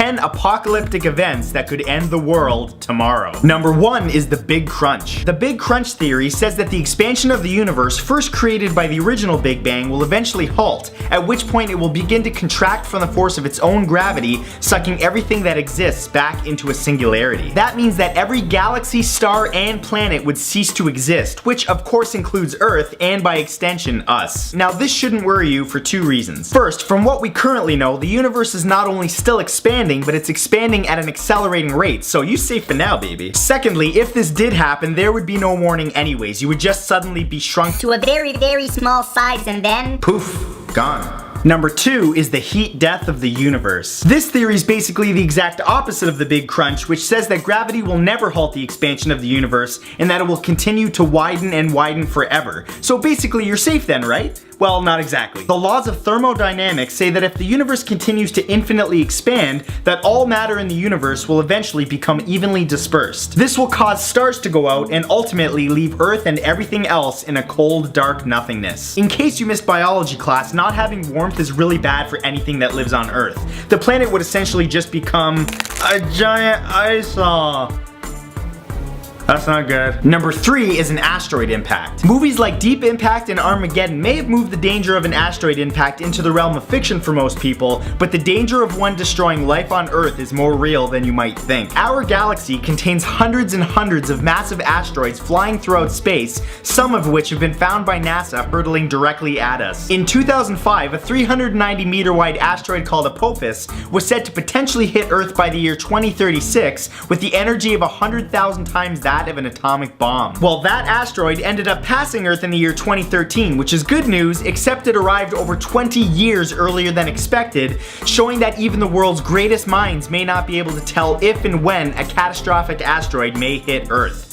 10 apocalyptic events that could end the world tomorrow. Number 1 is the Big Crunch. The Big Crunch theory says that the expansion of the universe, first created by the original Big Bang, will eventually halt, at which point it will begin to contract from the force of its own gravity, sucking everything that exists back into a singularity. That means that every galaxy, star, and planet would cease to exist, which of course includes Earth, and by extension, us. Now this shouldn't worry you for 2 reasons. First, from what we currently know, the universe is not only still expanding, but it's expanding at an accelerating rate, so you safe for now, baby. Secondly, if this did happen, there would be no warning anyways. You would just suddenly be shrunk to a very, very small size and then poof, gone. Number 2 is the heat death of the universe. This theory is basically the exact opposite of the Big Crunch, which says that gravity will never halt the expansion of the universe and that it will continue to widen and widen forever. So basically you're safe then, right? Well, not exactly. The laws of thermodynamics say that if the universe continues to infinitely expand, that all matter in the universe will eventually become evenly dispersed. This will cause stars to go out and ultimately leave Earth and everything else in a cold, dark nothingness. In case you missed biology class, not having warmth is really bad for anything that lives on Earth. The planet would essentially just become a giant ice ball. That's not good. Number 3 is an asteroid impact. Movies like Deep Impact and Armageddon may have moved the danger of an asteroid impact into the realm of fiction for most people, but the danger of one destroying life on Earth is more real than you might think. Our galaxy contains hundreds and hundreds of massive asteroids flying throughout space, some of which have been found by NASA hurtling directly at us. In 2005, a 390-meter wide asteroid called Apophis was said to potentially hit Earth by the year 2036 with the energy of 100,000 times that of an atomic bomb. Well, that asteroid ended up passing Earth in the year 2013, which is good news, except it arrived over 20 years earlier than expected, showing that even the world's greatest minds may not be able to tell if and when a catastrophic asteroid may hit Earth.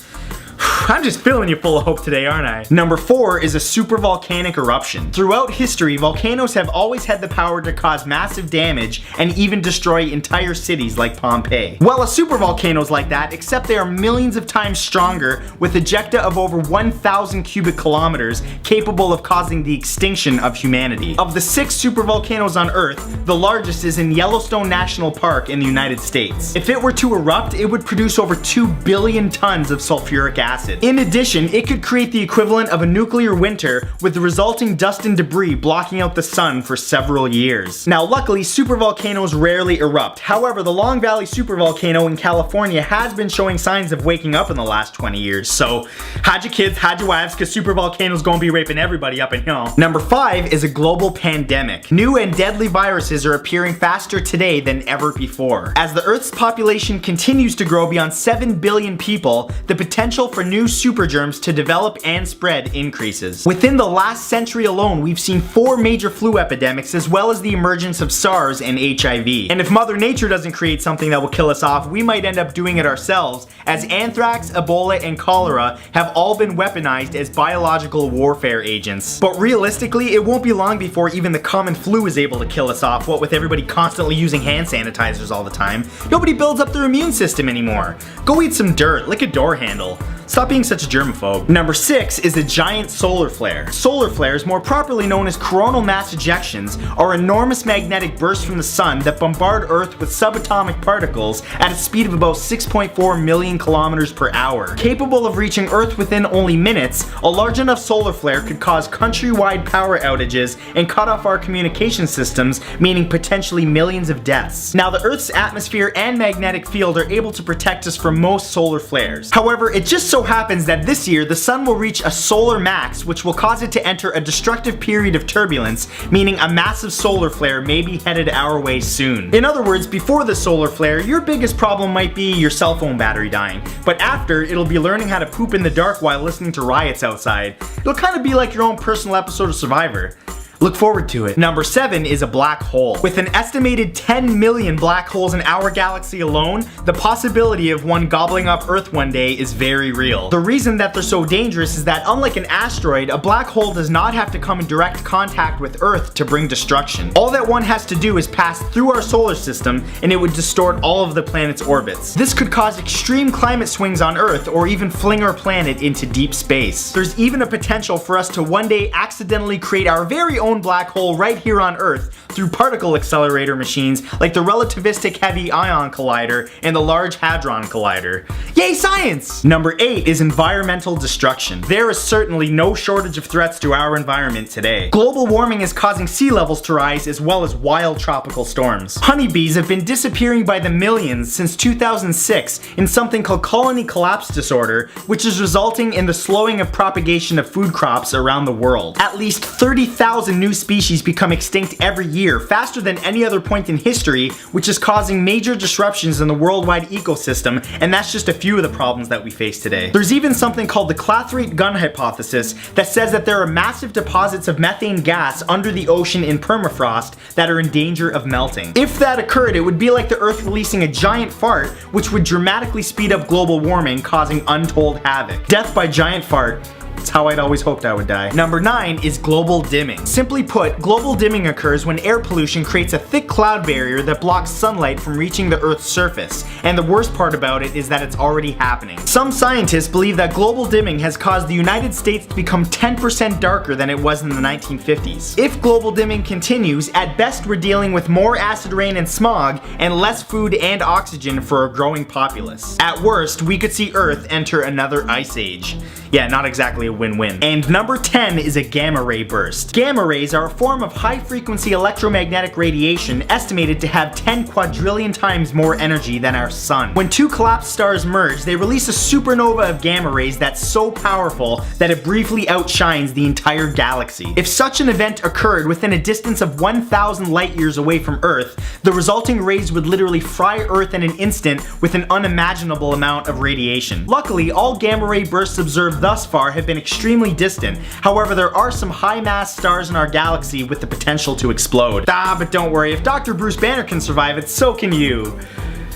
I'm just filling you full of hope today, aren't I? Number 4 is a supervolcanic eruption. Throughout history, volcanoes have always had the power to cause massive damage and even destroy entire cities like Pompeii. Well, a supervolcano's like that, except they are millions of times stronger with ejecta of over 1,000 cubic kilometers, capable of causing the extinction of humanity. Of the 6 supervolcanoes on Earth, the largest is in Yellowstone National Park in the United States. If it were to erupt, it would produce over 2 billion tons of sulfuric acid. In addition, it could create the equivalent of a nuclear winter with the resulting dust and debris blocking out the sun for several years. Now luckily, supervolcanoes rarely erupt. However, the Long Valley supervolcano in California has been showing signs of waking up in the last 20 years. So hide your kids, hide your wives, cause supervolcanoes gonna be raping everybody up in here. Number 5 is a global pandemic. New and deadly viruses are appearing faster today than ever before. As the Earth's population continues to grow beyond 7 billion people, the potential for new supergerms to develop and spread increases. Within the last century alone, we've seen 4 major flu epidemics as well as the emergence of SARS and HIV. And if Mother Nature doesn't create something that will kill us off, we might end up doing it ourselves, as anthrax, Ebola, and cholera have all been weaponized as biological warfare agents. But realistically, it won't be long before even the common flu is able to kill us off, what with everybody constantly using hand sanitizers all the time. Nobody builds up their immune system anymore. Go eat some dirt, lick a door handle. Stop being such a germaphobe. Number 6 is a giant solar flare. Solar flares, more properly known as coronal mass ejections, are enormous magnetic bursts from the sun that bombard Earth with subatomic particles at a speed of about 6.4 million kilometers per hour. Capable of reaching Earth within only minutes, a large enough solar flare could cause countrywide power outages and cut off our communication systems, meaning potentially millions of deaths. Now, the Earth's atmosphere and magnetic field are able to protect us from most solar flares. However, it just so happens that this year the sun will reach a solar max, which will cause it to enter a destructive period of turbulence, meaning a massive solar flare may be headed our way soon. In other words, before the solar flare, your biggest problem might be your cell phone battery dying, but after, it'll be learning how to poop in the dark while listening to riots outside. It'll kind of be like your own personal episode of Survivor. Look forward to it. Number 7 is a black hole. With an estimated 10 million black holes in our galaxy alone, the possibility of one gobbling up Earth one day is very real. The reason that they're so dangerous is that unlike an asteroid, a black hole does not have to come in direct contact with Earth to bring destruction. All that one has to do is pass through our solar system and it would distort all of the planet's orbits. This could cause extreme climate swings on Earth or even fling our planet into deep space. There's even a potential for us to one day accidentally create our very own own black hole right here on Earth through particle accelerator machines like the Relativistic Heavy Ion Collider and the Large Hadron Collider. Yay, science! Number 8 is environmental destruction. There is certainly no shortage of threats to our environment today. Global warming is causing sea levels to rise as well as wild tropical storms. Honeybees have been disappearing by the millions since 2006 in something called colony collapse disorder, which is resulting in the slowing of propagation of food crops around the world. At least 30,000 new species become extinct every year, faster than any other point in history, which is causing major disruptions in the worldwide ecosystem, and that's just a few of the problems that we face today. There's even something called the clathrate gun hypothesis that says that there are massive deposits of methane gas under the ocean in permafrost that are in danger of melting. If that occurred, it would be like the Earth releasing a giant fart, which would dramatically speed up global warming, causing untold havoc. Death by giant fart. It's how I'd always hoped I would die. Number 9 is global dimming. Simply put, global dimming occurs when air pollution creates a thick cloud barrier that blocks sunlight from reaching the Earth's surface. And the worst part about it is that it's already happening. Some scientists believe that global dimming has caused the United States to become 10% darker than it was in the 1950s. If global dimming continues, at best we're dealing with more acid rain and smog and less food and oxygen for a growing populace. At worst, we could see Earth enter another ice age. Yeah, not exactly a win-win. And number 10 is a gamma ray burst. Gamma rays are a form of high-frequency electromagnetic radiation estimated to have 10 quadrillion times more energy than our sun. When two collapsed stars merge, they release a supernova of gamma rays that's so powerful that it briefly outshines the entire galaxy. If such an event occurred within a distance of 1,000 light years away from Earth, the resulting rays would literally fry Earth in an instant with an unimaginable amount of radiation. Luckily, all gamma ray bursts observed thus far have been extremely distant. However, there are some high-mass stars in our galaxy with the potential to explode. But don't worry, if Dr. Bruce Banner can survive it, so can you.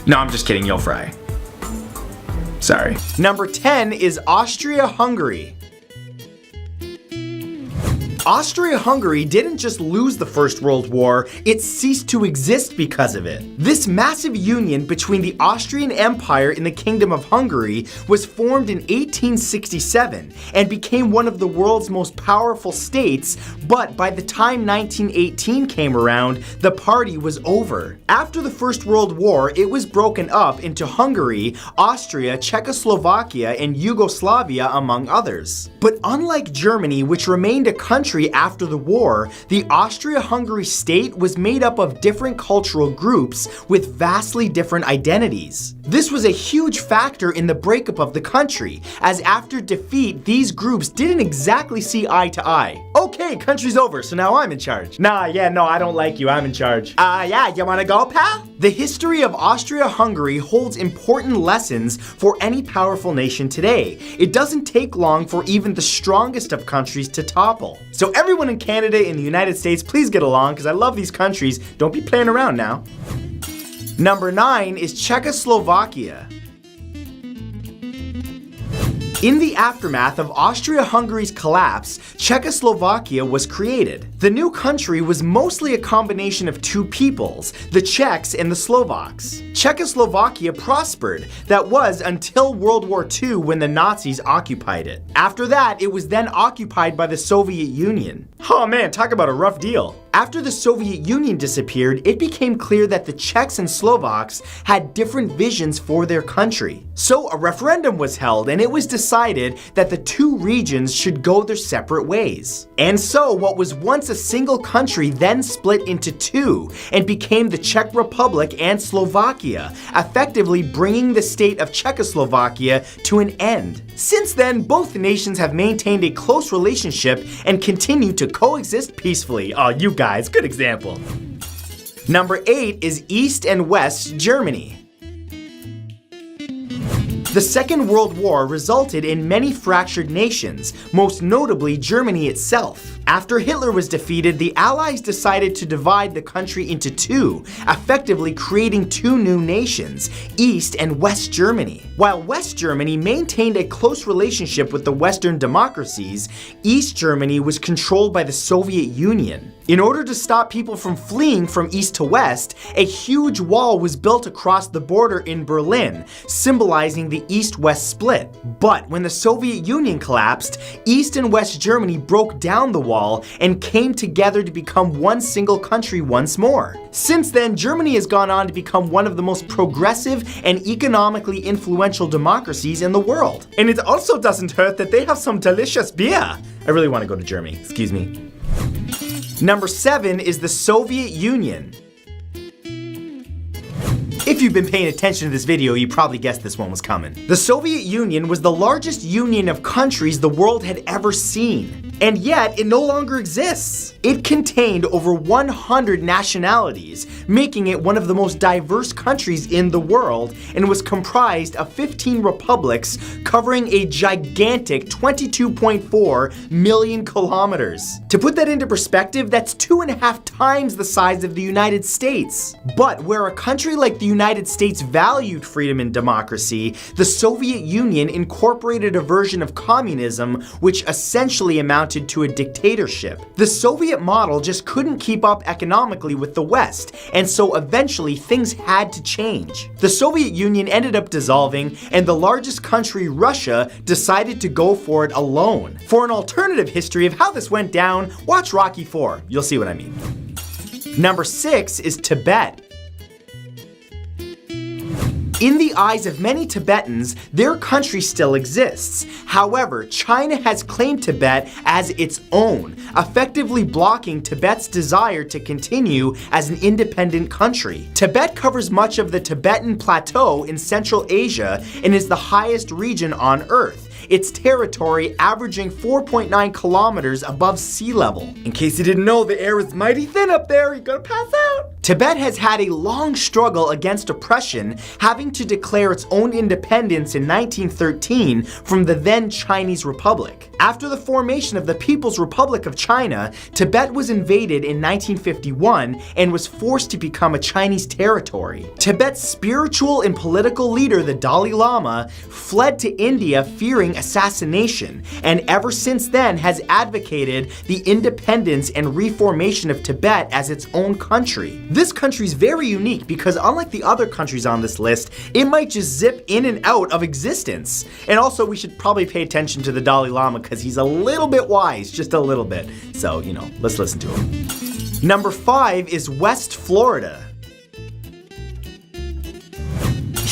No, I'm just kidding, you'll fry. Sorry. Number 10 is Austria-Hungary. Austria-Hungary didn't just lose the First World War, it ceased to exist because of it. This massive union between the Austrian Empire and the Kingdom of Hungary was formed in 1867 and became one of the world's most powerful states, but by the time 1918 came around, the party was over. After the First World War, it was broken up into Hungary, Austria, Czechoslovakia, and Yugoslavia, among others. But unlike Germany, which remained a country after the war, the Austria-Hungary state was made up of different cultural groups with vastly different identities. This was a huge factor in the breakup of the country, as after defeat, these groups didn't exactly see eye to eye. Okay, country's over, so now I'm in charge. No, I don't like you, I'm in charge. Yeah, you wanna go, pal? The history of Austria-Hungary holds important lessons for any powerful nation today. It doesn't take long for even the strongest of countries to topple. So everyone in Canada and the United States, please get along, because I love these countries. Don't be playing around now. Number 9 is Czechoslovakia. In the aftermath of Austria-Hungary's collapse, Czechoslovakia was created. The new country was mostly a combination of two peoples, the Czechs and the Slovaks. Czechoslovakia prospered. That was until World War II when the Nazis occupied it. After that, it was then occupied by the Soviet Union. Oh man, talk about a rough deal. After the Soviet Union disappeared, it became clear that the Czechs and Slovaks had different visions for their country. So a referendum was held and it was decided that the two regions should go their separate ways. And so what was once a single country then split into two and became the Czech Republic and Slovakia, effectively bringing the state of Czechoslovakia to an end. Since then, both nations have maintained a close relationship and continue to coexist peacefully. Oh, you guys, good example. Number 8 is East and West Germany. The Second World War resulted in many fractured nations, most notably Germany itself. After Hitler was defeated, the Allies decided to divide the country into two, effectively creating two new nations, East and West Germany. While West Germany maintained a close relationship with the Western democracies, East Germany was controlled by the Soviet Union. In order to stop people from fleeing from east to west, a huge wall was built across the border in Berlin, symbolizing the East-West split. But when the Soviet Union collapsed, East and West Germany broke down the wall Wall and came together to become one single country once more. Since then, Germany has gone on to become one of the most progressive and economically influential democracies in the world. And it also doesn't hurt that they have some delicious beer. I really want to go to Germany, excuse me. Number 7 is the Soviet Union. If you've been paying attention to this video, you probably guessed this one was coming. The Soviet Union was the largest union of countries the world had ever seen. And yet, it no longer exists. It contained over 100 nationalities, making it one of the most diverse countries in the world, and was comprised of 15 republics covering a gigantic 22.4 million kilometers. To put that into perspective, that's 2.5 times the size of the United States. But where a country like the United States valued freedom and democracy, the Soviet Union incorporated a version of communism which essentially amounted to a dictatorship. The Soviet model just couldn't keep up economically with the West, and so eventually things had to change. The Soviet Union ended up dissolving, and the largest country, Russia, decided to go for it alone. For an alternative history of how this went down, watch Rocky IV. You'll see what I mean. Number 6 is Tibet. In the eyes of many Tibetans, their country still exists. However, China has claimed Tibet as its own, effectively blocking Tibet's desire to continue as an independent country. Tibet covers much of the Tibetan Plateau in Central Asia and is the highest region on Earth. Its territory averaging 4.9 kilometers above sea level. In case you didn't know, the air is mighty thin up there, you're gonna pass out. Tibet has had a long struggle against oppression, having to declare its own independence in 1913 from the then Chinese Republic. After the formation of the People's Republic of China, Tibet was invaded in 1951 and was forced to become a Chinese territory. Tibet's spiritual and political leader, the Dalai Lama, fled to India fearing assassination, and ever since then has advocated the independence and reformation of Tibet as its own country. This country's very unique because unlike the other countries on this list, it might just zip in and out of existence. And also we should probably pay attention to the Dalai Lama because he's a little bit wise, just a little bit. So, let's listen to him. Number 5 is West Florida.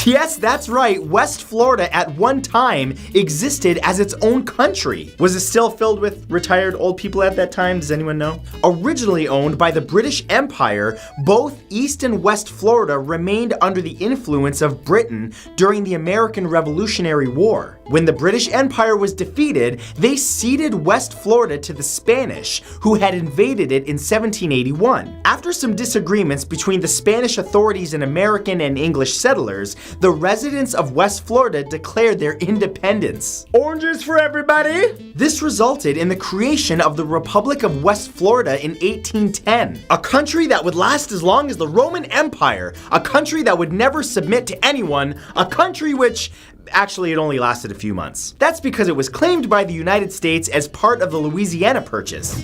Yes, that's right, West Florida at one time existed as its own country. Was it still filled with retired old people at that time? Does anyone know? Originally owned by the British Empire, both East and West Florida remained under the influence of Britain during the American Revolutionary War. When the British Empire was defeated, they ceded West Florida to the Spanish, who had invaded it in 1781. After some disagreements between the Spanish authorities and American and English settlers, the residents of West Florida declared their independence. Oranges for everybody! This resulted in the creation of the Republic of West Florida in 1810, a country that would last as long as the Roman Empire, a country that would never submit to anyone, a country which actually it only lasted a few months. That's because it was claimed by the United States as part of the Louisiana Purchase.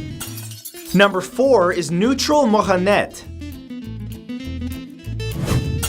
Number 4 is Neutral Mohanet.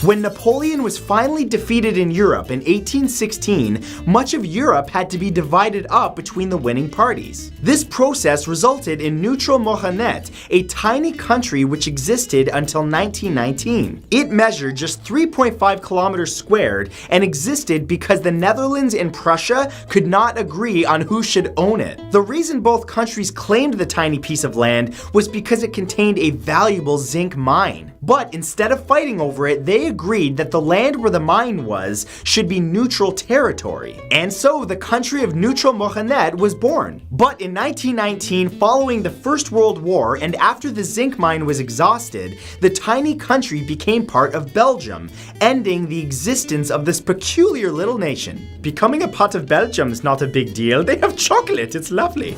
When Napoleon was finally defeated in Europe in 1816, much of Europe had to be divided up between the winning parties. This process resulted in Neutral Mohanet, a tiny country which existed until 1919. It measured just 3.5 kilometers squared and existed because the Netherlands and Prussia could not agree on who should own it. The reason both countries claimed the tiny piece of land was because it contained a valuable zinc mine. But instead of fighting over it, they agreed that the land where the mine was should be neutral territory. And so the country of Neutral Mohanet was born. But in 1919, following the First World War and after the zinc mine was exhausted, the tiny country became part of Belgium, ending the existence of this peculiar little nation. Becoming a part of Belgium is not a big deal. They have chocolate, it's lovely.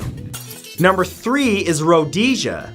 Number 3 is Rhodesia.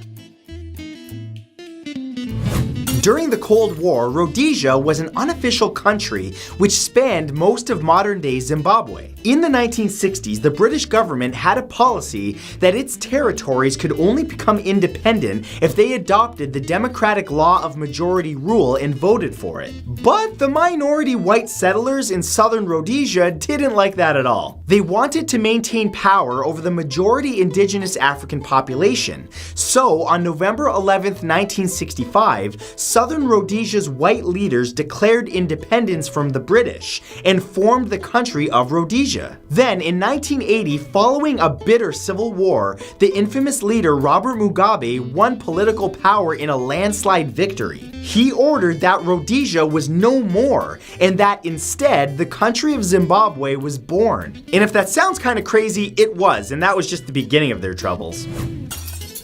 During the Cold War, Rhodesia was an unofficial country which spanned most of modern-day Zimbabwe. In the 1960s, the British government had a policy that its territories could only become independent if they adopted the democratic law of majority rule and voted for it. But the minority white settlers in southern Rhodesia didn't like that at all. They wanted to maintain power over the majority indigenous African population. So, on November 11th, 1965, southern Rhodesia's white leaders declared independence from the British and formed the country of Rhodesia. Then, in 1980, following a bitter civil war, the infamous leader Robert Mugabe won political power in a landslide victory. He ordered that Rhodesia was no more, and that instead, the country of Zimbabwe was born. And if that sounds kind of crazy, it was, and that was just the beginning of their troubles.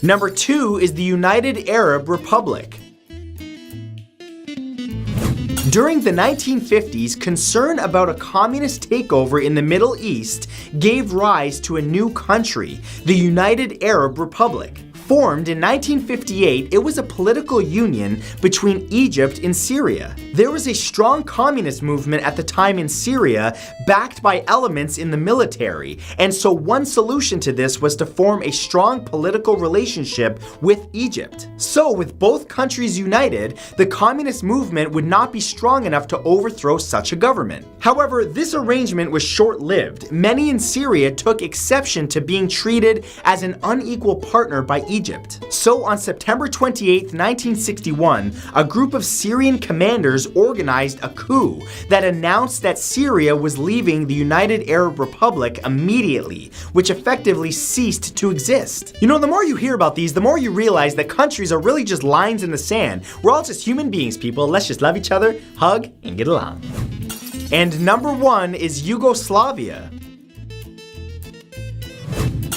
Number 2 is the United Arab Republic. During the 1950s, concern about a communist takeover in the Middle East gave rise to a new country, the United Arab Republic. Formed in 1958, it was a political union between Egypt and Syria. There was a strong communist movement at the time in Syria, backed by elements in the military, and so one solution to this was to form a strong political relationship with Egypt. So, with both countries united, the communist movement would not be strong enough to overthrow such a government. However, this arrangement was short-lived. Many in Syria took exception to being treated as an unequal partner by Egypt. So on September 28, 1961, a group of Syrian commanders organized a coup that announced that Syria was leaving the United Arab Republic immediately, which effectively ceased to exist. You know, the more you hear about these, the more you realize that countries are really just lines in the sand. We're all just human beings, people. Let's just love each other, hug, and get along. And number 1 is Yugoslavia.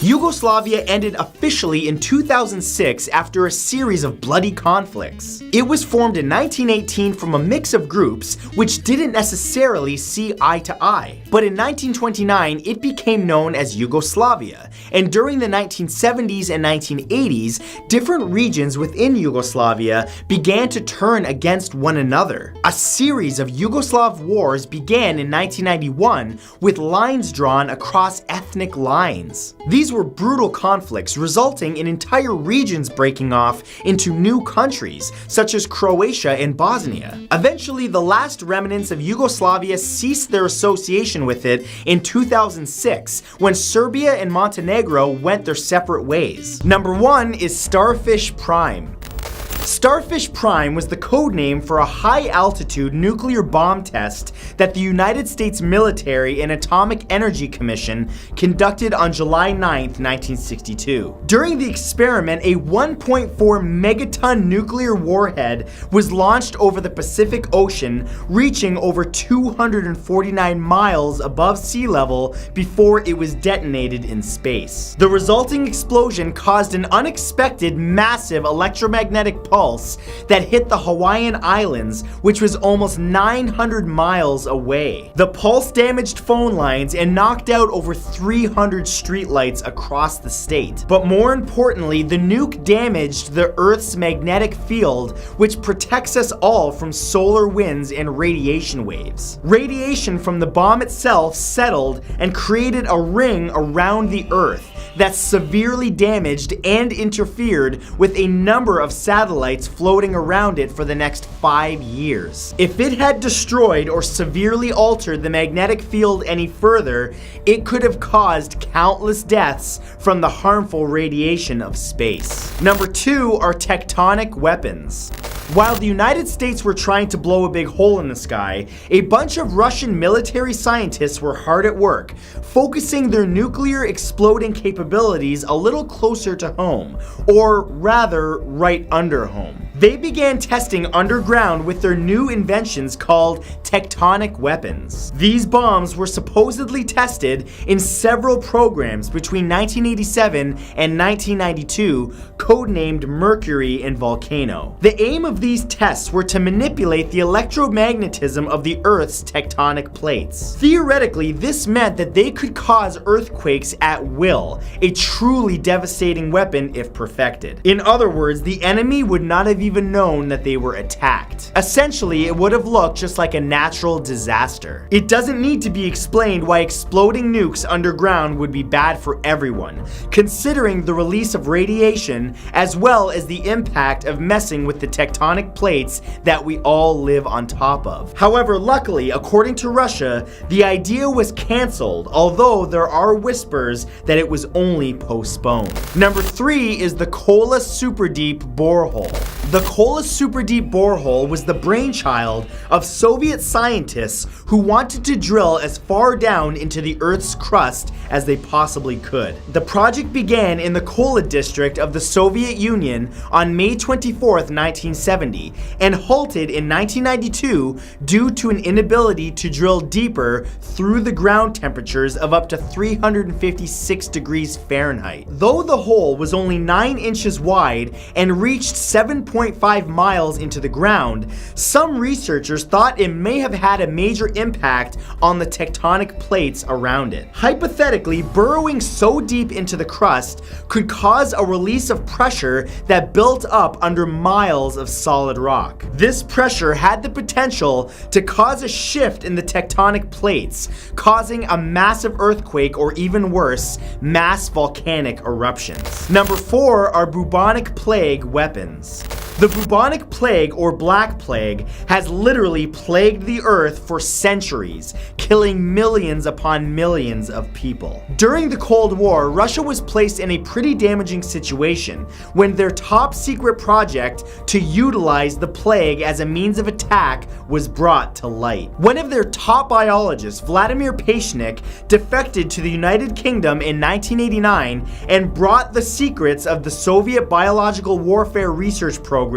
Yugoslavia ended officially in 2006 after a series of bloody conflicts. It was formed in 1918 from a mix of groups which didn't necessarily see eye to eye. But in 1929, it became known as Yugoslavia, and during the 1970s and 1980s, different regions within Yugoslavia began to turn against one another. A series of Yugoslav wars began in 1991 with lines drawn across ethnic lines. These were brutal conflicts, resulting in entire regions breaking off into new countries, such as Croatia and Bosnia. Eventually, the last remnants of Yugoslavia ceased their association with it in 2006, when Serbia and Montenegro went their separate ways. Number 1 is Starfish Prime. Starfish Prime was the code name for a high-altitude nuclear bomb test that the United States Military and Atomic Energy Commission conducted on July 9, 1962. During the experiment, a 1.4 megaton nuclear warhead was launched over the Pacific Ocean, reaching over 249 miles above sea level before it was detonated in space. The resulting explosion caused an unexpected massive electromagnetic pulse that hit the Hawaiian Islands, which was almost 900 miles away. The pulse damaged phone lines and knocked out over 300 streetlights across the state. But more importantly, the nuke damaged the Earth's magnetic field, which protects us all from solar winds and radiation waves. Radiation from the bomb itself settled and created a ring around the Earth that severely damaged and interfered with a number of satellites floating around it for the next 5 years. If it had destroyed or severely altered the magnetic field any further, it could have caused countless deaths from the harmful radiation of space. Number 2 are tectonic weapons. While the United States were trying to blow a big hole in the sky, a bunch of Russian military scientists were hard at work, focusing their nuclear exploding capabilities a little closer to home, or rather, right under home. They began testing underground with their new inventions called tectonic weapons. These bombs were supposedly tested in several programs between 1987 and 1992, codenamed Mercury and Volcano. The aim of these tests were to manipulate the electromagnetism of the Earth's tectonic plates. Theoretically, this meant that they could cause earthquakes at will, a truly devastating weapon if perfected. In other words, the enemy would not have even known that they were attacked. Essentially, it would have looked just like a natural disaster. It doesn't need to be explained why exploding nukes underground would be bad for everyone, considering the release of radiation as well as the impact of messing with the tectonic plates that we all live on top of. However, luckily, according to Russia, the idea was cancelled, although there are whispers that it was only postponed. Number 3 is the Kola Super Deep Borehole. The Kola Super Deep Borehole was the brainchild of Soviet scientists who wanted to drill as far down into the Earth's crust as they possibly could. The project began in the Kola district of the Soviet Union on May 24, 1970, and halted in 1992 due to an inability to drill deeper through the ground temperatures of up to 356 degrees Fahrenheit. Though the hole was only 9 inches wide and reached 7.5 miles into the ground, some researchers thought it may have had a major impact on the tectonic plates around it. Hypothetically, burrowing so deep into the crust could cause a release of pressure that built up under miles of solid rock. This pressure had the potential to cause a shift in the tectonic plates, causing a massive earthquake or even worse, mass volcanic eruptions. Number 4 are bubonic plague weapons. The bubonic plague, or Black Plague, has literally plagued the earth for centuries, killing millions upon millions of people. During the Cold War, Russia was placed in a pretty damaging situation when their top secret project to utilize the plague as a means of attack was brought to light. One of their top biologists, Vladimir Pashnik, defected to the United Kingdom in 1989 and brought the secrets of the Soviet biological warfare research programs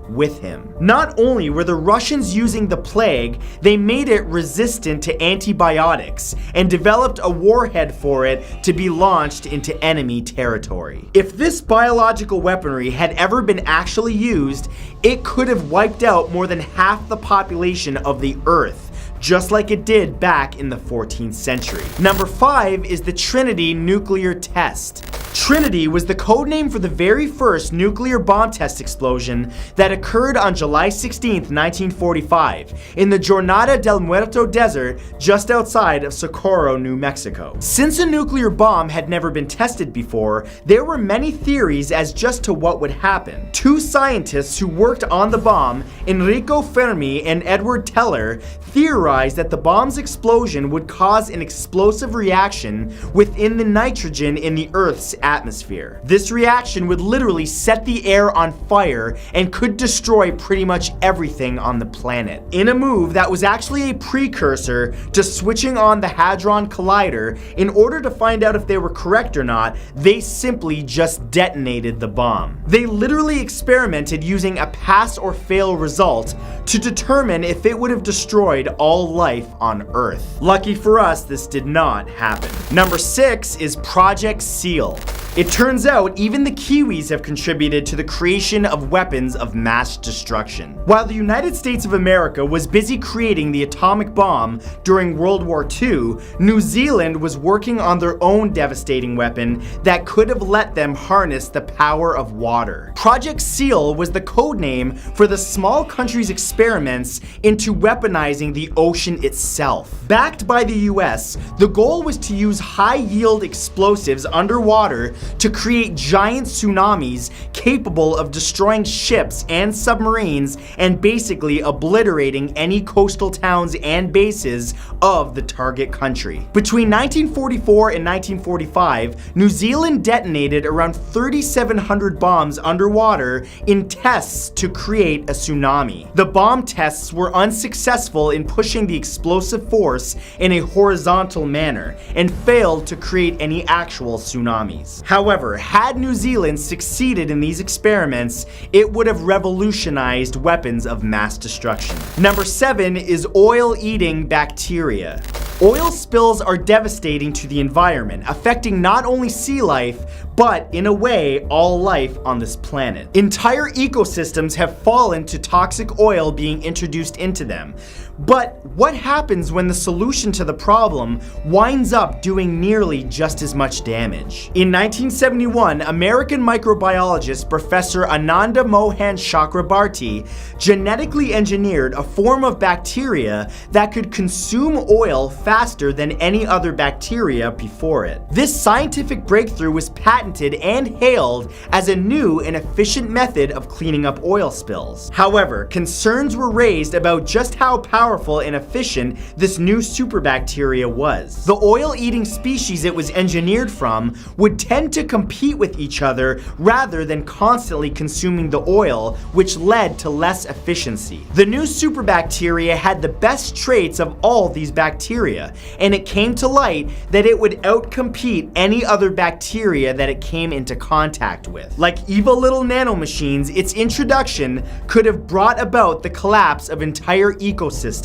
with him. Not only were the Russians using the plague, they made it resistant to antibiotics and developed a warhead for it to be launched into enemy territory. If this biological weaponry had ever been actually used, it could have wiped out more than half the population of the Earth, just like it did back in the 14th century. Number 5 is the Trinity nuclear test. Trinity was the codename for the very first nuclear bomb test explosion that occurred on July 16, 1945, in the Jornada del Muerto desert just outside of Socorro, New Mexico. Since a nuclear bomb had never been tested before, there were many theories as just to what would happen. 2 scientists who worked on the bomb, Enrico Fermi and Edward Teller, theorized that the bomb's explosion would cause an explosive reaction within the nitrogen in the Earth's atmosphere. This reaction would literally set the air on fire and could destroy pretty much everything on the planet. In a move that was actually a precursor to switching on the Hadron Collider, in order to find out if they were correct or not, they simply just detonated the bomb. They literally experimented using a pass or fail result to determine if it would have destroyed all life on Earth. Lucky for us, this did not happen. Number 6 is Project SEAL. It turns out even the Kiwis have contributed to the creation of weapons of mass destruction. While the United States of America was busy creating the atomic bomb during World War II, New Zealand was working on their own devastating weapon that could have let them harness the power of water. Project SEAL was the codename for the small country's experiments into weaponizing the ocean itself. Backed by the US, the goal was to use high-yield explosives underwater to create giant tsunamis capable of destroying ships and submarines and basically obliterating any coastal towns and bases of the target country. Between 1944 and 1945, New Zealand detonated around 3,700 bombs underwater in tests to create a tsunami. The bomb tests were unsuccessful in pushing the explosive force in a horizontal manner and failed to create any actual tsunamis. However, had New Zealand succeeded in these experiments, it would have revolutionized weapons of mass destruction. Number 7 is oil-eating bacteria. Oil spills are devastating to the environment, affecting not only sea life, but in a way, all life on this planet. Entire ecosystems have fallen to toxic oil being introduced into them. But what happens when the solution to the problem winds up doing nearly just as much damage? In 1971, American microbiologist Professor Ananda Mohan Chakrabarty genetically engineered a form of bacteria that could consume oil faster than any other bacteria before it. This scientific breakthrough was patented and hailed as a new and efficient method of cleaning up oil spills. However, concerns were raised about just how powerful and efficient this new superbacteria was. The oil-eating species it was engineered from would tend to compete with each other rather than constantly consuming the oil, which led to less efficiency. The new superbacteria had the best traits of all these bacteria, and it came to light that it would outcompete any other bacteria that it came into contact with. Like evil little nanomachines, its introduction could have brought about the collapse of entire ecosystems,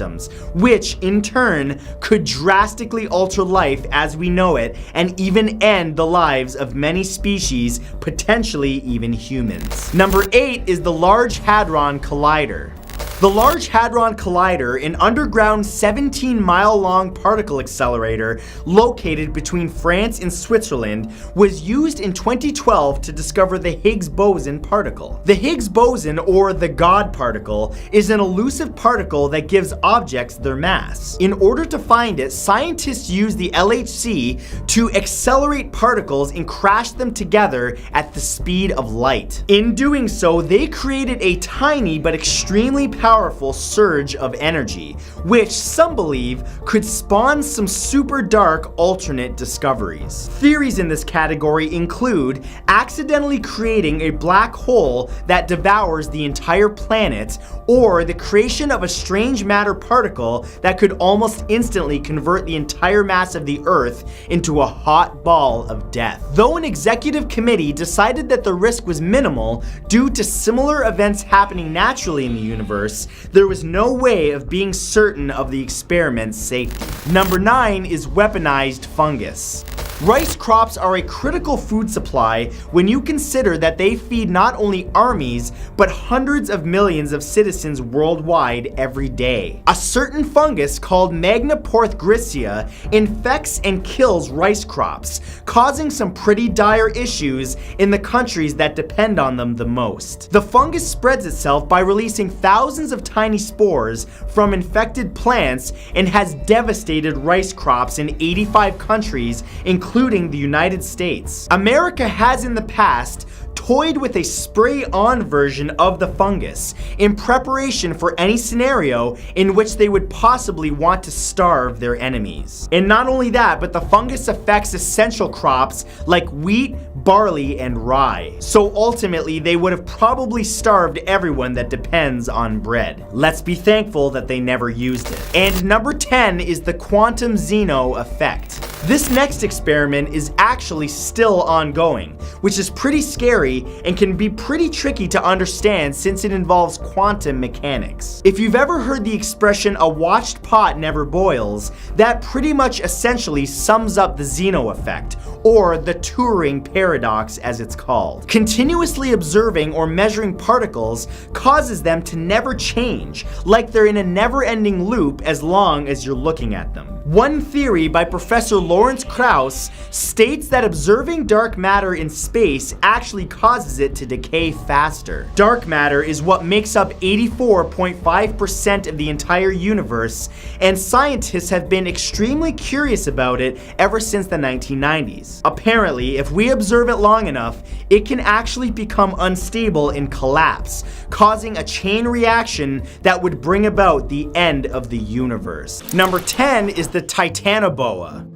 which in turn could drastically alter life as we know it and even end the lives of many species, potentially even humans. Number 8 is the Large Hadron Collider. The Large Hadron Collider, an underground 17-mile-long particle accelerator located between France and Switzerland, was used in 2012 to discover the Higgs boson particle. The Higgs boson, or the God particle, is an elusive particle that gives objects their mass. In order to find it, scientists use the LHC to accelerate particles and crash them together at the speed of light. In doing so, they created a tiny but extremely powerful surge of energy, which some believe could spawn some super dark alternate discoveries. Theories in this category include accidentally creating a black hole that devours the entire planet, or the creation of a strange matter particle that could almost instantly convert the entire mass of the Earth into a hot ball of death. Though an executive committee decided that the risk was minimal due to similar events happening naturally in the universe, there was no way of being certain of the experiment's safety. Number 9 is weaponized fungus. Rice crops are a critical food supply when you consider that they feed not only armies, but hundreds of millions of citizens worldwide every day. A certain fungus called Magnaporthgricia infects and kills rice crops, causing some pretty dire issues in the countries that depend on them the most. The fungus spreads itself by releasing thousands of tiny spores from infected plants and has devastated rice crops in 85 countries, including the United States. America has in the past toyed with a spray-on version of the fungus in preparation for any scenario in which they would possibly want to starve their enemies. And not only that, but the fungus affects essential crops like wheat, barley, and rye. So ultimately, they would have probably starved everyone that depends on bread. Let's be thankful that they never used it. And number 10 is the quantum xeno effect. This next experiment is actually still ongoing, which is pretty scary and can be pretty tricky to understand since it involves quantum mechanics. If you've ever heard the expression "a watched pot never boils," that pretty much essentially sums up the Xeno effect, or the Turing paradox as it's called. Continuously observing or measuring particles causes them to never change, like they're in a never-ending loop as long as you're looking at them. One theory by Professor Lawrence Krauss states that observing dark matter in space actually causes it to decay faster. Dark matter is what makes up 84.5% of the entire universe, and scientists have been extremely curious about it ever since the 1990s. Apparently, if we observe it long enough, it can actually become unstable and collapse, causing a chain reaction that would bring about the end of the universe. Number 10 is the Titanoboa.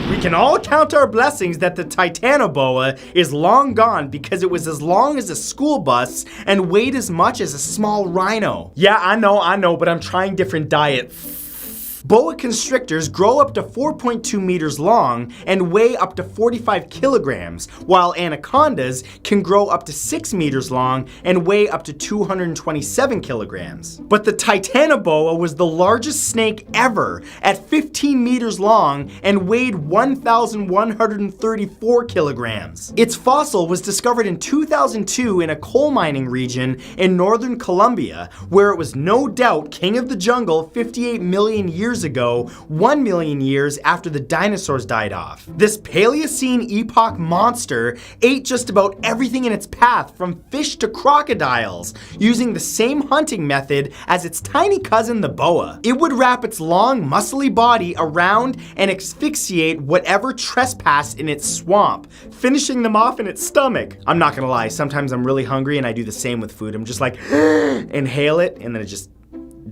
We can all count our blessings that the Titanoboa is long gone because it was as long as a school bus and weighed as much as a small rhino. Yeah, I know, but I'm trying different diets. length. Boa constrictors grow up to 4.2 meters long and weigh up to 45 kilograms, while anacondas can grow up to 6 meters long and weigh up to 227 kilograms. But the titanoboa was the largest snake ever at 15 meters long and weighed 1,134 kilograms. Its fossil was discovered in 2002 in a coal mining region in northern Colombia, where it was no doubt king of the jungle 58 million years ago, 1 million years after the dinosaurs died off. This Paleocene epoch monster ate just about everything in its path, from fish to crocodiles, using the same hunting method as its tiny cousin the boa. It would wrap its long, muscly body around and asphyxiate whatever trespassed in its swamp, finishing them off in its stomach. I'm not gonna lie, sometimes I'm really hungry and I do the same with food. I'm just like, inhale it, and then it just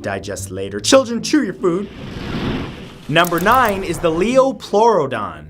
digests later. Children, chew your food. Number 9 is the Leopleurodon.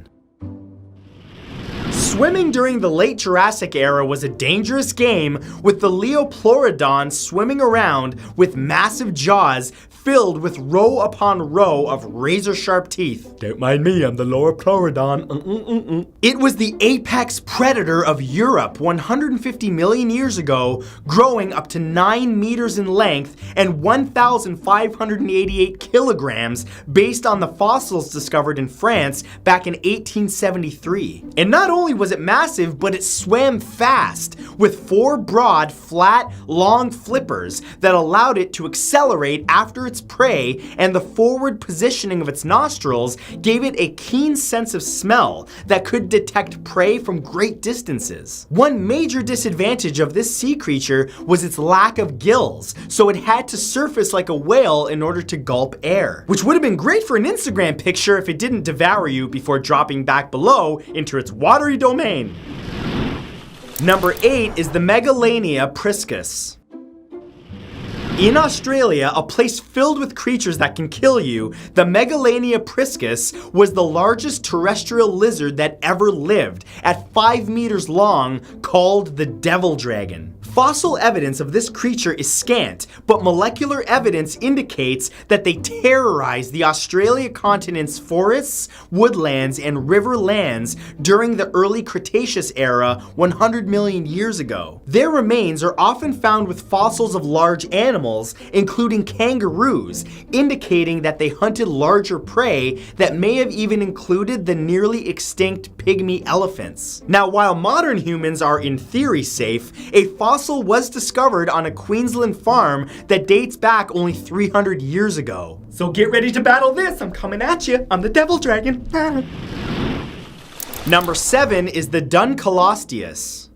Swimming during the late Jurassic era was a dangerous game, with the Leopleurodon swimming around with massive jaws filled with row upon row of razor-sharp teeth. Don't mind me, I'm the Leopleurodon. It was the apex predator of Europe 150 million years ago, growing up to 9 meters in length and 1,588 kilograms based on the fossils discovered in France back in 1873. And not only was it massive, but it swam fast, with 4 broad, flat, long flippers that allowed it to accelerate after its prey, and the forward positioning of its nostrils gave it a keen sense of smell that could detect prey from great distances. One major disadvantage of this sea creature was its lack of gills, so it had to surface like a whale in order to gulp air, which would have been great for an Instagram picture if it didn't devour you before dropping back below into its watery domain. Number 8 is the Megalania priscus. In Australia, a place filled with creatures that can kill you, the Megalania priscus was the largest terrestrial lizard that ever lived, at 5 meters long, called the devil dragon. Fossil evidence of this creature is scant, but molecular evidence indicates that they terrorized the Australia continent's forests, woodlands, and river lands during the early Cretaceous era 100 million years ago. Their remains are often found with fossils of large animals, including kangaroos, indicating that they hunted larger prey that may have even included the nearly extinct pygmy elephants. Now, while modern humans are in theory safe, a fossil was discovered on a Queensland farm that dates back only 300 years ago. So get ready to battle this, I'm coming at you, I'm the devil dragon. Number 7 is the Dunkleosteus.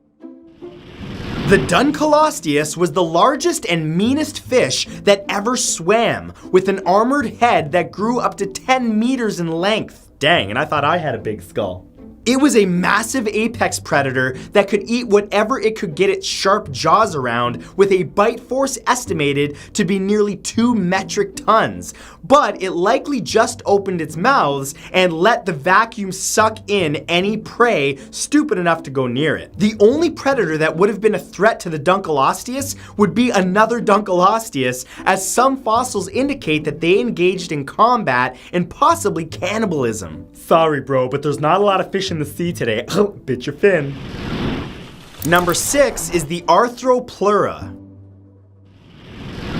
The Dunkleosteus was the largest and meanest fish that ever swam, with an armored head that grew up to 10 meters in length. Dang, and I thought I had a big skull. It was a massive apex predator that could eat whatever it could get its sharp jaws around, with a bite force estimated to be nearly 2 metric tons. But it likely just opened its mouths and let the vacuum suck in any prey stupid enough to go near it. The only predator that would have been a threat to the Dunkleosteus would be another Dunkleosteus, as some fossils indicate that they engaged in combat and possibly cannibalism. Sorry bro, but there's not a lot of fish in the sea today. Bit your fin. Number 6 is the Arthropleura.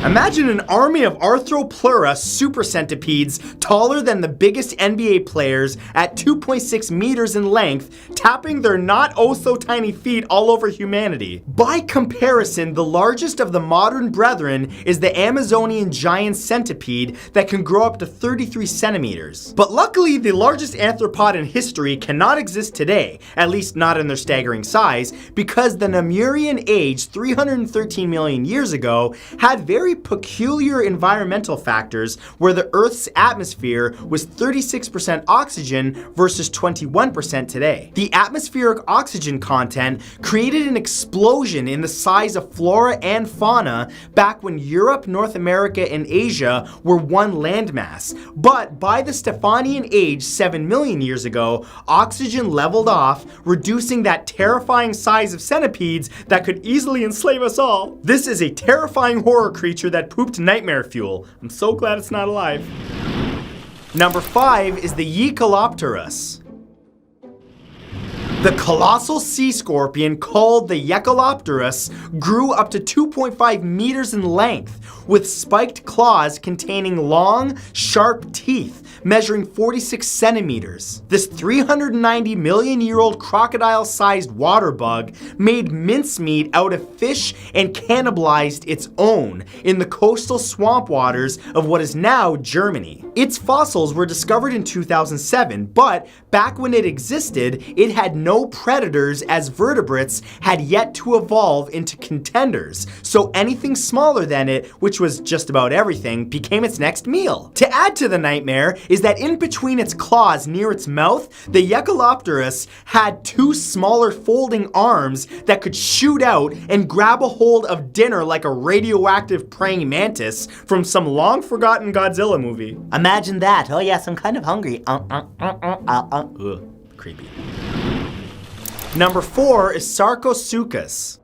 Imagine an army of Arthropleura super centipedes taller than the biggest NBA players at 2.6 meters in length, tapping their not oh so tiny feet all over humanity. By comparison, the largest of the modern brethren is the Amazonian giant centipede that can grow up to 33 centimeters. But luckily, the largest arthropod in history cannot exist today, at least not in their staggering size, because the Lemurian age 313 million years ago had very peculiar environmental factors where the Earth's atmosphere was 36% oxygen versus 21% today. The atmospheric oxygen content created an explosion in the size of flora and fauna back when Europe, North America, and Asia were one landmass. But by the Stephanian age 7 million years ago, oxygen leveled off, reducing that terrifying size of centipedes that could easily enslave us all. This is a terrifying horror creature that pooped nightmare fuel. I'm so glad it's not alive. Number 5 is the Echolopterus. The colossal sea scorpion called the Echolopterus grew up to 2.5 meters in length, with spiked claws containing long, sharp teeth measuring 46 centimeters. This 390 million year old crocodile-sized water bug made mincemeat out of fish and cannibalized its own in the coastal swamp waters of what is now Germany. Its fossils were discovered in 2007, but back when it existed, it had no predators as vertebrates had yet to evolve into contenders, so anything smaller than it, which was just about everything, became its next meal. To add to the nightmare is that in between its claws near its mouth, the Echolopterus had 2 smaller folding arms that could shoot out and grab a hold of dinner like a radioactive praying mantis from some long forgotten Godzilla movie. Imagine that. Oh yes, I'm kind of hungry. Ugh, creepy. Number 4 is Sarcosuchus.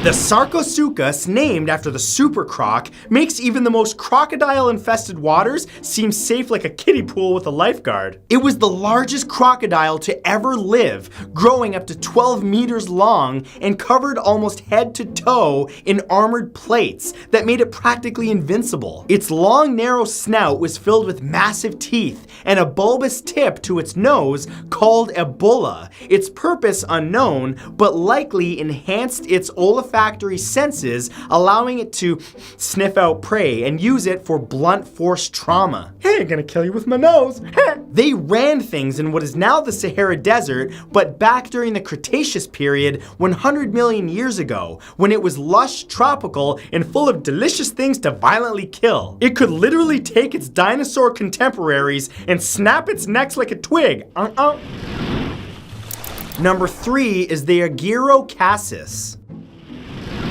The Sarcosuchus, named after the super croc, makes even the most crocodile-infested waters seem safe like a kiddie pool with a lifeguard. It was the largest crocodile to ever live, growing up to 12 meters long and covered almost head to toe in armored plates that made it practically invincible. Its long, narrow snout was filled with massive teeth and a bulbous tip to its nose called a bulla. Its purpose unknown, but likely enhanced its olfactory senses, allowing it to sniff out prey and use it for blunt force trauma. Hey, I'm gonna kill you with my nose. They ran things in what is now the Sahara Desert, but back during the Cretaceous period 100 million years ago, when it was lush, tropical, and full of delicious things to violently kill. It could literally take its dinosaur contemporaries and snap its necks like a twig. Number 3 is the Agirocassis.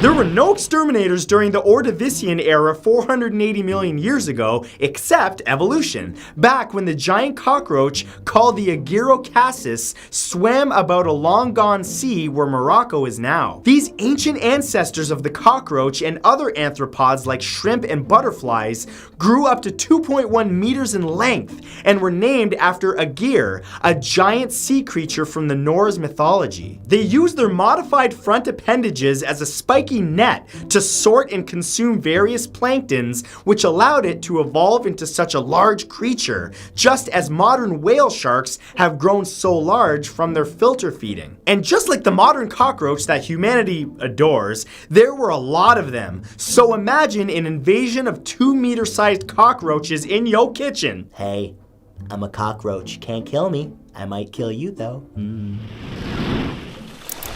There were no exterminators during the Ordovician era 480 million years ago, except evolution, back when the giant cockroach called the Agirocassis swam about a long-gone sea where Morocco is now. These ancient ancestors of the cockroach and other arthropods like shrimp and butterflies grew up to 2.1 meters in length and were named after Agir, a giant sea creature from the Norse mythology. They used their modified front appendages as a spiky net to sort and consume various planktons, which allowed it to evolve into such a large creature, just as modern whale sharks have grown so large from their filter feeding. And just like the modern cockroach that humanity adores, there were a lot of them. So imagine an invasion of 2-meter-sized cockroaches in your kitchen. Hey, I'm a cockroach. Can't kill me. I might kill you though.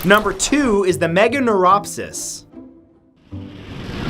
Number 2 is the Meganeuropsis.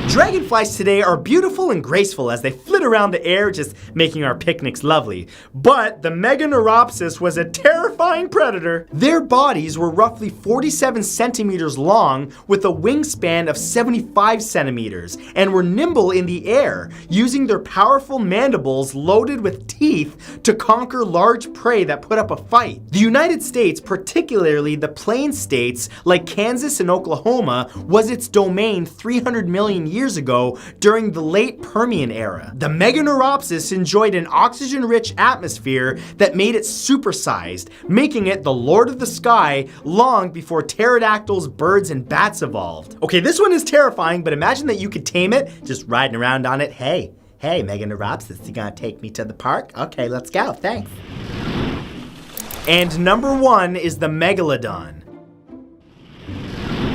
Dragonflies today are beautiful and graceful as they flit around the air, just making our picnics lovely. But the Meganeuropsis was a terrifying predator. Their bodies were roughly 47 centimeters long with a wingspan of 75 centimeters and were nimble in the air, using their powerful mandibles loaded with teeth to conquer large prey that put up a fight. The United States, particularly the Plains states like Kansas and Oklahoma, was its domain 300 million years ago during the late Permian era. The Meganeuropsis enjoyed an oxygen-rich atmosphere that made it supersized, making it the lord of the sky long before pterodactyls, birds, and bats evolved. Okay, this one is terrifying, but imagine that you could tame it, just riding around on it. Hey, Meganeuropsis, you gonna take me to the park? Okay, let's go, thanks. And number 1 is the Megalodon.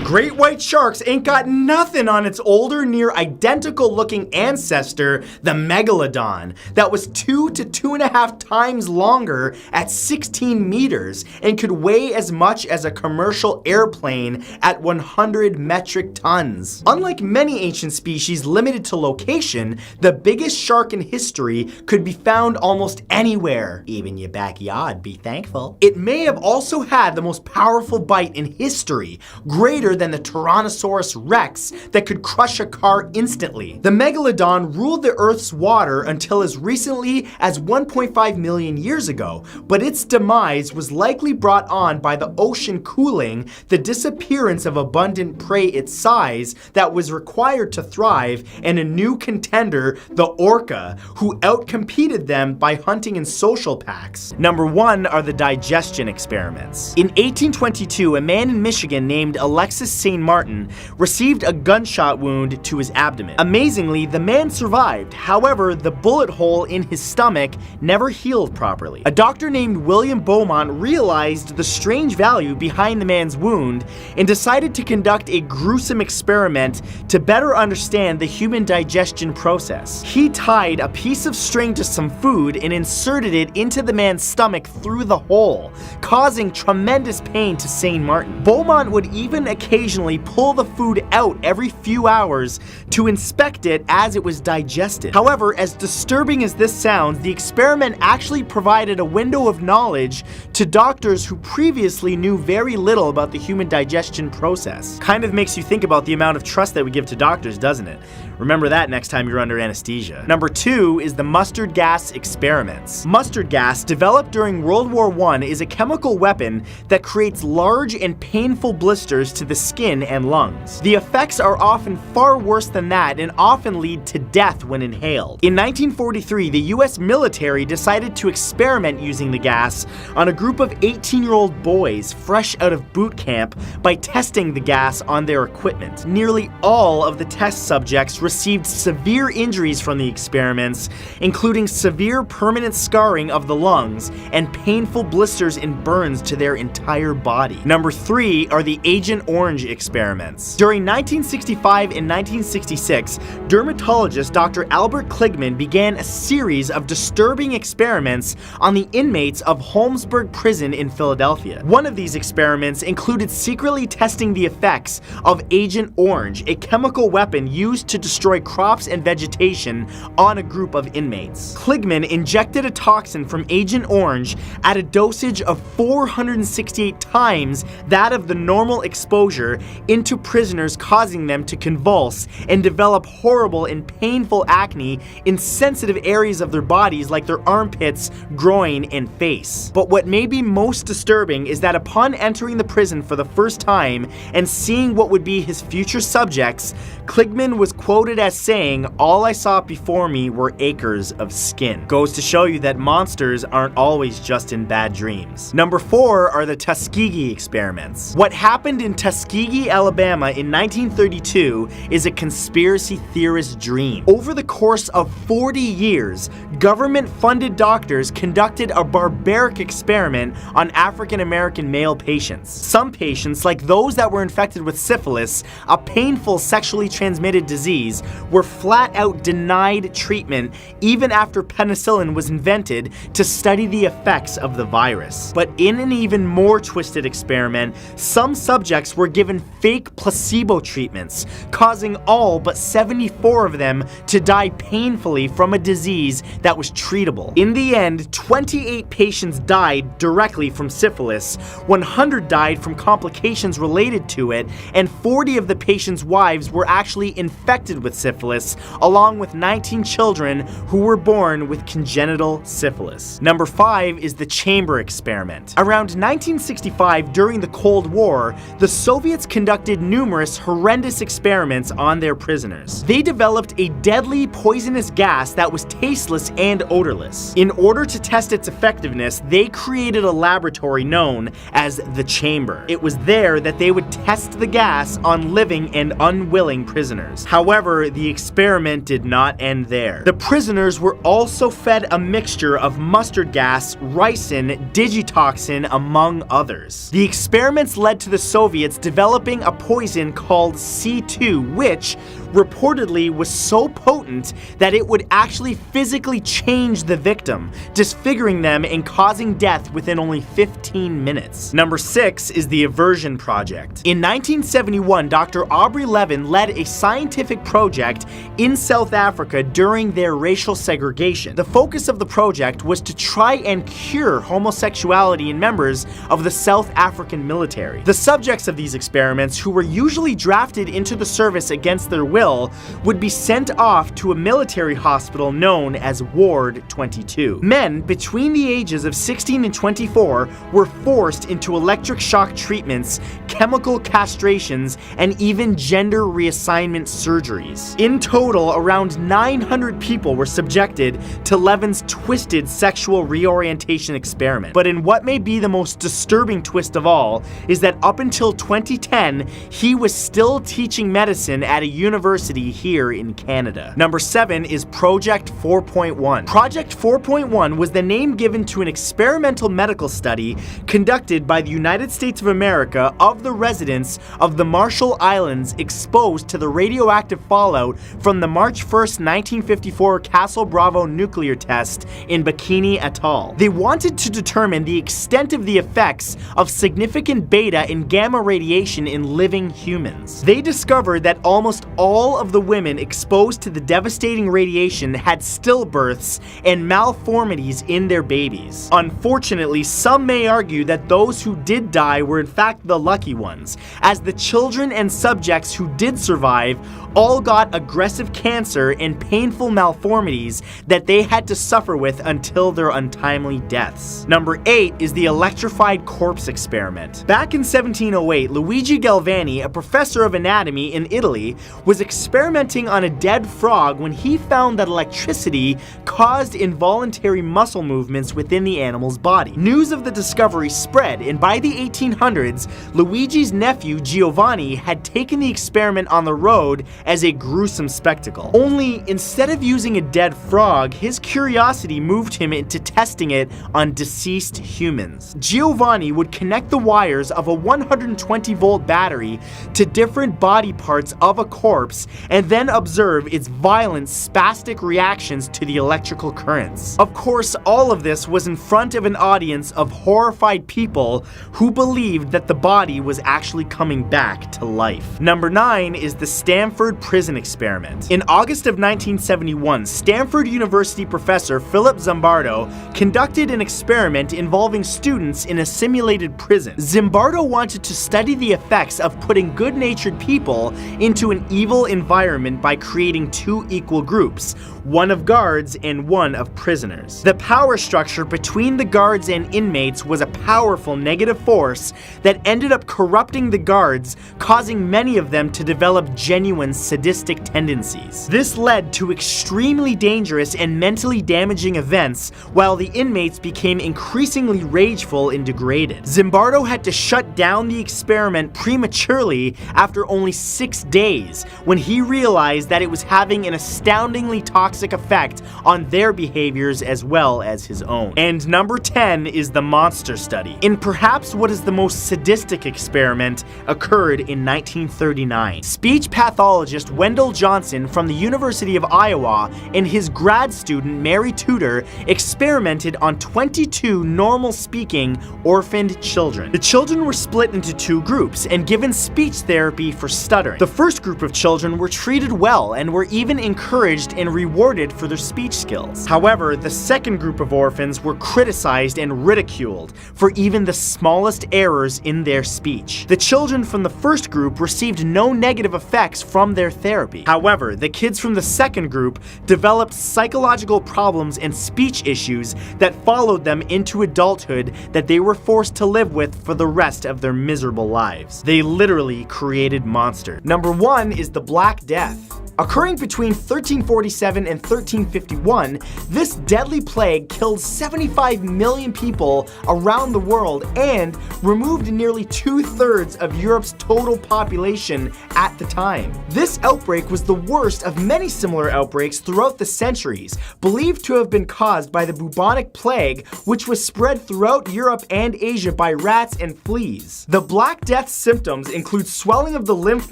Great white sharks ain't got nothing on its older, near identical looking ancestor, the Megalodon, that was 2 to 2.5 times longer at 16 meters and could weigh as much as a commercial airplane at 100 metric tons. Unlike many ancient species limited to location, the biggest shark in history could be found almost anywhere. Even your backyard, be thankful. It may have also had the most powerful bite in history, greater than the Tyrannosaurus Rex that could crush a car instantly. The megalodon ruled the Earth's water until as recently as 1.5 million years ago, but its demise was likely brought on by the ocean cooling, the disappearance of abundant prey its size that was required to thrive, and a new contender, the orca, who outcompeted them by hunting in social packs. Number 1 are the digestion experiments. In 1822, a man in Michigan named Alexis St. Martin received a gunshot wound to his abdomen. Amazingly, the man survived. However, the bullet hole in his stomach never healed properly. A doctor named William Beaumont realized the strange value behind the man's wound and decided to conduct a gruesome experiment to better understand the human digestion process. He tied a piece of string to some food and inserted it into the man's stomach through the hole, causing tremendous pain to St. Martin. Beaumont would even occasionally pull the food out every few hours to inspect it as it was digested. However, as disturbing as this sounds, the experiment actually provided a window of knowledge to doctors who previously knew very little about the human digestion process. Kind of makes you think about the amount of trust that we give to doctors, doesn't it? Remember that next time you're under anesthesia. Number 2 is the mustard gas experiments. Mustard gas, developed during World War I, is a chemical weapon that creates large and painful blisters to the skin and lungs. The effects are often far worse than that and often lead to death when inhaled. In 1943, the US military decided to experiment using the gas on a group of 18-year-old boys fresh out of boot camp by testing the gas on their equipment. Nearly all of the test subjects received severe injuries from the experiments, including severe permanent scarring of the lungs and painful blisters and burns to their entire body. Number 3 are the Agent Orange experiments. During 1965 and 1966, dermatologist Dr. Albert Kligman began a series of disturbing experiments on the inmates of Holmesburg Prison in Philadelphia. One of these experiments included secretly testing the effects of Agent Orange, a chemical weapon used to destroy crops and vegetation, on a group of inmates. Kligman injected a toxin from Agent Orange at a dosage of 468 times that of the normal exposure into prisoners, causing them to convulse and develop horrible and painful acne in sensitive areas of their bodies like their armpits, groin, and face. But what may be most disturbing is that upon entering the prison for the first time and seeing what would be his future subjects, Kligman was quoted as saying, "All I saw before me were acres of skin." Goes to show you that monsters aren't always just in bad dreams. Number 4 are the Tuskegee experiments. What happened in Tuskegee, Alabama in 1932 is a conspiracy theorist dream. Over the course of 40 years, government-funded doctors conducted a barbaric experiment on African American male patients. Some patients, like those that were infected with syphilis, a painful sexually transmitted disease, were flat out denied treatment even after penicillin was invented to study the effects of the virus. But in an even more twisted experiment, some subjects were given fake placebo treatments, causing all but 74 of them to die painfully from a disease that was treatable. In the end, 28 patients died directly from syphilis, 100 died from complications related to it, and 40 of the patients' wives were actually infected with syphilis, along with 19 children who were born with congenital syphilis. Number 5 is the chamber experiment. Around 1965, during the Cold War, the Soviets conducted numerous horrendous experiments on their prisoners. They developed a deadly poisonous gas that was tasteless and odorless. In order to test its effectiveness, they created a laboratory known as the chamber. It was there that they would test the gas on living and unwilling prisoners. However, the experiment did not end there. The prisoners were also fed a mixture of mustard gas, ricin, digitoxin, among others. The experiments led to the Soviets developing a poison called C2, which reportedly was so potent that it would actually physically change the victim, disfiguring them and causing death within only 15 minutes. Number 6 is the Aversion Project. In 1971, Dr. Aubrey Levin led a scientific project in South Africa during their racial segregation. The focus of the project was to try and cure homosexuality in members of the South African military. The subjects of these experiments, who were usually drafted into the service against their will, would be sent off to a military hospital known as Ward 22. Men between the ages of 16 and 24 were forced into electric shock treatments, chemical castrations, and even gender reassignment surgeries. In total, around 900 people were subjected to Levin's twisted sexual reorientation experiment. But in what may be the most disturbing twist of all is that up until 2010, he was still teaching medicine at a university here in Canada. Number 7 is Project 4.1. Project 4.1 was the name given to an experimental medical study conducted by the United States of America of the residents of the Marshall Islands exposed to the radioactive fallout from the March 1st, 1954 Castle Bravo nuclear test in Bikini Atoll. They wanted to determine the extent of the effects of significant beta and gamma radiation in living humans. They discovered that almost all of the women exposed to the devastating radiation had stillbirths and malformities in their babies. Unfortunately, some may argue that those who did die were in fact the lucky ones, as the children and subjects who did survive all got aggressive cancer and painful malformities that they had to suffer with until their untimely deaths. Number 8 is the electrified corpse experiment. Back in 1708, Luigi Galvani, a professor of anatomy in Italy, was experimenting on a dead frog when he found that electricity caused involuntary muscle movements within the animal's body. News of the discovery spread, and by the 1800s, Luigi's nephew Giovanni had taken the experiment on the road as a gruesome spectacle. Only, instead of using a dead frog, his curiosity moved him into testing it on deceased humans. Giovanni would connect the wires of a 120-volt battery to different body parts of a corpse and then observe its violent spastic reactions to the electrical currents. Of course, all of this was in front of an audience of horrified people who believed that the body was actually coming back to life. Number 9 is the Stanford prison experiment. In August of 1971, Stanford University professor Philip Zimbardo conducted an experiment involving students in a simulated prison. Zimbardo wanted to study the effects of putting good-natured people into an evil environment by creating 2 equal groups, one of guards and one of prisoners. The power structure between the guards and inmates was a powerful negative force that ended up corrupting the guards, causing many of them to develop genuine sadistic tendencies. This led to extremely dangerous and mentally damaging events, while the inmates became increasingly rageful and degraded. Zimbardo had to shut down the experiment prematurely after only 6 days, when he realized that it was having an astoundingly toxic effect on their behaviors as well as his own. And number 10 is the monster study. In perhaps what is the most sadistic experiment occurred in 1939. Speech pathologist Wendell Johnson from the University of Iowa and his grad student Mary Tudor experimented on 22 normal-speaking orphaned children. The children were split into 2 groups and given speech therapy for stuttering. The first group of children were treated well and were even encouraged and rewarded for their speech skills. However, the second group of orphans were criticized and ridiculed for even the smallest errors in their speech. The children from the first group received no negative effects from their therapy. However, the kids from the second group developed psychological problems and speech issues that followed them into adulthood that they were forced to live with for the rest of their miserable lives. They literally created monsters. Number 1 is the Black Death. Occurring between 1347 and 1351, this deadly plague killed 75 million people around the world and removed nearly 2/3 of Europe's total population at the time. This outbreak was the worst of many similar outbreaks throughout the centuries, believed to have been caused by the bubonic plague, which was spread throughout Europe and Asia by rats and fleas. The Black Death symptoms include swelling of the lymph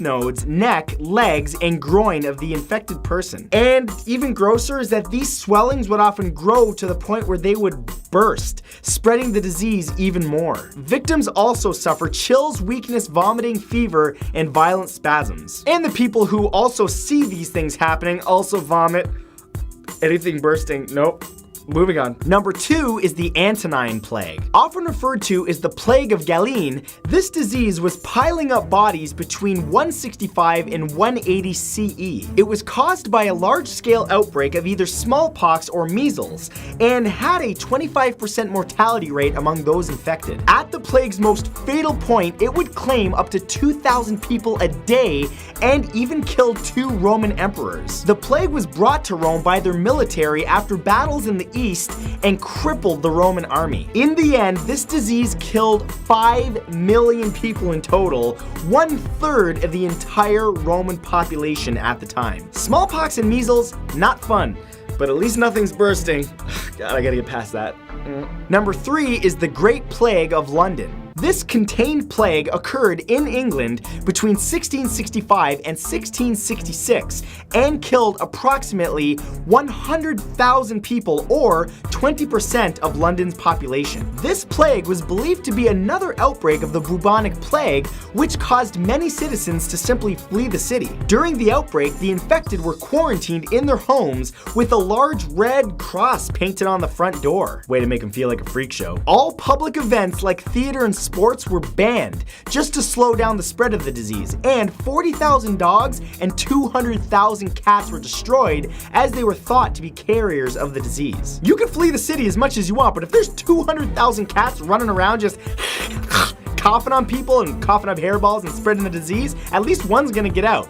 nodes, neck, legs, and groin of the infected person. And even grosser is that these swellings would often grow to the point where they would burst, spreading the disease even more. Victims also suffer chills, weakness, vomiting, fever, and violent spasms. And the people who also see these things happening also vomit. Anything bursting? Nope. Moving on. Number 2 is the Antonine Plague. Often referred to as the Plague of Galen, this disease was piling up bodies between 165 and 180 CE. It was caused by a large-scale outbreak of either smallpox or measles, and had a 25% mortality rate among those infected. At the plague's most fatal point, it would claim up to 2,000 people a day and even killed 2 Roman emperors. The plague was brought to Rome by their military after battles in the east and crippled the Roman army. In the end, this disease killed 5 million people in total, 1/3 of the entire Roman population at the time. Smallpox and measles, not fun, but at least nothing's bursting. God, I gotta get past that. Number 3 is the Great Plague of London. This contained plague occurred in England between 1665 and 1666 and killed approximately 100,000 people, or 20% of London's population. This plague was believed to be another outbreak of the bubonic plague, which caused many citizens to simply flee the city. During the outbreak, the infected were quarantined in their homes with a large red cross painted on the front door. Way to make them feel like a freak show. All public events like theater and sports were banned just to slow down the spread of the disease, and 40,000 dogs and 200,000 cats were destroyed as they were thought to be carriers of the disease. You can flee the city as much as you want, but if there's 200,000 cats running around just coughing on people and coughing up hairballs and spreading the disease, at least one's gonna get out.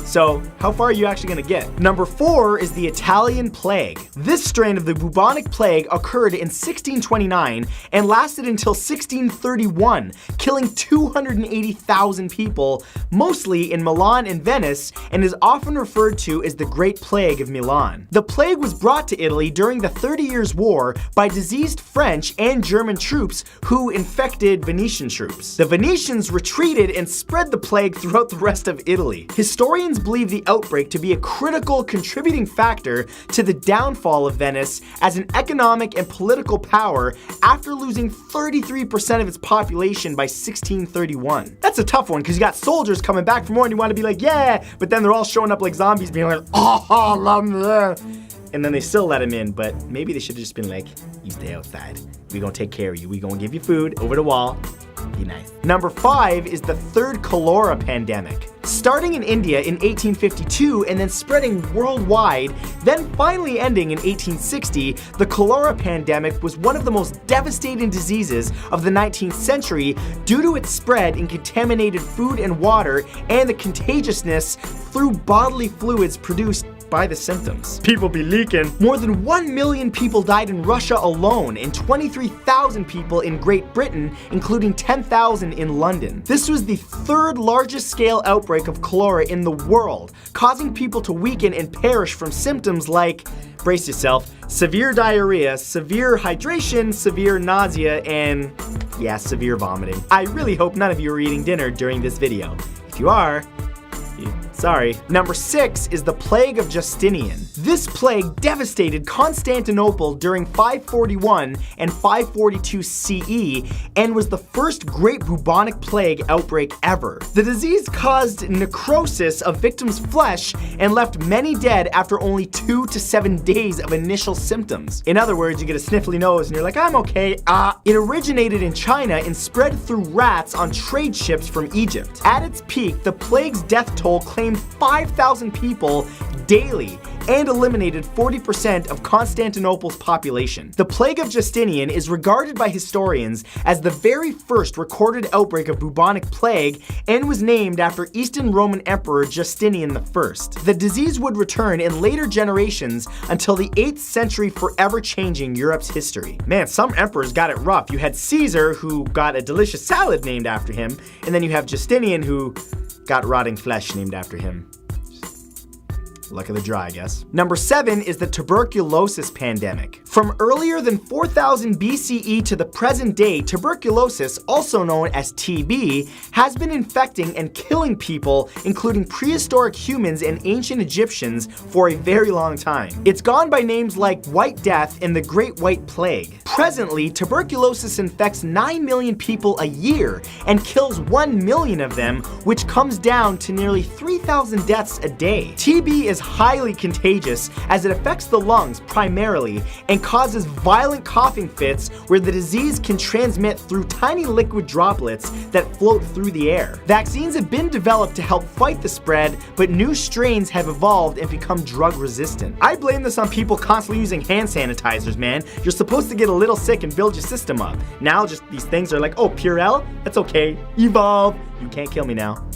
So, how far are you actually gonna get? Number 4 is the Italian Plague. This strain of the bubonic plague occurred in 1629 and lasted until 1631, killing 280,000 people, mostly in Milan and Venice, and is often referred to as the Great Plague of Milan. The plague was brought to Italy during the 30 Years' War by diseased French and German troops who infected Venetian troops. The Venetians retreated and spread the plague throughout the rest of Italy. Historians believe the outbreak to be a critical contributing factor to the downfall of Venice as an economic and political power after losing 33% of its population by 1631. That's a tough one because you got soldiers coming back from war and you want to be like, yeah, but then they're all showing up like zombies being like, oh, love me. And then they still let him in, but maybe they should have just been like, you stay outside. We gonna take care of you. We gonna give you food over the wall. Be nice. Number 5 is the third cholera pandemic. Starting in India in 1852 and then spreading worldwide, then finally ending in 1860, the cholera pandemic was one of the most devastating diseases of the 19th century due to its spread in contaminated food and water and the contagiousness through bodily fluids produced by the symptoms. People be leaking. More than 1 million people died in Russia alone and 23,000 people in Great Britain, including 10,000 in London. This was the 3rd largest scale outbreak of cholera in the world, causing people to weaken and perish from symptoms like, brace yourself, severe diarrhea, severe hydration, severe nausea, and yeah, severe vomiting. I really hope none of you are eating dinner during this video. If you are, sorry. Number 6 is the Plague of Justinian. This plague devastated Constantinople during 541 and 542 CE and was the first great bubonic plague outbreak ever. The disease caused necrosis of victims' flesh and left many dead after only 2 to 7 days of initial symptoms. In other words, you get a sniffly nose and you're like, I'm okay. It originated in China and spread through rats on trade ships from Egypt. At its peak, the plague's death toll claimed 5,000 people daily and eliminated 40% of Constantinople's population. The Plague of Justinian is regarded by historians as the very first recorded outbreak of bubonic plague and was named after Eastern Roman Emperor Justinian I. The disease would return in later generations until the 8th century, forever changing Europe's history. Man, some emperors got it rough. You had Caesar, who got a delicious salad named after him, and then you have Justinian, who got rotting flesh named after him. Luck of the draw, I guess. Number 7 is the tuberculosis pandemic. From earlier than 4000 BCE to the present day, tuberculosis, also known as TB, has been infecting and killing people, including prehistoric humans and ancient Egyptians, for a very long time. It's gone by names like White Death and the Great White Plague. Presently, tuberculosis infects 9 million people a year and kills 1 million of them, which comes down to nearly 3,000 deaths a day. TB is highly contagious as it affects the lungs primarily and causes violent coughing fits where the disease can transmit through tiny liquid droplets that float through the air. Vaccines have been developed to help fight the spread, but new strains have evolved and become drug resistant. I blame this on people constantly using hand sanitizers, man. You're supposed to get a little sick and build your system up. Now just these things are like, oh, Purell? That's okay. Evolve. You can't kill me now.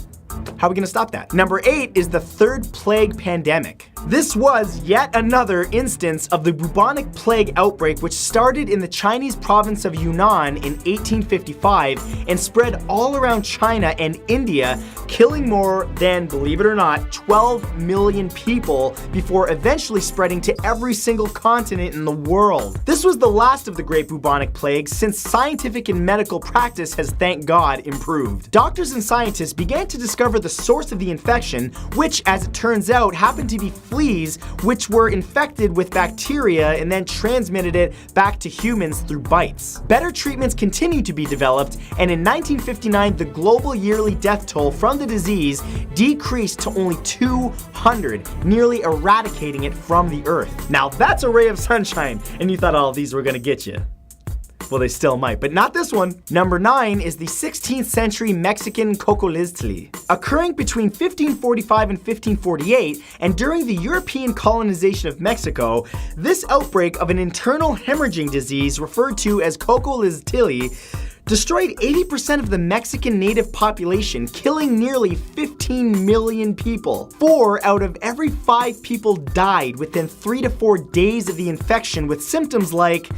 How are we gonna stop that? Number 8 is the third plague pandemic. This was yet another instance of the bubonic plague outbreak, which started in the Chinese province of Yunnan in 1855 and spread all around China and India, killing more than, believe it or not, 12 million people before eventually spreading to every single continent in the world. This was the last of the great bubonic plague, since scientific and medical practice has, thank God, improved. Doctors and scientists began to discover the source of the infection, which, as it turns out, happened to be fleas, which were infected with bacteria and then transmitted it back to humans through bites. Better treatments continued to be developed, and in 1959, the global yearly death toll from the disease decreased to only 200, nearly eradicating it from the earth. Now that's a ray of sunshine, and you thought all of these were gonna get you. Well, they still might, but not this one. Number 9 is the 16th century Mexican Cocoliztli. Occurring between 1545 and 1548, and during the European colonization of Mexico, this outbreak of an internal hemorrhaging disease referred to as Cocoliztli destroyed 80% of the Mexican native population, killing nearly 15 million people. 4 out of every 5 people died within 3 to 4 days of the infection, with symptoms like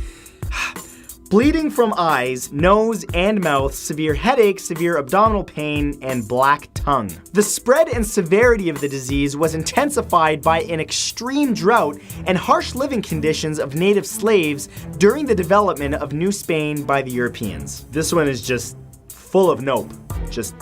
bleeding from eyes, nose, and mouth, severe headache, severe abdominal pain, and black tongue. The spread and severity of the disease was intensified by an extreme drought and harsh living conditions of native slaves during the development of New Spain by the Europeans. This one is just full of nope. Just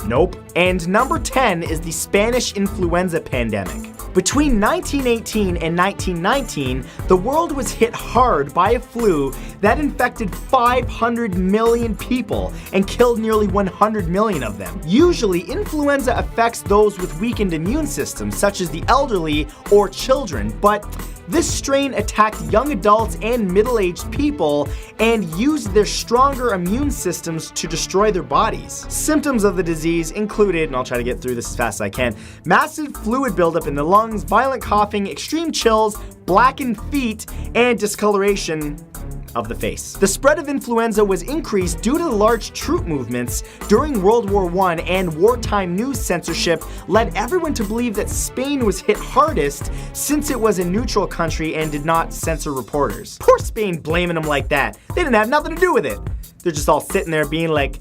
nope. And number 10 is the Spanish influenza pandemic. Between 1918 and 1919, the world was hit hard by a flu that infected 500 million people and killed nearly 100 million of them. Usually, influenza affects those with weakened immune systems, such as the elderly or children, but this strain attacked young adults and middle-aged people and used their stronger immune systems to destroy their bodies. Symptoms of the disease included, and I'll try to get through this as fast as I can, massive fluid buildup in the lungs, violent coughing, extreme chills, blackened feet, and discoloration of the face. The spread of influenza was increased due to the large troop movements during World War I, and wartime news censorship led everyone to believe that Spain was hit hardest since it was a neutral country and did not censor reporters. Poor Spain blaming them like that. They didn't have nothing to do with it. They're just all sitting there being like,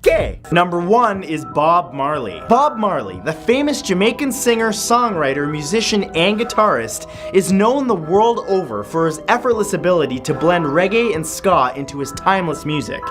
gay. Number 1 is Bob Marley. Bob Marley, the famous Jamaican singer, songwriter, musician, and guitarist, is known the world over for his effortless ability to blend reggae and ska into his timeless music.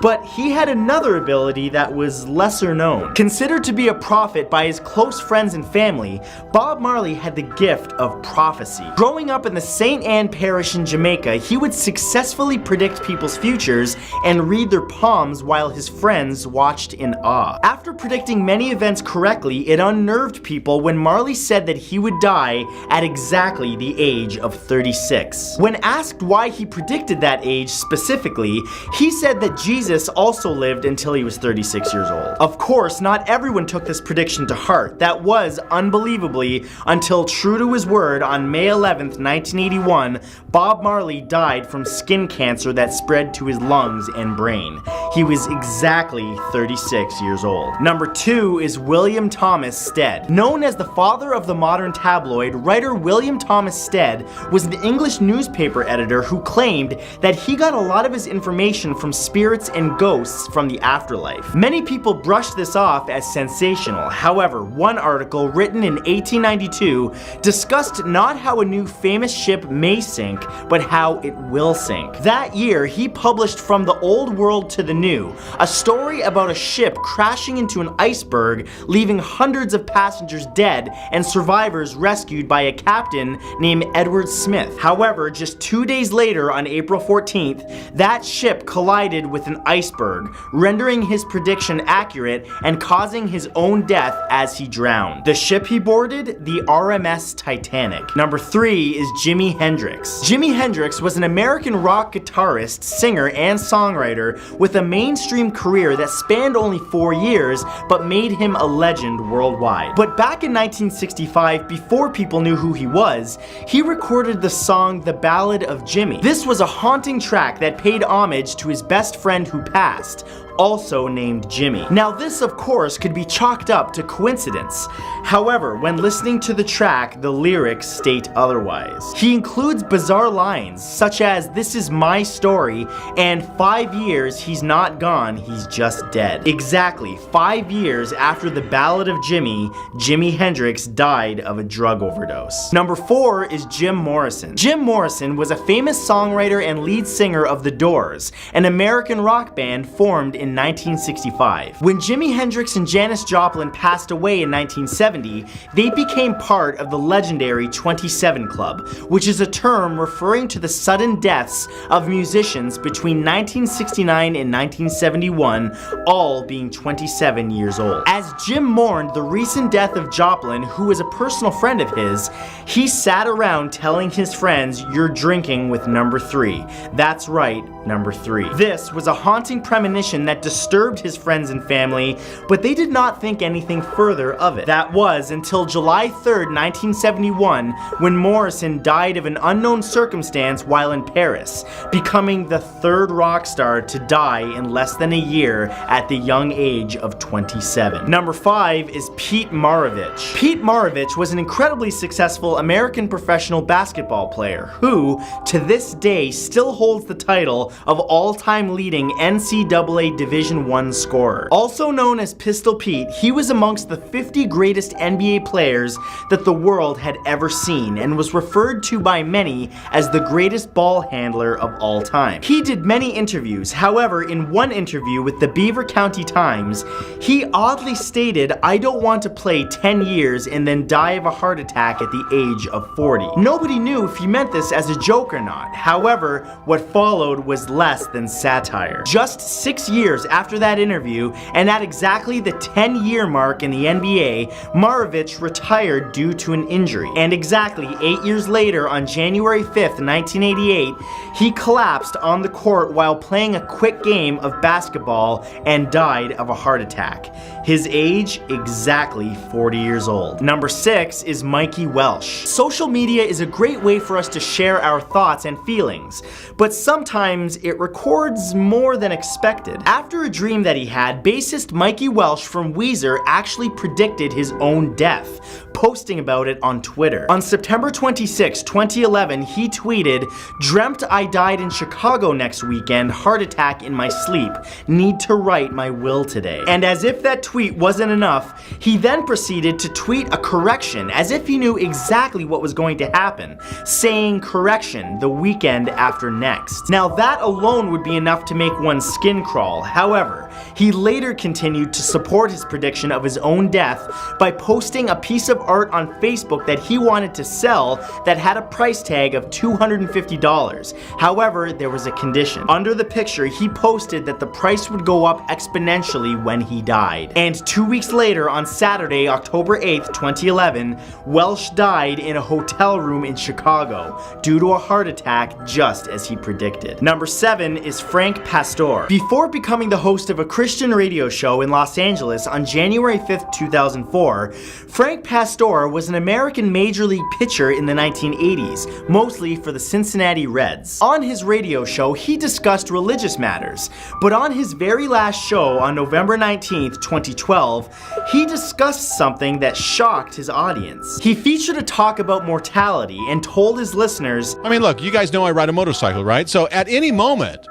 But he had another ability that was lesser known. Considered to be a prophet by his close friends and family, Bob Marley had the gift of prophecy. Growing up in the St. Anne parish in Jamaica, he would successfully predict people's futures and read their palms while his friends watched in awe. After predicting many events correctly, it unnerved people when Marley said that he would die at exactly the age of 36. When asked why he predicted that age specifically, he said that Jesus also lived until he was 36 years old. Of course, not everyone took this prediction to heart. That was, unbelievably, until true to his word, on May 11th, 1981, Bob Marley died from skin cancer that spread to his lungs and brain. He was exactly 36 years old. Number 2 is William Thomas Stead. Known as the father of the modern tabloid, writer William Thomas Stead was an English newspaper editor who claimed that he got a lot of his information from spirits and ghosts from the afterlife. Many people brushed this off as sensational. However, one article written in 1892 discussed not how a new famous ship may sink, but how it will sink. That year, he published From the Old World to the New, a story about a ship crashing into an iceberg, leaving hundreds of passengers dead and survivors rescued by a captain named Edward Smith. However, just 2 days later, on April 14th, that ship collided with an iceberg, rendering his prediction accurate and causing his own death as he drowned. The ship he boarded? The RMS Titanic. Number 3 is Jimi Hendrix. Jimi Hendrix was an American rock guitarist, singer, and songwriter with a mainstream career that spanned only 4 years, but made him a legend worldwide. But back in 1965, before people knew who he was, he recorded the song The Ballad of Jimmy. This was a haunting track that paid homage to his best friend who passed, also named Jimmy. Now this, of course, could be chalked up to coincidence. However, when listening to the track, the lyrics state otherwise. He includes bizarre lines such as "This is my story" and "5 years, he's not gone, he's just dead." Exactly 5 years after the Ballad of Jimmy, Jimi Hendrix died of a drug overdose. Number 4 is Jim Morrison. Jim Morrison was a famous songwriter and lead singer of The Doors, an American rock band formed in 1965. When Jimi Hendrix and Janis Joplin passed away in 1970, they became part of the legendary 27 Club, which is a term referring to the sudden deaths of musicians between 1969 and 1971, all being 27 years old. As Jim mourned the recent death of Joplin, who was a personal friend of his, he sat around telling his friends, "You're drinking with number 3. That's right, number 3. This was a haunting premonition that disturbed his friends and family, but they did not think anything further of it. That was until July 3rd, 1971, when Morrison died of an unknown circumstance while in Paris, becoming the 3rd rock star to die in less than a year at the young age of 27. Number 5 is Pete Maravich. Pete Maravich was an incredibly successful American professional basketball player who, to this day, still holds the title of all-time leading NCAA Division I scorer. Also known as Pistol Pete, he was amongst the 50 greatest NBA players that the world had ever seen and was referred to by many as the greatest ball handler of all time. He did many interviews. However, in one interview with the Beaver County Times, he oddly stated, "I don't want to play 10 years and then die of a heart attack at the age of 40. Nobody knew if he meant this as a joke or not. However, what followed was less than satire. Just 6 years after that interview, and at exactly the 10-year mark in the NBA, Maravich retired due to an injury. And exactly 8 years later, on January 5th, 1988, he collapsed on the court while playing a quick game of basketball and died of a heart attack. His age, exactly 40 years old. Number 6 is Mikey Welsh. Social media is a great way for us to share our thoughts and feelings, but sometimes it records more than expected. After a dream that he had, bassist Mikey Welsh from Weezer actually predicted his own death, posting about it on Twitter. On September 26, 2011, he tweeted, "Dreamt I died in Chicago next weekend, heart attack in my sleep, need to write my will today." And as if that tweet wasn't enough, he then proceeded to tweet a correction as if he knew exactly what was going to happen, saying, "Correction, the weekend after next." Now that alone would be enough to make one's skin crawl. However, he later continued to support his prediction of his own death by posting a piece of art on Facebook that he wanted to sell that had a price tag of $250. However, there was a condition. Under the picture, he posted that the price would go up exponentially when he died. And 2 weeks later, on Saturday, October 8th, 2011, Welsh died in a hotel room in Chicago due to a heart attack, just as he predicted. Number 7 is Frank Pastore. Before becoming the host of a Christian radio show in Los Angeles on January 5th, 2004, Frank Pastore was an American Major League pitcher in the 1980s, mostly for the Cincinnati Reds. On his radio show, he discussed religious matters, but on his very last show on November 19th, 2012, he discussed something that shocked his audience. He featured a talk about mortality and told his listeners, I mean, look, you guys know I ride a motorcycle, right? So at any moment,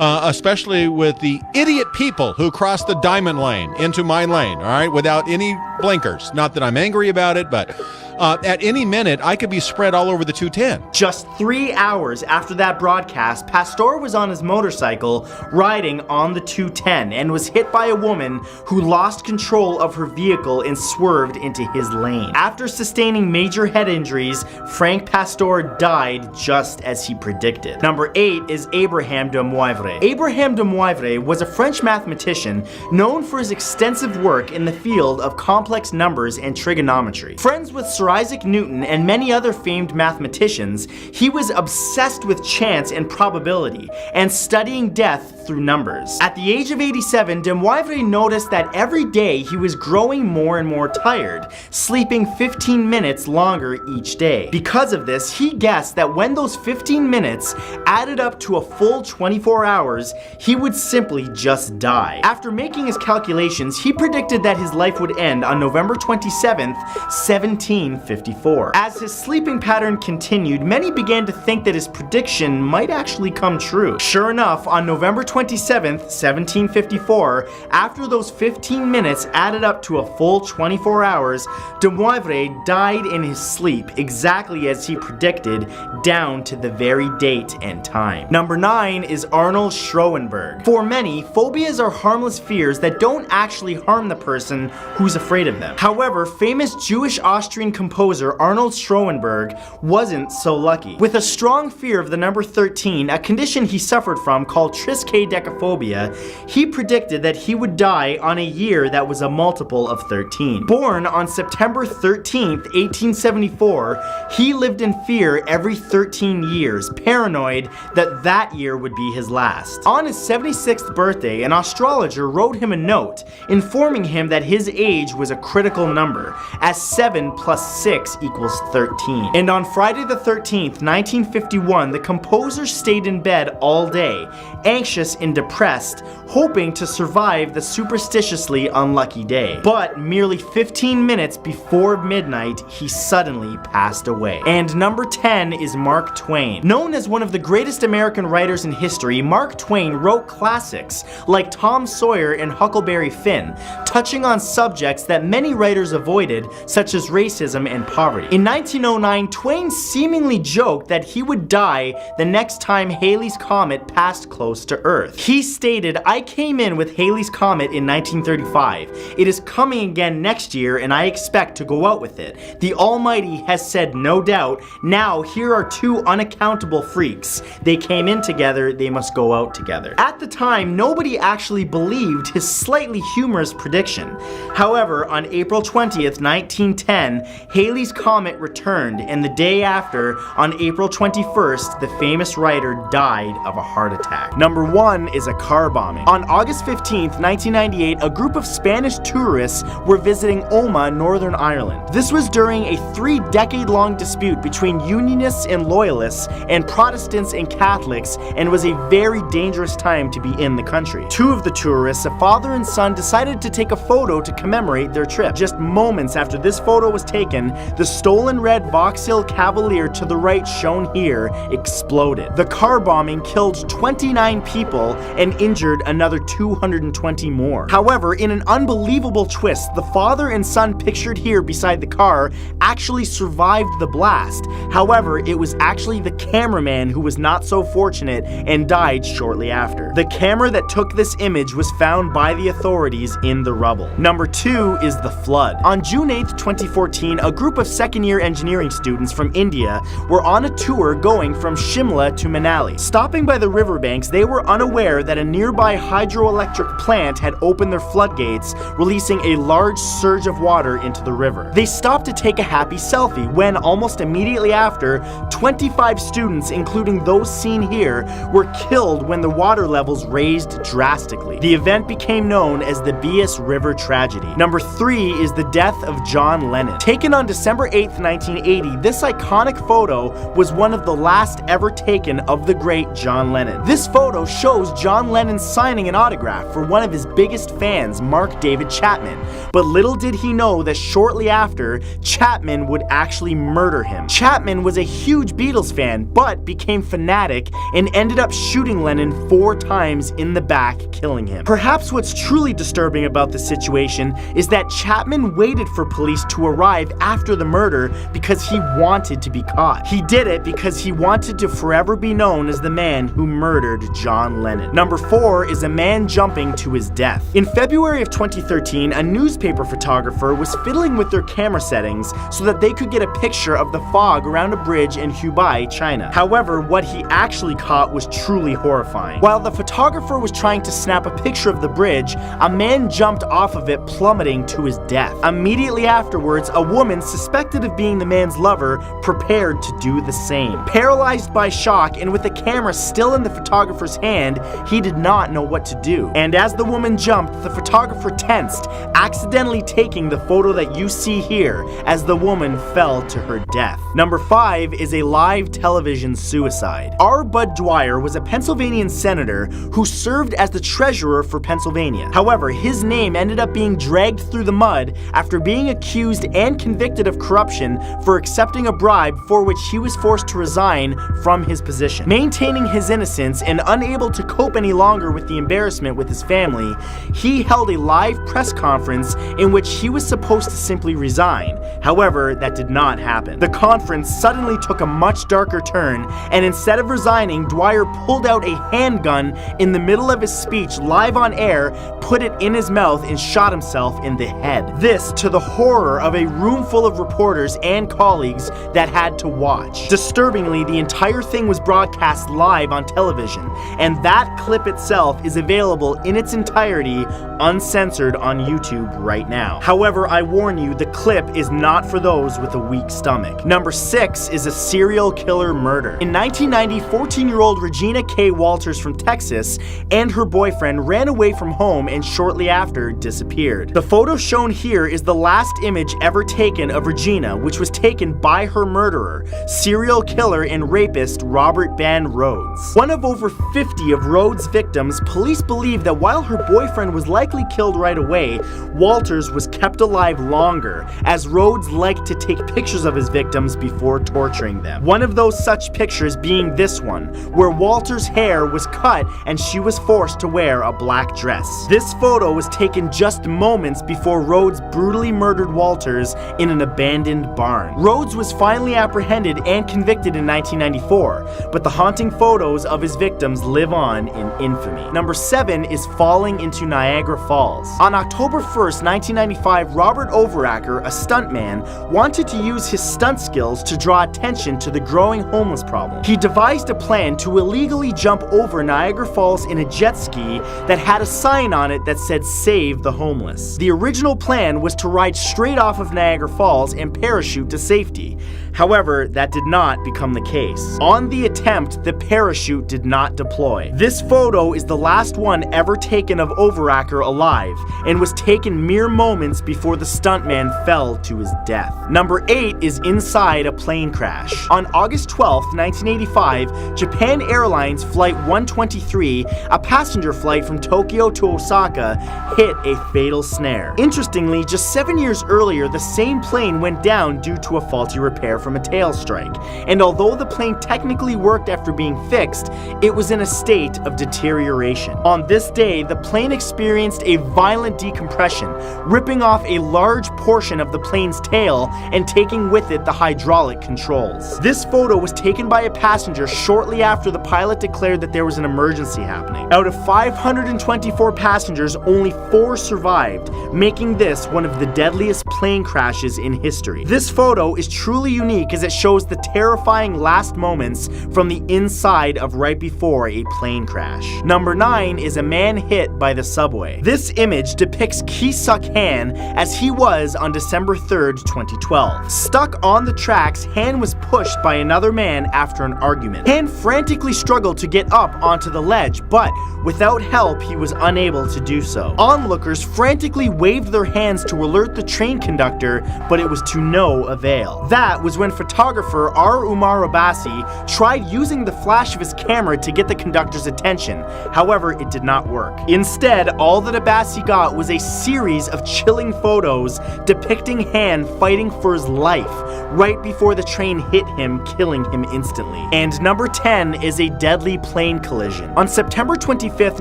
especially with the idiot people who cross the diamond lane into my lane, all right, without any blinkers. Not that I'm angry about it, but at any minute, I could be spread all over the 210. Just 3 hours after that broadcast, Pastore was on his motorcycle riding on the 210 and was hit by a woman who lost control of her vehicle and swerved into his lane. After sustaining major head injuries, Frank Pastore died just as he predicted. Number 8 is Abraham de Moivre. Abraham de Moivre was a French mathematician known for his extensive work in the field of complex numbers and trigonometry. Friends with Sir Isaac Newton and many other famed mathematicians, he was obsessed with chance and probability and studying death through numbers. At the age of 87, de Moivre noticed that every day he was growing more and more tired, sleeping 15 minutes longer each day. Because of this, he guessed that when those 15 minutes added up to a full 24 hours, he would simply just die. After making his calculations, he predicted that his life would end on November 27th, 1754. As his sleeping pattern continued, many began to think that his prediction might actually come true. Sure enough, on November 27th, 1754, after those 15 minutes added up to a full 24 hours, de Moivre died in his sleep exactly as he predicted, down to the very date and time. Number 9 is Arnold Schoenberg. For many, phobias are harmless fears that don't actually harm the person who's afraid of them. However, famous Jewish-Austrian composer Arnold Schoenberg wasn't so lucky. With a strong fear of the number 13, a condition he suffered from called triskaidekaphobia, he predicted that he would die on a year that was a multiple of 13. Born on September 13th, 1874, he lived in fear every 13 years, paranoid that that year would be his last. On his 76th birthday, an astrologer wrote him a note informing him that his age was a critical number, as 7 plus 6 equals 13. And on Friday the 13th, 1951, the composer stayed in bed all day, anxious and depressed, hoping to survive the superstitiously unlucky day. But merely 15 minutes before midnight, he suddenly passed away. And number 10 is Mark Twain. Known as one of the greatest American writers in history, Mark Twain wrote classics like Tom Sawyer and Huckleberry Finn, touching on subjects that many writers avoided, such as racism and poverty. In 1909, Twain seemingly joked that he would die the next time Halley's Comet passed close to Earth. He stated, "I came in with Halley's Comet in 1935. It is coming again next year and I expect to go out with it. The Almighty has said no doubt. Now here are two unaccountable freaks. They came in together, they must go out together." At the time, nobody actually believed his slightly humorous prediction. However, on April 20th, 1910, Halley's Comet returned, and the day after, on April 21st, the famous writer died of a heart attack. Number 1 is a car bombing. On August 15th, 1998, a group of Spanish tourists were visiting Omagh, Northern Ireland. This was during a 3-decade-long dispute between Unionists and Loyalists and Protestants and Catholics, and was a very dangerous time to be in the country. Two of the tourists, a father and son, decided to take a photo to commemorate their trip. Just moments after this photo was taken, the stolen red Vauxhall Cavalier to the right, shown here, exploded. The car bombing killed 29 people and injured another 220 more. However, in an unbelievable twist, the father and son pictured here beside the car actually survived the blast. However, it was actually the cameraman who was not so fortunate and died shortly after. The camera that took this image was found by the authorities in the rubble. Number 2 is the flood. On June 8th, 2014, a group of second-year engineering students from India were on a tour going from Shimla to Manali. Stopping by the riverbanks, they were unaware unaware that a nearby hydroelectric plant had opened their floodgates, releasing a large surge of water into the river. They stopped to take a happy selfie when, almost immediately after, 25 students, including those seen here, were killed when the water levels raised drastically. The event became known as the Bias River tragedy. Number 3 is the death of John Lennon. Taken on December 8th, 1980, this iconic photo was one of the last ever taken of the great John Lennon. This photo shows John Lennon signing an autograph for one of his biggest fans, Mark David Chapman. But little did he know that shortly after, Chapman would actually murder him. Chapman was a huge Beatles fan, but became fanatic and ended up shooting Lennon 4 times in the back, killing him. Perhaps what's truly disturbing about the situation is that Chapman waited for police to arrive after the murder because he wanted to be caught. He did it because he wanted to forever be known as the man who murdered John Lennon. Number 4 is a man jumping to his death. In February of 2013, a newspaper photographer was fiddling with their camera settings so that they could get a picture of the fog around a bridge in Hubei, China. However, what he actually caught was truly horrifying. While the photographer was trying to snap a picture of the bridge, a man jumped off of it, plummeting to his death. Immediately afterwards, a woman suspected of being the man's lover prepared to do the same. Paralyzed by shock and with the camera still in the photographer's hand, he did not know what to do. And as the woman jumped, the photographer tensed, accidentally taking the photo that you see here as the woman fell to her death. Number 5 is a live television suicide. R. Bud Dwyer was a Pennsylvanian senator who served as the treasurer for Pennsylvania. However, his name ended up being dragged through the mud after being accused and convicted of corruption for accepting a bribe for which he was forced to resign from his position. Maintaining his innocence and unable to cope any longer with the embarrassment with his family, he held a live press conference in which he was supposed to simply resign. However, that did not happen. The conference suddenly took a much darker turn, and instead of resigning, Dwyer pulled out a handgun in the middle of his speech live on air, put it in his mouth, and shot himself in the head. This to the horror of a room full of reporters and colleagues that had to watch. Disturbingly, the entire thing was broadcast live on television, and that clip itself is available in its entirety, uncensored on YouTube right now. However, I warn you, the clip is not for those with a weak stomach. Number 6 is a serial killer murder. In 1990, 14-year-old Regina K. Walters from Texas and her boyfriend ran away from home and shortly after disappeared. The photo shown here is the last image ever taken of Regina, which was taken by her murderer, serial killer and rapist Robert Van Rhodes. One of over 50 of Rhodes' victims, police believe that while her boyfriend was likely killed right away, Walters was kept alive longer, as Rhodes liked to take pictures of his victims before torturing them. One of those such pictures being this one, where Walters' hair was cut and she was forced to wear a black dress. This photo was taken just moments before Rhodes brutally murdered Walters in an abandoned barn. Rhodes was finally apprehended and convicted in 1994, but the haunting photos of his victims live on in infamy. Number 7 is falling into Niagara Falls. On October 1st, 1995, Robert Overacker, a stuntman, wanted to use his stunt skills to draw attention to the growing homeless problem. He devised a plan to illegally jump over Niagara Falls in a jet ski that had a sign on it that said "Save the Homeless." The original plan was to ride straight off of Niagara Falls and parachute to safety. However, that did not become the case. On the attempt, the parachute did not deploy. This photo is the last one ever taken of Overacker alive, and was taken mere moments before the stuntman fell to his death. Number 8 is inside a plane crash. On August 12, 1985, Japan Airlines Flight 123, a passenger flight from Tokyo to Osaka, hit a fatal snare. Interestingly, just 7 years earlier, the same plane went down due to a faulty repair from a tail strike, and although the plane technically worked after being fixed, it was in a state of deterioration. On this day, the plane experienced a violent decompression, ripping off a large portion of the plane's tail and taking with it the hydraulic controls. This photo was taken by a passenger shortly after the pilot declared that there was an emergency happening. Out of 524 passengers, only 4 survived, making this one of the deadliest plane crashes in history. This photo is truly unique unique as it shows the terrifying last moments from the inside of right before a plane crash. Number 9 is a man hit by the subway. This image depicts Ki-suk Han as he was on December 3rd, 2012. Stuck on the tracks, Han was pushed by another man after an argument. Han frantically struggled to get up onto the ledge, but without help, he was unable to do so. Onlookers frantically waved their hands to alert the train conductor, but it was to no avail. That was when photographer R. Umar Abbasi tried using the flash of his camera to get the conductor's attention. However, it did not work. Instead, all that Abbasi got was a series of chilling photos depicting Han fighting for his life right before the train hit him, killing him instantly. And number 10 is a deadly plane collision. On September 25th,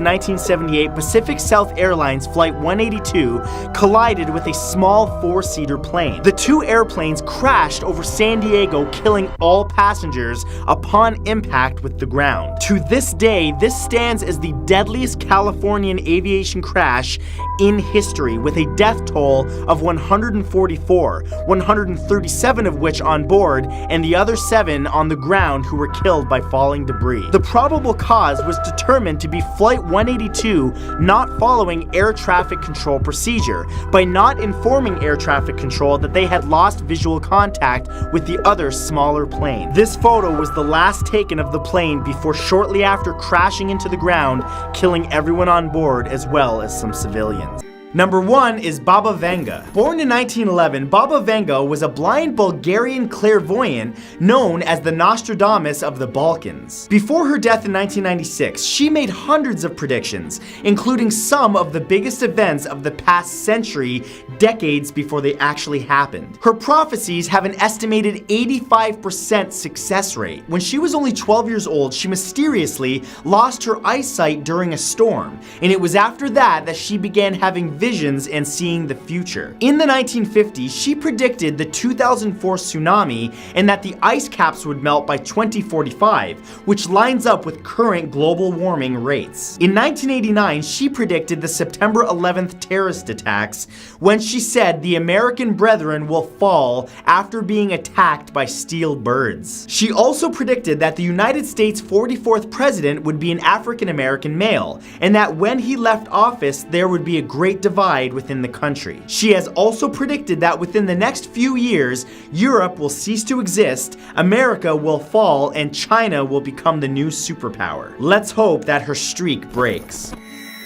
1978, Pacific South Airlines Flight 182 collided with a small four-seater plane. The two airplanes crashed over San Diego, killing all passengers upon impact with the ground. To this day, this stands as the deadliest Californian aviation crash in history, with a death toll of 144, 137 of which on board, and the other 7 on the ground who were killed by falling debris. The probable cause was determined to be Flight 182 not following air traffic control procedure by not informing air traffic control that they had lost visual contact with the other smaller plane. This photo was the last taken of the plane before shortly after crashing into the ground, killing everyone on board as well as some civilians. Number 1 is Baba Vanga. Born in 1911, Baba Vanga was a blind Bulgarian clairvoyant known as the Nostradamus of the Balkans. Before her death in 1996, she made hundreds of predictions, including some of the biggest events of the past century, decades before they actually happened. Her prophecies have an estimated 85% success rate. When she was only 12 years old, she mysteriously lost her eyesight during a storm, and it was after that she began having visions and seeing the future. In the 1950s, she predicted the 2004 tsunami and that the ice caps would melt by 2045, which lines up with current global warming rates. In 1989, she predicted the September 11th terrorist attacks when she said the American brethren will fall after being attacked by steel birds. She also predicted that the United States' 44th president would be an African American male, and that when he left office, there would be a great divide within the country. She has also predicted that within the next few years, Europe will cease to exist, America will fall, and China will become the new superpower. Let's hope that her streak breaks.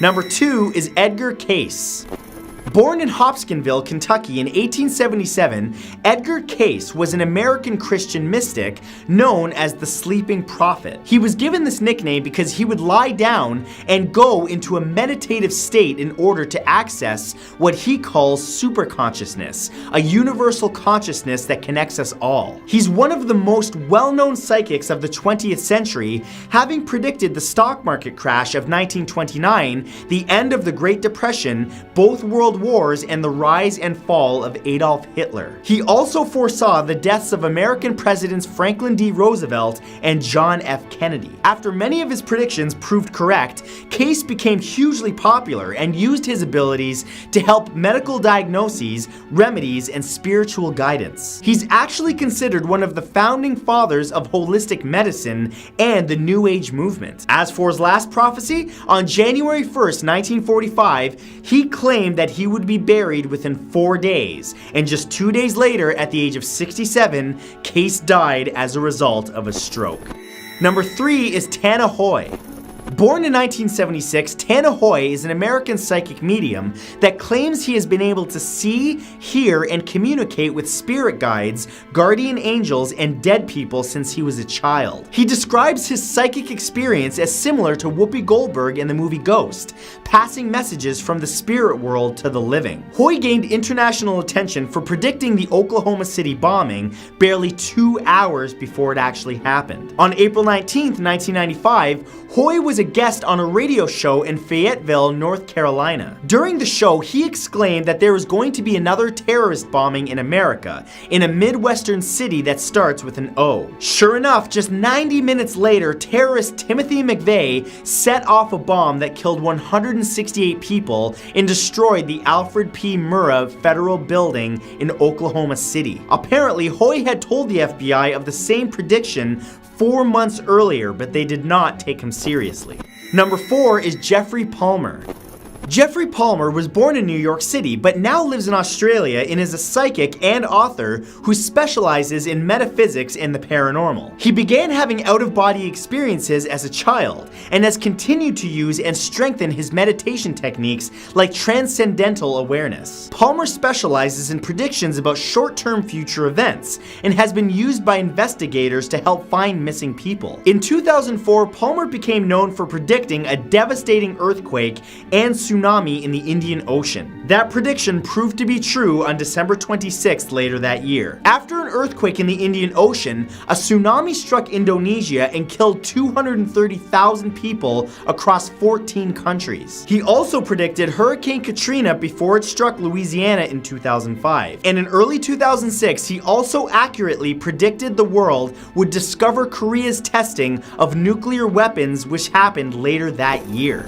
Number 2 is Edgar Cayce. Born in Hopkinsville, Kentucky in 1877, Edgar Cayce was an American Christian mystic known as the Sleeping Prophet. He was given this nickname because he would lie down and go into a meditative state in order to access what he calls superconsciousness, a universal consciousness that connects us all. He's one of the most well-known psychics of the 20th century, having predicted the stock market crash of 1929, the end of the Great Depression, both world wars, and the rise and fall of Adolf Hitler. He also foresaw the deaths of American presidents Franklin D. Roosevelt and John F. Kennedy. After many of his predictions proved correct, Cayce became hugely popular and used his abilities to help medical diagnoses, remedies, and spiritual guidance. He's actually considered one of the founding fathers of holistic medicine and the New Age movement. As for his last prophecy, on January 1st, 1945, he claimed that he would be buried within 4 days, and just 2 days later, at the age of 67, Cayce died as a result of a stroke. Number 3 is Tana Hoy. Born in 1976, Tana Hoy is an American psychic medium that claims he has been able to see, hear, and communicate with spirit guides, guardian angels, and dead people since he was a child. He describes his psychic experience as similar to Whoopi Goldberg in the movie Ghost, passing messages from the spirit world to the living. Hoy gained international attention for predicting the Oklahoma City bombing barely 2 hours before it actually happened. On April 19th, 1995, Hoy was was a guest on a radio show in Fayetteville, North Carolina. During the show, he exclaimed that there was going to be another terrorist bombing in America, in a Midwestern city that starts with an O. Sure enough, just 90 minutes later, terrorist Timothy McVeigh set off a bomb that killed 168 people and destroyed the Alfred P. Murrah Federal Building in Oklahoma City. Apparently, Hoy had told the FBI of the same prediction 4 months earlier, but they did not take him seriously. Number 4 is Jeffrey Palmer. Jeffrey Palmer was born in New York City, but now lives in Australia and is a psychic and author who specializes in metaphysics and the paranormal. He began having out-of-body experiences as a child, and has continued to use and strengthen his meditation techniques like transcendental awareness. Palmer specializes in predictions about short-term future events, and has been used by investigators to help find missing people. In 2004, Palmer became known for predicting a devastating earthquake and tsunami in the Indian Ocean. That prediction proved to be true on December 26th later that year. After an earthquake in the Indian Ocean, a tsunami struck Indonesia and killed 230,000 people across 14 countries. He also predicted Hurricane Katrina before it struck Louisiana in 2005. And in early 2006, he also accurately predicted the world would discover Korea's testing of nuclear weapons, which happened later that year.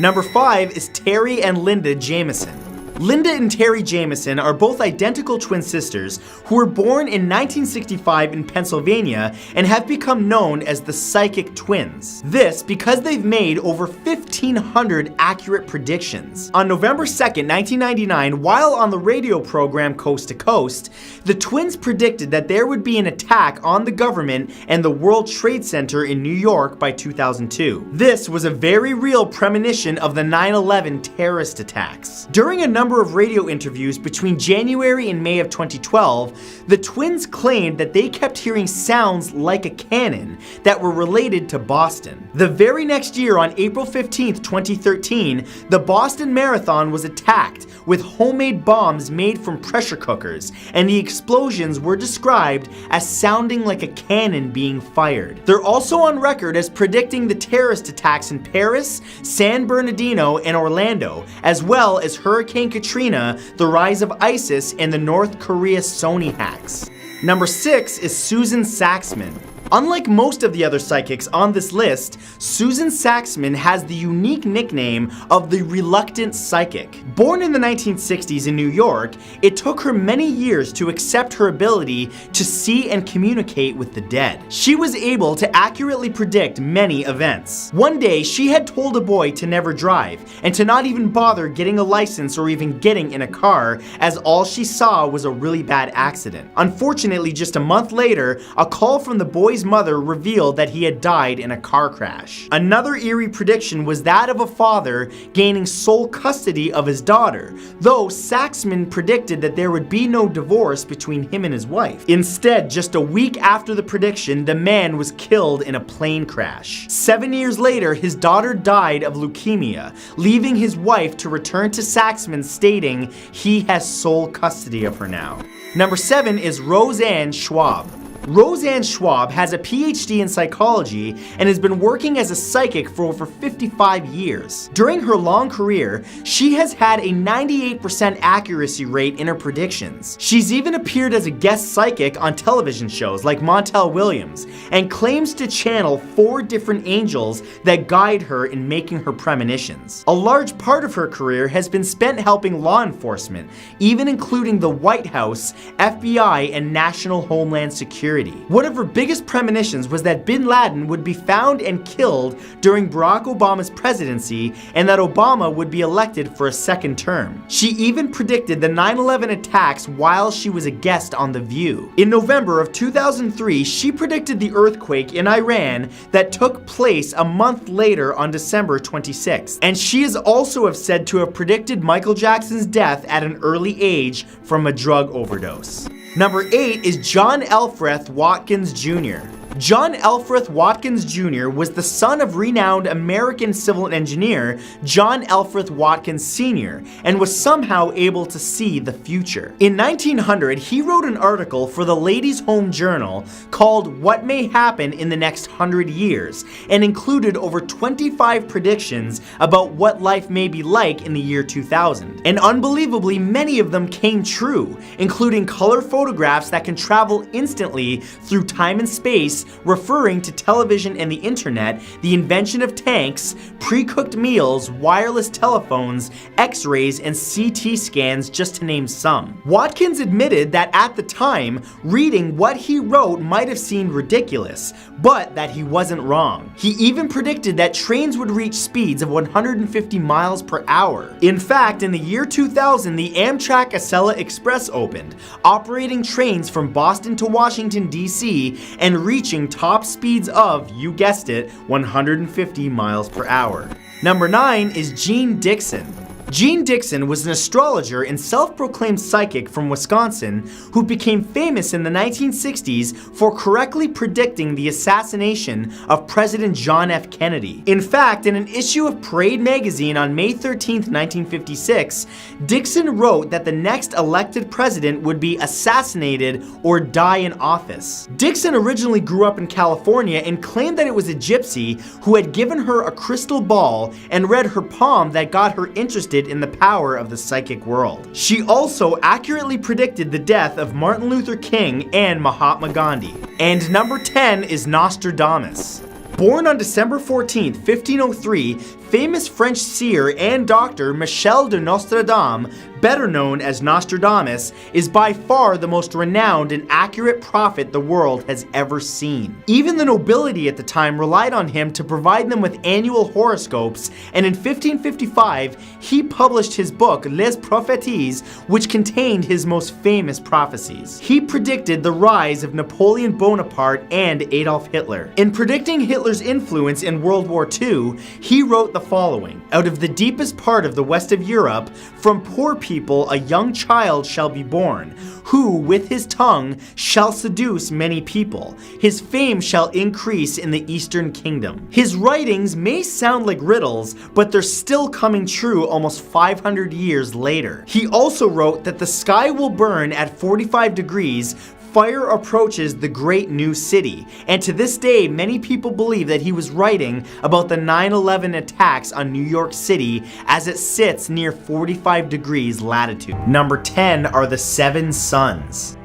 Number 5 is Terry and Linda Jameson. Linda and Terry Jameson are both identical twin sisters who were born in 1965 in Pennsylvania and have become known as the Psychic Twins. This because they've made over 1,500 accurate predictions. On November 2nd, 1999, while on the radio program Coast to Coast, the twins predicted that there would be an attack on the government and the World Trade Center in New York by 2002. This was a very real premonition of the 9/11 terrorist attacks. During a number of radio interviews between January and May of 2012, the twins claimed that they kept hearing sounds like a cannon that were related to Boston. The very next year, on April 15th, 2013, the Boston Marathon was attacked with homemade bombs made from pressure cookers, and the explosions were described as sounding like a cannon being fired. They're also on record as predicting the terrorist attacks in Paris, San Bernardino, and Orlando, as well as Hurricane Katrina, the rise of ISIS, and the North Korea Sony hacks. Number 6 is Susan Saxman. Unlike most of the other psychics on this list, Susan Saxman has the unique nickname of the Reluctant Psychic. Born in the 1960s in New York, it took her many years to accept her ability to see and communicate with the dead. She was able to accurately predict many events. One day, she had told a boy to never drive, and to not even bother getting a license or even getting in a car, as all she saw was a really bad accident. Unfortunately, just a month later, a call from the boy's mother revealed that he had died in a car crash. Another eerie prediction was that of a father gaining sole custody of his daughter, though Saxman predicted that there would be no divorce between him and his wife. Instead, just a week after the prediction, the man was killed in a plane crash. 7 years later, his daughter died of leukemia, leaving his wife to return to Saxman, stating he has sole custody of her now. Number 7 is Roseanne Schwab. Roseanne Schwab has a PhD in psychology and has been working as a psychic for over 55 years. During her long career, she has had a 98% accuracy rate in her predictions. She's even appeared as a guest psychic on television shows like Montel Williams, and claims to channel 4 different angels that guide her in making her premonitions. A large part of her career has been spent helping law enforcement, even including the White House, FBI, and National Homeland Security. One of her biggest premonitions was that Bin Laden would be found and killed during Barack Obama's presidency, and that Obama would be elected for a second term. She even predicted the 9/11 attacks while she was a guest on The View. In November of 2003, she predicted the earthquake in Iran that took place a month later on December 26th. And she is also said to have predicted Michael Jackson's death at an early age from a drug overdose. Number 8 is John Alfred Watkins Jr. John Elfreth Watkins Jr. was the son of renowned American civil engineer John Elfreth Watkins Sr. and was somehow able to see the future. In 1900, he wrote an article for the Ladies' Home Journal called What May Happen in the Next 100 Years and included over 25 predictions about what life may be like in the year 2000. And unbelievably, many of them came true, including color photographs that can travel instantly through time and space, referring to television and the internet, the invention of tanks, pre-cooked meals, wireless telephones, x-rays, and CT scans, just to name some. Watkins admitted that at the time, reading what he wrote might have seemed ridiculous, but that he wasn't wrong. He even predicted that trains would reach speeds of 150 miles per hour. In fact, in the year 2000, the Amtrak Acela Express opened, operating trains from Boston to Washington, D.C., and reaching top speeds of, you guessed it, 150 miles per hour. Number 9 is Jean Dixon. Jean Dixon was an astrologer and self-proclaimed psychic from Wisconsin who became famous in the 1960s for correctly predicting the assassination of President John F. Kennedy. In fact, in an issue of Parade magazine on May 13, 1956, Dixon wrote that the next elected president would be assassinated or die in office. Dixon originally grew up in California and claimed that it was a gypsy who had given her a crystal ball and read her palm that got her interested in the power of the psychic world. She also accurately predicted the death of Martin Luther King and Mahatma Gandhi. And number 10 is Nostradamus. Born on December 14, 1503, famous French seer and doctor Michel de Nostradam, better known as Nostradamus, is by far the most renowned and accurate prophet the world has ever seen. Even the nobility at the time relied on him to provide them with annual horoscopes, and in 1555, he published his book Les Prophéties, which contained his most famous prophecies. He predicted the rise of Napoleon Bonaparte and Adolf Hitler. In predicting Hitler's influence in World War II, he wrote the following: "Out of the deepest part of the west of Europe, from poor people a young child shall be born, who with his tongue shall seduce many people. His fame shall increase in the Eastern Kingdom." His writings may sound like riddles, but they're still coming true almost 500 years later. He also wrote that the sky will burn at 45 degrees, fire approaches the great new city, and to this day many people believe that he was writing about the 9/11 attacks on New York City as it sits near 45 degrees latitude. Number 10 are the 7 suns.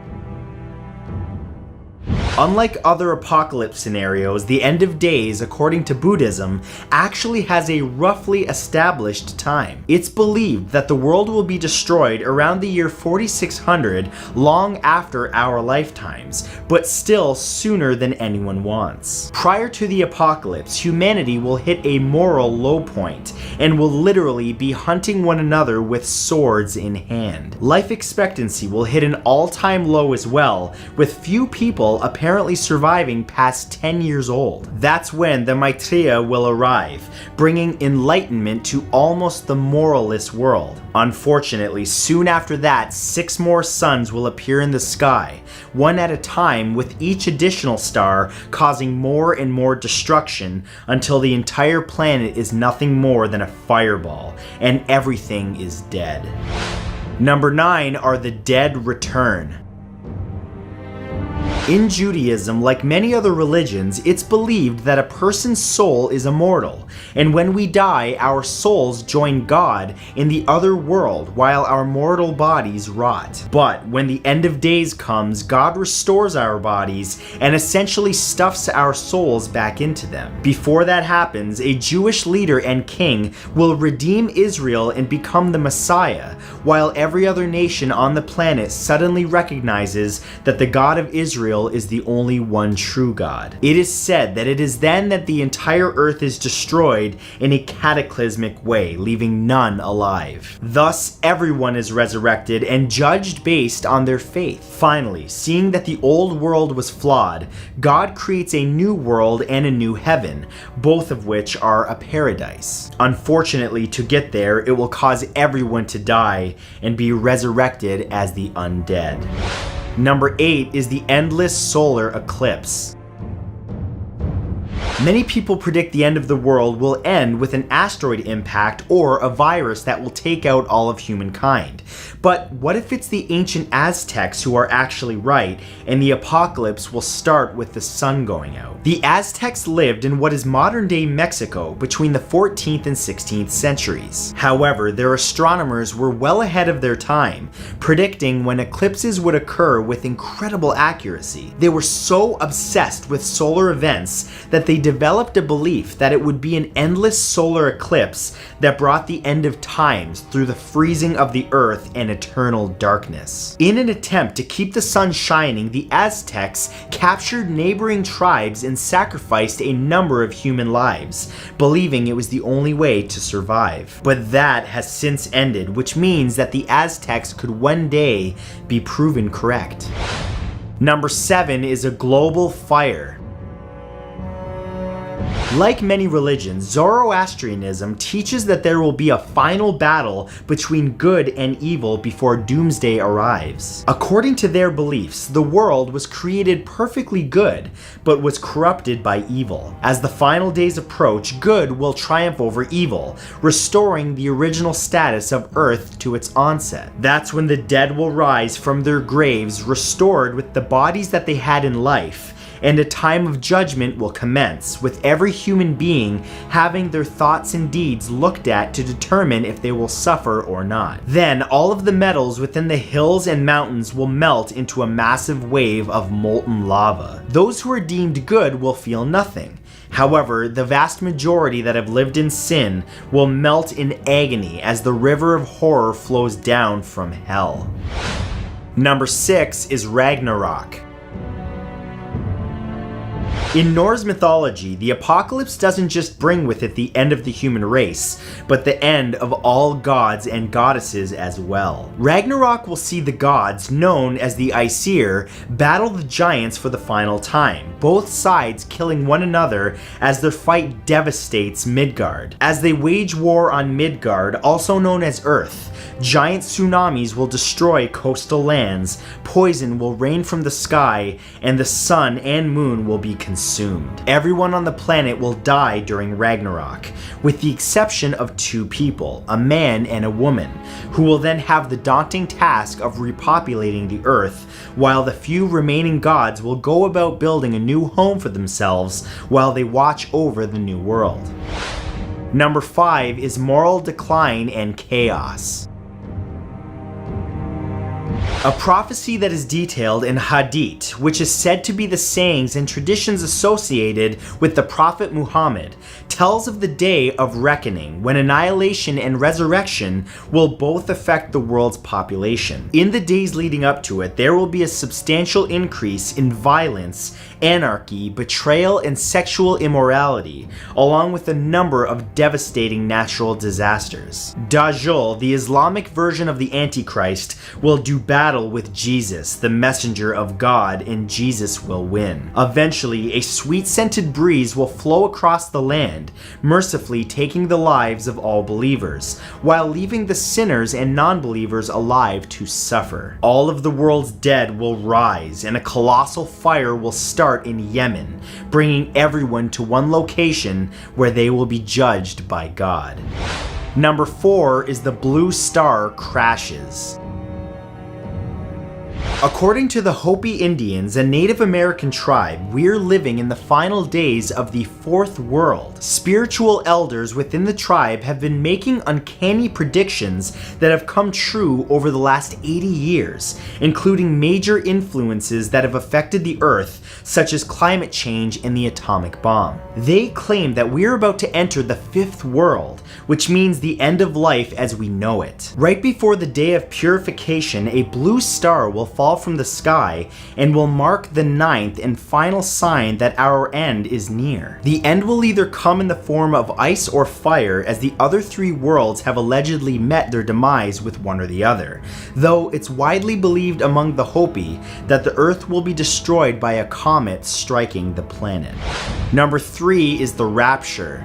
Unlike other apocalypse scenarios, the end of days, according to Buddhism, actually has a roughly established time. It's believed that the world will be destroyed around the year 4600, long after our lifetimes, but still sooner than anyone wants. Prior to the apocalypse, humanity will hit a moral low point and will literally be hunting one another with swords in hand. Life expectancy will hit an all-time low as well, with few people apparently surviving past 10 years old. That's when the Maitreya will arrive, bringing enlightenment to almost the moralless world. Unfortunately, soon after that, 6 more suns will appear in the sky, one at a time, with each additional star causing more and more destruction until the entire planet is nothing more than a fireball, and everything is dead. Number 9 are the dead return. In Judaism, like many other religions, it's believed that a person's soul is immortal, and when we die, our souls join God in the other world while our mortal bodies rot. But when the end of days comes, God restores our bodies and essentially stuffs our souls back into them. Before that happens, a Jewish leader and king will redeem Israel and become the Messiah, while every other nation on the planet suddenly recognizes that the God of Israel is the only one true God. It is said that it is then that the entire earth is destroyed in a cataclysmic way, leaving none alive. Thus, everyone is resurrected and judged based on their faith. Finally, seeing that the old world was flawed, God creates a new world and a new heaven, both of which are a paradise. Unfortunately, to get there, it will cause everyone to die and be resurrected as the undead. Number 8 is the endless solar eclipse. Many people predict the end of the world will end with an asteroid impact or a virus that will take out all of humankind. But what if it's the ancient Aztecs who are actually right, and the apocalypse will start with the sun going out? The Aztecs lived in what is modern-day Mexico between the 14th and 16th centuries. However, their astronomers were well ahead of their time, predicting when eclipses would occur with incredible accuracy. They were so obsessed with solar events that they developed a belief that it would be an endless solar eclipse that brought the end of times through the freezing of the earth and eternal darkness. In an attempt to keep the sun shining, the Aztecs captured neighboring tribes and sacrificed a number of human lives, believing it was the only way to survive. But that has since ended, which means that the Aztecs could one day be proven correct. Number 7 is a global fire. Like many religions, Zoroastrianism teaches that there will be a final battle between good and evil before doomsday arrives. According to their beliefs, the world was created perfectly good, but was corrupted by evil. As the final days approach, good will triumph over evil, restoring the original status of Earth to its onset. That's when the dead will rise from their graves, restored with the bodies that they had in life, and a time of judgment will commence, with every human being having their thoughts and deeds looked at to determine if they will suffer or not. Then all of the metals within the hills and mountains will melt into a massive wave of molten lava. Those who are deemed good will feel nothing. However, the vast majority that have lived in sin will melt in agony as the river of horror flows down from hell. Number 6 is Ragnarok. In Norse mythology, the apocalypse doesn't just bring with it the end of the human race, but the end of all gods and goddesses as well. Ragnarok will see the gods, known as the Aesir, battle the giants for the final time, both sides killing one another as their fight devastates Midgard. As they wage war on Midgard, also known as Earth, giant tsunamis will destroy coastal lands, poison will rain from the sky, and the sun and moon will be consumed. Everyone on the planet will die during Ragnarok, with the exception of 2 people, a man and a woman, who will then have the daunting task of repopulating the earth, while the few remaining gods will go about building a new home for themselves while they watch over the new world. Number 5 is moral decline and chaos. A prophecy that is detailed in Hadith, which is said to be the sayings and traditions associated with the Prophet Muhammad, tells of the day of reckoning, when annihilation and resurrection will both affect the world's population. In the days leading up to it, there will be a substantial increase in violence, anarchy, betrayal, and sexual immorality, along with a number of devastating natural disasters. Dajjal, the Islamic version of the Antichrist, will do battle with Jesus, the messenger of God, and Jesus will win. Eventually, a sweet-scented breeze will flow across the land, mercifully taking the lives of all believers, while leaving the sinners and non-believers alive to suffer. All of the world's dead will rise, and a colossal fire will start in Yemen, bringing everyone to one location where they will be judged by God. Number 4 is the blue star crashes. According to the Hopi Indians, a Native American tribe, we're living in the final days of the fourth world. Spiritual elders within the tribe have been making uncanny predictions that have come true over the last 80 years, including major influences that have affected the Earth, such as climate change and the atomic bomb. They claim that we're about to enter the fifth world, which means the end of life as we know it. Right before the day of purification, a blue star will fall from the sky and will mark the ninth and final sign that our end is near. The end will either come in the form of ice or fire, as the other three worlds have allegedly met their demise with one or the other, though it's widely believed among the Hopi that the Earth will be destroyed by a comet striking the planet. Number 3 is the rapture.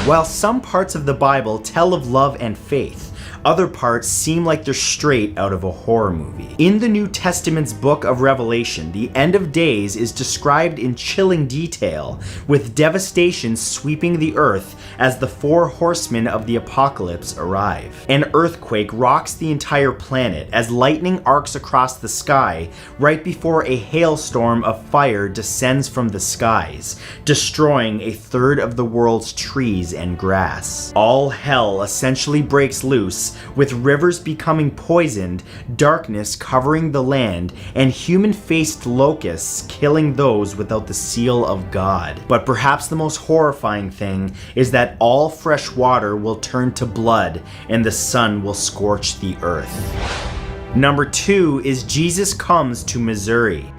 While some parts of the Bible tell of love and faith, Other parts seem like they're straight out of a horror movie. In the New Testament's book of Revelation, the end of days is described in chilling detail, with devastation sweeping the earth as the 4 horsemen of the apocalypse arrive. An earthquake rocks the entire planet as lightning arcs across the sky right before a hailstorm of fire descends from the skies, destroying a third of the world's trees and grass. All hell essentially breaks loose, with rivers becoming poisoned, darkness covering the land, and human-faced locusts killing those without the seal of God. But perhaps the most horrifying thing is that all fresh water will turn to blood and the sun will scorch the earth. Number 2 is Jesus Comes to Missouri.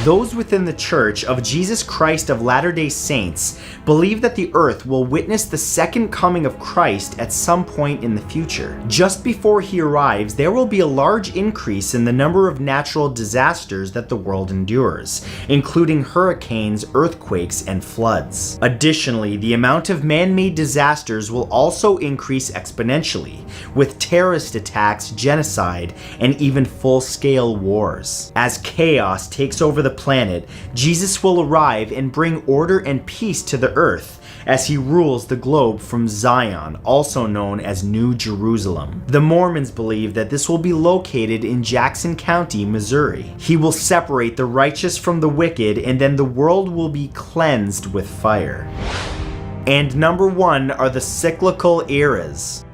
Those within the Church of Jesus Christ of Latter-day Saints believe that the earth will witness the second coming of Christ at some point in the future. Just before he arrives, there will be a large increase in the number of natural disasters that the world endures, including hurricanes, earthquakes, and floods. Additionally, the amount of man-made disasters will also increase exponentially, with terrorist attacks, genocide, and even full-scale wars. As chaos takes over the planet, Jesus will arrive and bring order and peace to the earth as he rules the globe from Zion, also known as New Jerusalem. The Mormons believe that this will be located in Jackson County, Missouri. He will separate the righteous from the wicked, and then the world will be cleansed with fire. And number 1 are the cyclical eras.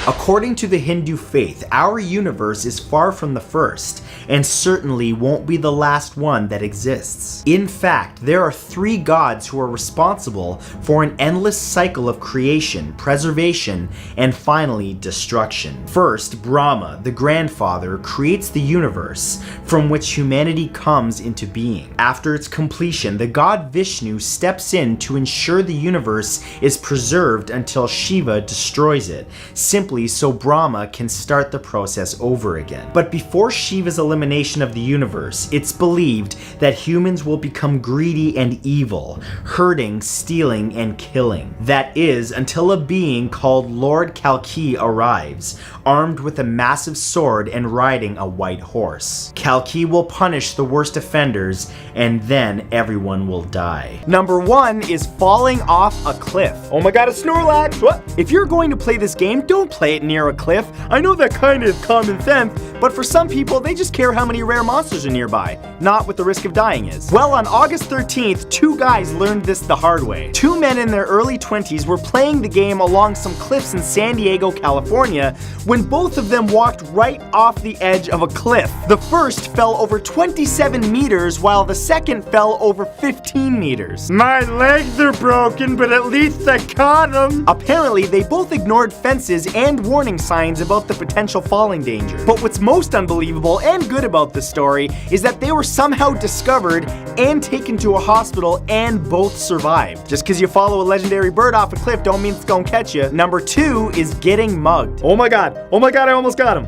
According to the Hindu faith, our universe is far from the first, and certainly won't be the last one that exists. In fact, there are 3 gods who are responsible for an endless cycle of creation, preservation, and finally destruction. First, Brahma, the grandfather, creates the universe, from which humanity comes into being. After its completion, the god Vishnu steps in to ensure the universe is preserved until Shiva destroys it, simply so Brahma can start the process over again. But before Shiva's elimination of the universe, it's believed that humans will become greedy and evil, hurting, stealing, and killing. That is, until a being called Lord Kalki arrives, armed with a massive sword and riding a white horse. Kalki will punish the worst offenders, and then everyone will die. Number 1 is falling off a cliff. Oh my god, a Snorlax! What? If you're going to play this game, don't play it near a cliff. I know that kind of common sense, but for some people, they just care how many rare monsters are nearby, not what the risk of dying is. Well, on August 13th, 2 guys learned this the hard way. 2 men in their early 20s were playing the game along some cliffs in San Diego, California, when both of them walked right off the edge of a cliff. The first fell over 27 meters, while the second fell over 15 meters. My legs are broken, but at least I caught them. Apparently, they both ignored fences and warning signs about the potential falling danger. But what's most unbelievable and good about this story is that they were somehow discovered and taken to a hospital and both survived. Just because you follow a legendary bird off a cliff don't mean it's gonna catch you. Number 2 is getting mugged. Oh my god, I almost got him.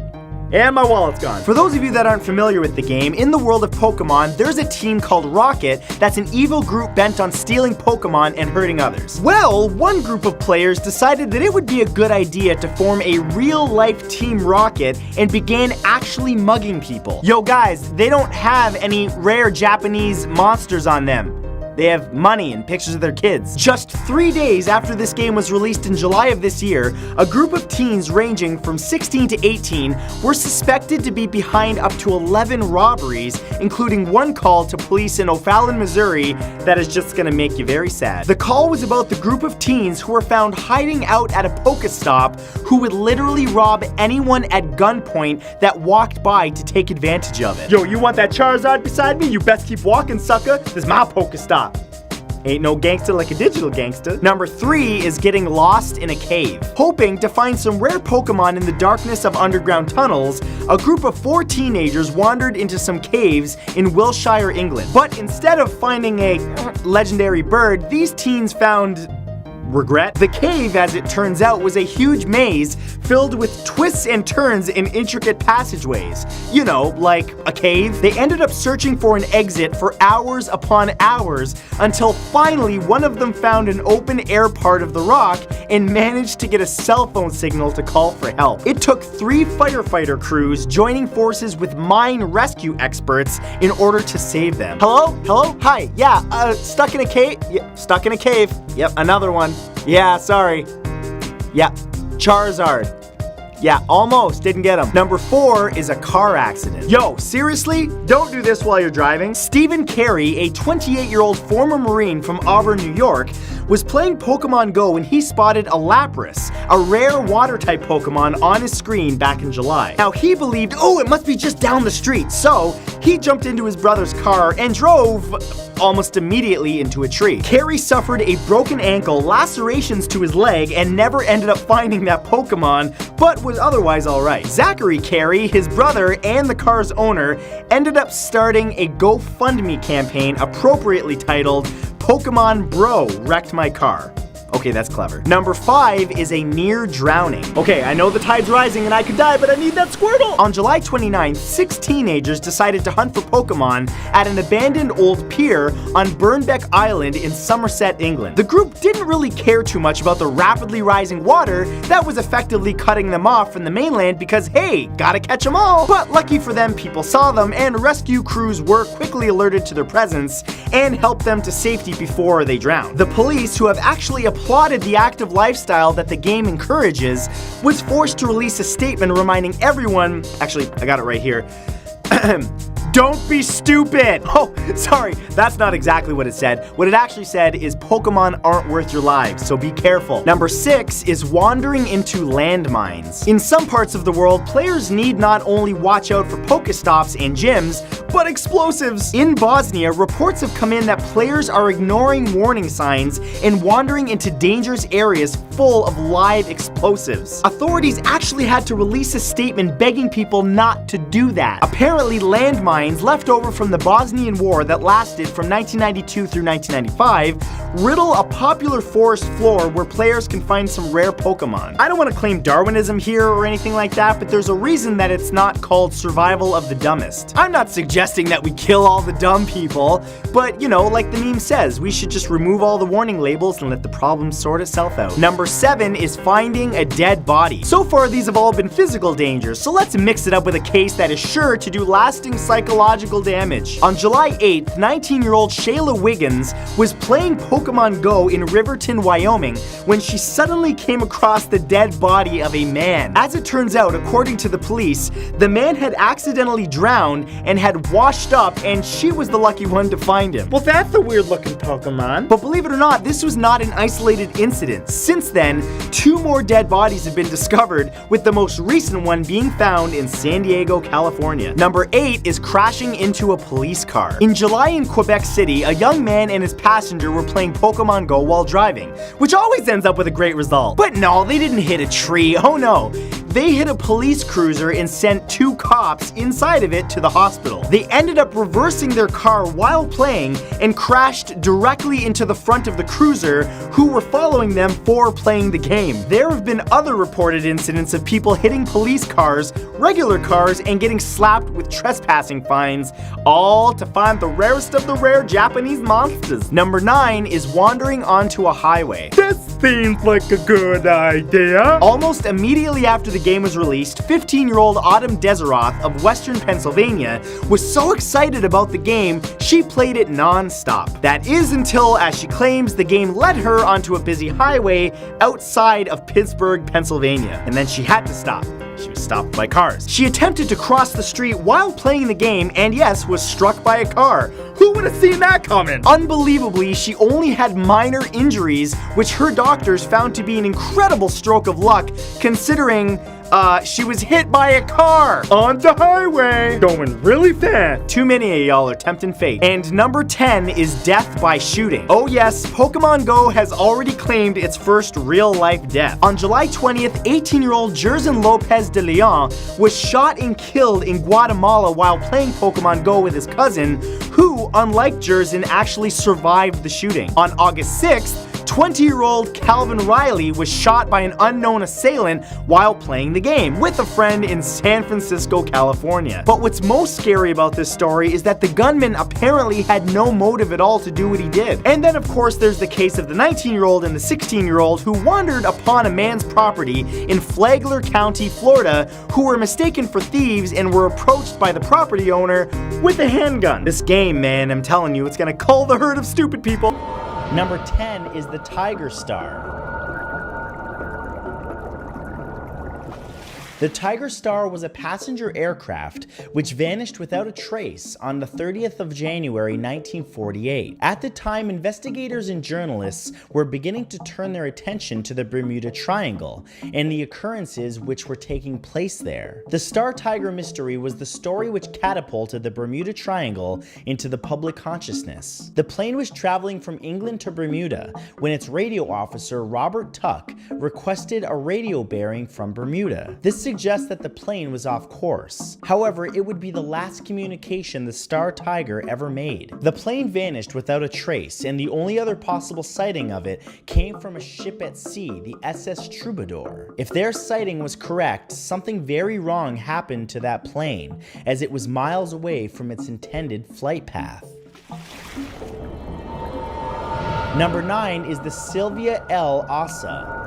And my wallet's gone. For those of you that aren't familiar with the game, in the world of Pokemon, there's a team called Rocket that's an evil group bent on stealing Pokemon and hurting others. Well, one group of players decided that it would be a good idea to form a real-life Team Rocket and began actually mugging people. Yo guys, they don't have any rare Japanese monsters on them. They have money and pictures of their kids. Just 3 days after this game was released in July of this year, a group of teens ranging from 16 to 18 were suspected to be behind up to 11 robberies, including one call to police in O'Fallon, Missouri that is just gonna make you very sad. The call was about the group of teens who were found hiding out at a Pokestop who would literally rob anyone at gunpoint that walked by to take advantage of it. Yo, you want that Charizard beside me? You best keep walking, sucker. This is my Pokestop. Ain't no gangster like a digital gangster. Number 3 is getting lost in a cave. Hoping to find some rare Pokemon in the darkness of underground tunnels, a group of 4 teenagers wandered into some caves in Wiltshire, England. But instead of finding a legendary bird, these teens found regret? The cave, as it turns out, was a huge maze filled with twists and turns in intricate passageways. You know, like a cave. They ended up searching for an exit for hours upon hours until finally one of them found an open air part of the rock and managed to get a cell phone signal to call for help. It took 3 firefighter crews joining forces with mine rescue experts in order to save them. Hello? Hello? Hi. Yeah, stuck in a cave? Yeah, stuck in a cave. Yep, another one. Yeah, sorry. Yeah, Charizard. Yeah, almost, didn't get him. Number 4 is a car accident. Yo, seriously? Don't do this while you're driving. Stephen Carey, a 28-year-old former Marine from Auburn, New York, was playing Pokémon Go when he spotted a Lapras, a rare water-type Pokémon, on his screen back in July. Now, he believed, oh, it must be just down the street, so he jumped into his brother's car and drove almost immediately into a tree. Carey suffered a broken ankle, lacerations to his leg, and never ended up finding that Pokemon, but was otherwise alright. Zachary Carey, his brother and the car's owner, ended up starting a GoFundMe campaign appropriately titled Pokemon Bro Wrecked My Car. Okay, that's clever. Number 5 is a near drowning. Okay, I know the tide's rising and I could die, but I need that Squirtle! On July 29th, 6 teenagers decided to hunt for Pokemon at an abandoned old pier on Burnbeck Island in Somerset, England. The group didn't really care too much about the rapidly rising water that was effectively cutting them off from the mainland because, hey, gotta catch them all! But lucky for them, people saw them and rescue crews were quickly alerted to their presence and helped them to safety before they drowned. The police, who have actually applauded the active lifestyle that the game encourages, was forced to release a statement reminding everyone, actually, I got it right here, don't be stupid! Oh, sorry, that's not exactly what it said. What it actually said is Pokemon aren't worth your lives, so be careful. Number 6 is wandering into landmines. In some parts of the world, players need not only watch out for Pokestops and gyms, but explosives. In Bosnia, reports have come in that players are ignoring warning signs and wandering into dangerous areas full of live explosives. Authorities actually had to release a statement begging people not to do that. Apparently, landmines left over from the Bosnian War that lasted from 1992 through 1995 riddle a popular forest floor where players can find some rare Pokemon. I don't want to claim Darwinism here or anything like that, but there's a reason that it's not called survival of the dumbest. I'm not suggesting that we kill all the dumb people, but you know, like the meme says, we should just remove all the warning labels and let the problem sort itself out. Number 7 is finding a dead body. So far, these have all been physical dangers, so let's mix it up with a case that is sure to do lasting psychological damage. On July 8th, 19-year-old Shayla Wiggins was playing Pokemon Go in Riverton, Wyoming, when she suddenly came across the dead body of a man. As it turns out, according to the police, the man had accidentally drowned and had washed up, and she was the lucky one to find him. Well, that's a weird-looking Pokemon. But believe it or not, this was not an isolated incident. Since then, 2 more dead bodies have been discovered, with the most recent one being found in San Diego, California. Number 8 is crashing into a police car. In July in Quebec City, a young man and his passenger were playing Pokemon Go while driving, which always ends up with a great result. But no, they didn't hit a tree. Oh no. They hit a police cruiser and sent 2 cops inside of it to the hospital. They ended up reversing their car while playing and crashed directly into the front of the cruiser, who were following them for playing the game. There have been other reported incidents of people hitting police cars, regular cars, and getting slapped with trespassing fines, all to find the rarest of the rare Japanese monsters. Number 9 is wandering onto a highway. This seems like a good idea. Almost immediately after the game was released, 15-year-old Autumn Desiroth of Western Pennsylvania was so excited about the game, she played it non-stop. That is until, as she claims, the game led her onto a busy highway outside of Pittsburgh, Pennsylvania, and then she had to stop. She was stopped by cars. She attempted to cross the street while playing the game and, yes, was struck by a car. Who would have seen that coming? Unbelievably, she only had minor injuries, which her doctors found to be an incredible stroke of luck, considering she was hit by a car on the highway, going really fast. Too many of y'all are tempting fate. And number 10 is death by shooting. Oh yes, Pokemon Go has already claimed its first real-life death. On July 20th, 18-year-old Jerson Lopez de Leon was shot and killed in Guatemala while playing Pokemon Go with his cousin, who, unlike Jersin, actually survived the shooting. On August 6th, 20-year-old Calvin Riley was shot by an unknown assailant while playing the game with a friend in San Francisco, California. But what's most scary about this story is that the gunman apparently had no motive at all to do what he did. And then of course there's the case of the 19-year-old and the 16-year-old who wandered upon a man's property in Flagler County, Florida, who were mistaken for thieves and were approached by the property owner with a handgun. This game, man, I'm telling you, it's gonna cull the herd of stupid people. Number 10 is the Tiger Star. The Tiger Star was a passenger aircraft which vanished without a trace on the 30th of January 1948. At the time, investigators and journalists were beginning to turn their attention to the Bermuda Triangle and the occurrences which were taking place there. The Star Tiger mystery was the story which catapulted the Bermuda Triangle into the public consciousness. The plane was traveling from England to Bermuda when its radio officer, Robert Tuck, requested a radio bearing from Bermuda. This suggests that the plane was off course. However, it would be the last communication the Star Tiger ever made. The plane vanished without a trace, and the only other possible sighting of it came from a ship at sea, the SS Troubadour. If their sighting was correct, something very wrong happened to that plane, as it was miles away from its intended flight path. Number 9 is the Sylvia L. Assa.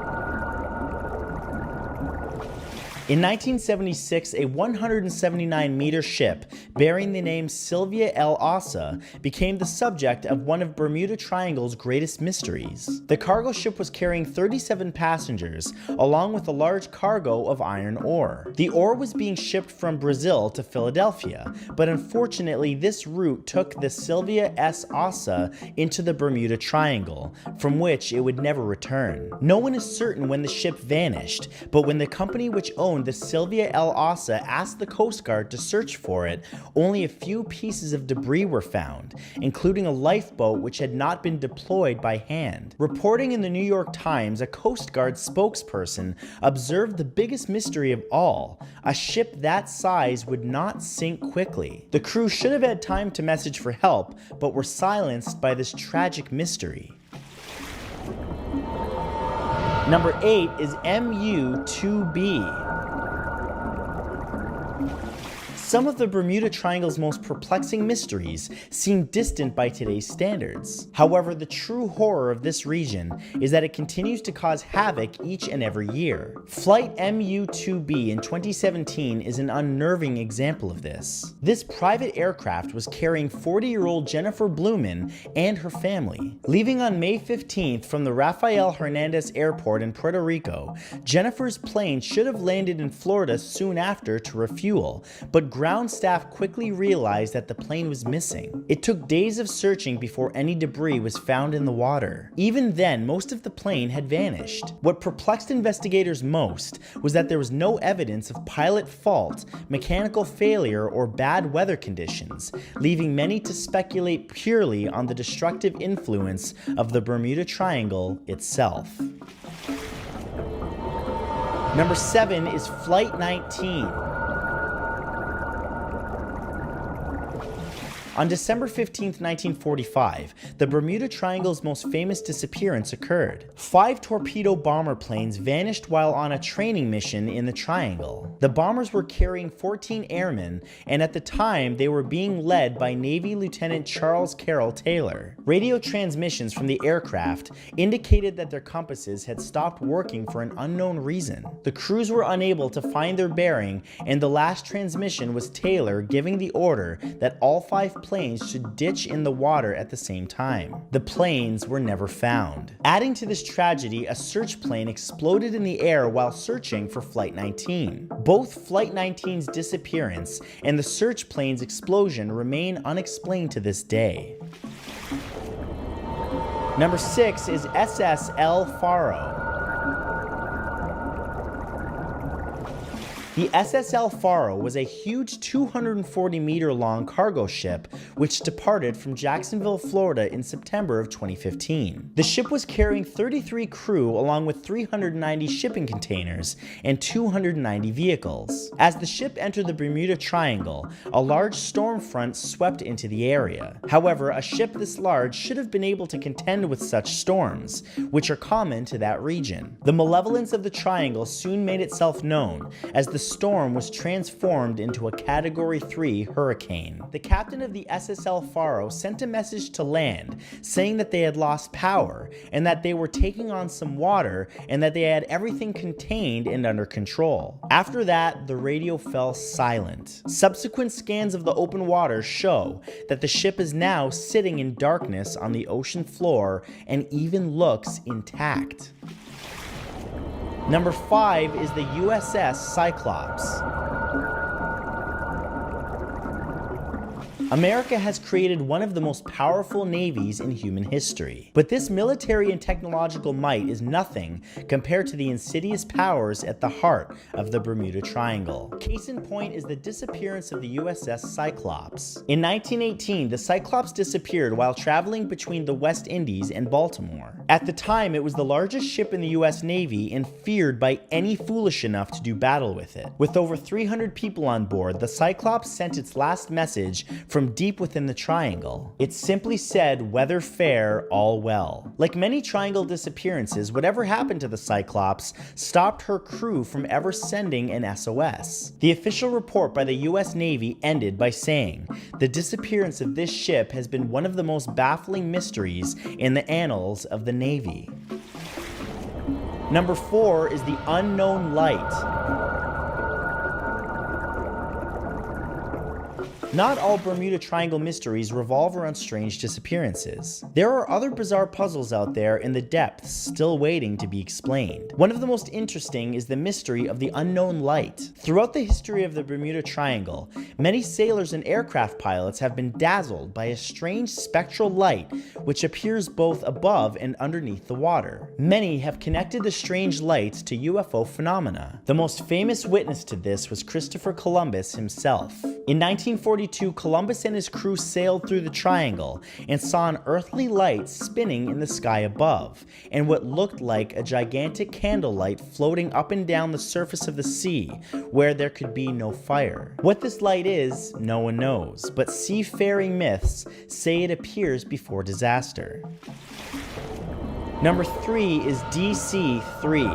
In 1976, a 179-meter ship bearing the name Sylvia L. Assa became the subject of one of Bermuda Triangle's greatest mysteries. The cargo ship was carrying 37 passengers, along with a large cargo of iron ore. The ore was being shipped from Brazil to Philadelphia, but unfortunately this route took the Sylvia S. Assa into the Bermuda Triangle, from which it would never return. No one is certain when the ship vanished, but when the company which owned the Sylvia L. Assa asked the Coast Guard to search for it, only a few pieces of debris were found, including a lifeboat which had not been deployed by hand. Reporting in the New York Times, a Coast Guard spokesperson observed the biggest mystery of all: a ship that size would not sink quickly. The crew should have had time to message for help, but were silenced by this tragic mystery. Number 8 is MU-2B. Some of the Bermuda Triangle's most perplexing mysteries seem distant by today's standards. However, the true horror of this region is that it continues to cause havoc each and every year. Flight MU-2B in 2017 is an unnerving example of this. This private aircraft was carrying 40-year-old Jennifer Blumen and her family. Leaving on May 15th from the Rafael Hernandez Airport in Puerto Rico, Jennifer's plane should have landed in Florida soon after to refuel, but ground staff quickly realized that the plane was missing. It took days of searching before any debris was found in the water. Even then, most of the plane had vanished. What perplexed investigators most was that there was no evidence of pilot fault, mechanical failure, or bad weather conditions, leaving many to speculate purely on the destructive influence of the Bermuda Triangle itself. Number 7 is Flight 19. On December 15, 1945, the Bermuda Triangle's most famous disappearance occurred. 5 torpedo bomber planes vanished while on a training mission in the Triangle. The bombers were carrying 14 airmen, and at the time, they were being led by Navy Lieutenant Charles Carroll Taylor. Radio transmissions from the aircraft indicated that their compasses had stopped working for an unknown reason. The crews were unable to find their bearing, and the last transmission was Taylor giving the order that all 5 planes should ditch in the water at the same time. The planes were never found. Adding to this tragedy, a search plane exploded in the air while searching for Flight 19. Both Flight 19's disappearance and the search plane's explosion remain unexplained to this day. Number 6 is SS El Faro. The SSL Faro was a huge 240-meter-long cargo ship which departed from Jacksonville, Florida in September of 2015. The ship was carrying 33 crew along with 390 shipping containers and 290 vehicles. As the ship entered the Bermuda Triangle, a large storm front swept into the area. However, a ship this large should have been able to contend with such storms, which are common to that region. The malevolence of the triangle soon made itself known as the storm was transformed into a Category 3 hurricane. The captain of the SSL Faro sent a message to land saying that they had lost power and that they were taking on some water and that they had everything contained and under control. After that, the radio fell silent. Subsequent scans of the open water show that the ship is now sitting in darkness on the ocean floor and even looks intact. Number 5 is the USS Cyclops. America has created one of the most powerful navies in human history. But this military and technological might is nothing compared to the insidious powers at the heart of the Bermuda Triangle. Case in point is the disappearance of the USS Cyclops. In 1918, the Cyclops disappeared while traveling between the West Indies and Baltimore. At the time, it was the largest ship in the US Navy and feared by any foolish enough to do battle with it. With over 300 people on board, the Cyclops sent its last message from deep within the triangle. It simply said, "Weather fair, all well." Like many triangle disappearances, whatever happened to the Cyclops stopped her crew from ever sending an SOS. The official report by the US Navy ended by saying, "The disappearance of this ship has been one of the most baffling mysteries in the annals of the Navy." Number 4 is the unknown light. Not all Bermuda Triangle mysteries revolve around strange disappearances. There are other bizarre puzzles out there in the depths still waiting to be explained. One of the most interesting is the mystery of the unknown light. Throughout the history of the Bermuda Triangle, many sailors and aircraft pilots have been dazzled by a strange spectral light which appears both above and underneath the water. Many have connected the strange lights to UFO phenomena. The most famous witness to this was Christopher Columbus himself. In 1942, Columbus and his crew sailed through the triangle and saw an earthly light spinning in the sky above, and what looked like a gigantic candlelight floating up and down the surface of the sea, where there could be no fire. What this light is, no one knows, but seafaring myths say it appears before disaster. Number 3 is DC-3.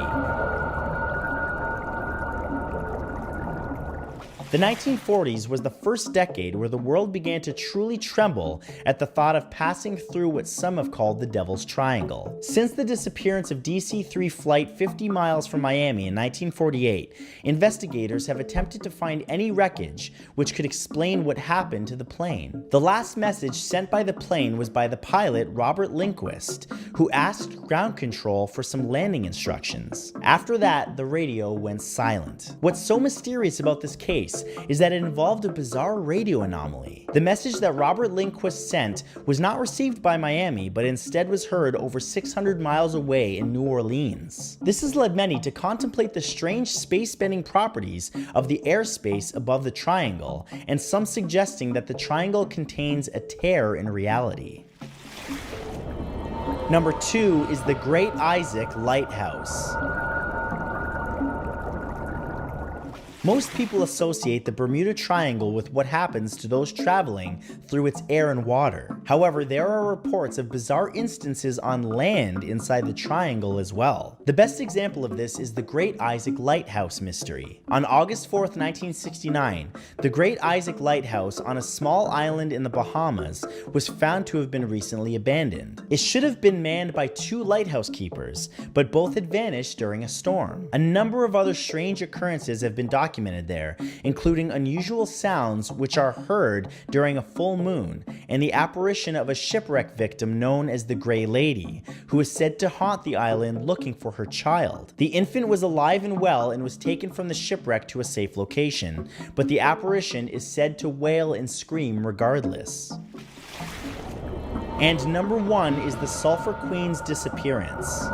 The 1940s was the first decade where the world began to truly tremble at the thought of passing through what some have called the Devil's Triangle. Since the disappearance of DC-3 flight 50 miles from Miami in 1948, investigators have attempted to find any wreckage which could explain what happened to the plane. The last message sent by the plane was by the pilot Robert Lindquist, who asked ground control for some landing instructions. After that, the radio went silent. What's so mysterious about this case is that it involved a bizarre radio anomaly. The message that Robert Lindquist sent was not received by Miami, but instead was heard over 600 miles away in New Orleans. This has led many to contemplate the strange space-bending properties of the airspace above the triangle, and some suggesting that the triangle contains a tear in reality. Number 2 is the Great Isaac Lighthouse. Most people associate the Bermuda Triangle with what happens to those traveling through its air and water. However, there are reports of bizarre instances on land inside the triangle as well. The best example of this is the Great Isaac Lighthouse mystery. On August 4th, 1969, the Great Isaac Lighthouse on a small island in the Bahamas was found to have been recently abandoned. It should have been manned by 2 lighthouse keepers, but both had vanished during a storm. A number of other strange occurrences have been documented there, including unusual sounds which are heard during a full moon, and the apparition of a shipwreck victim known as the Grey Lady, who is said to haunt the island looking for her child. The infant was alive and well and was taken from the shipwreck to a safe location, but the apparition is said to wail and scream regardless. And number 1 is the Sulphur Queen's disappearance.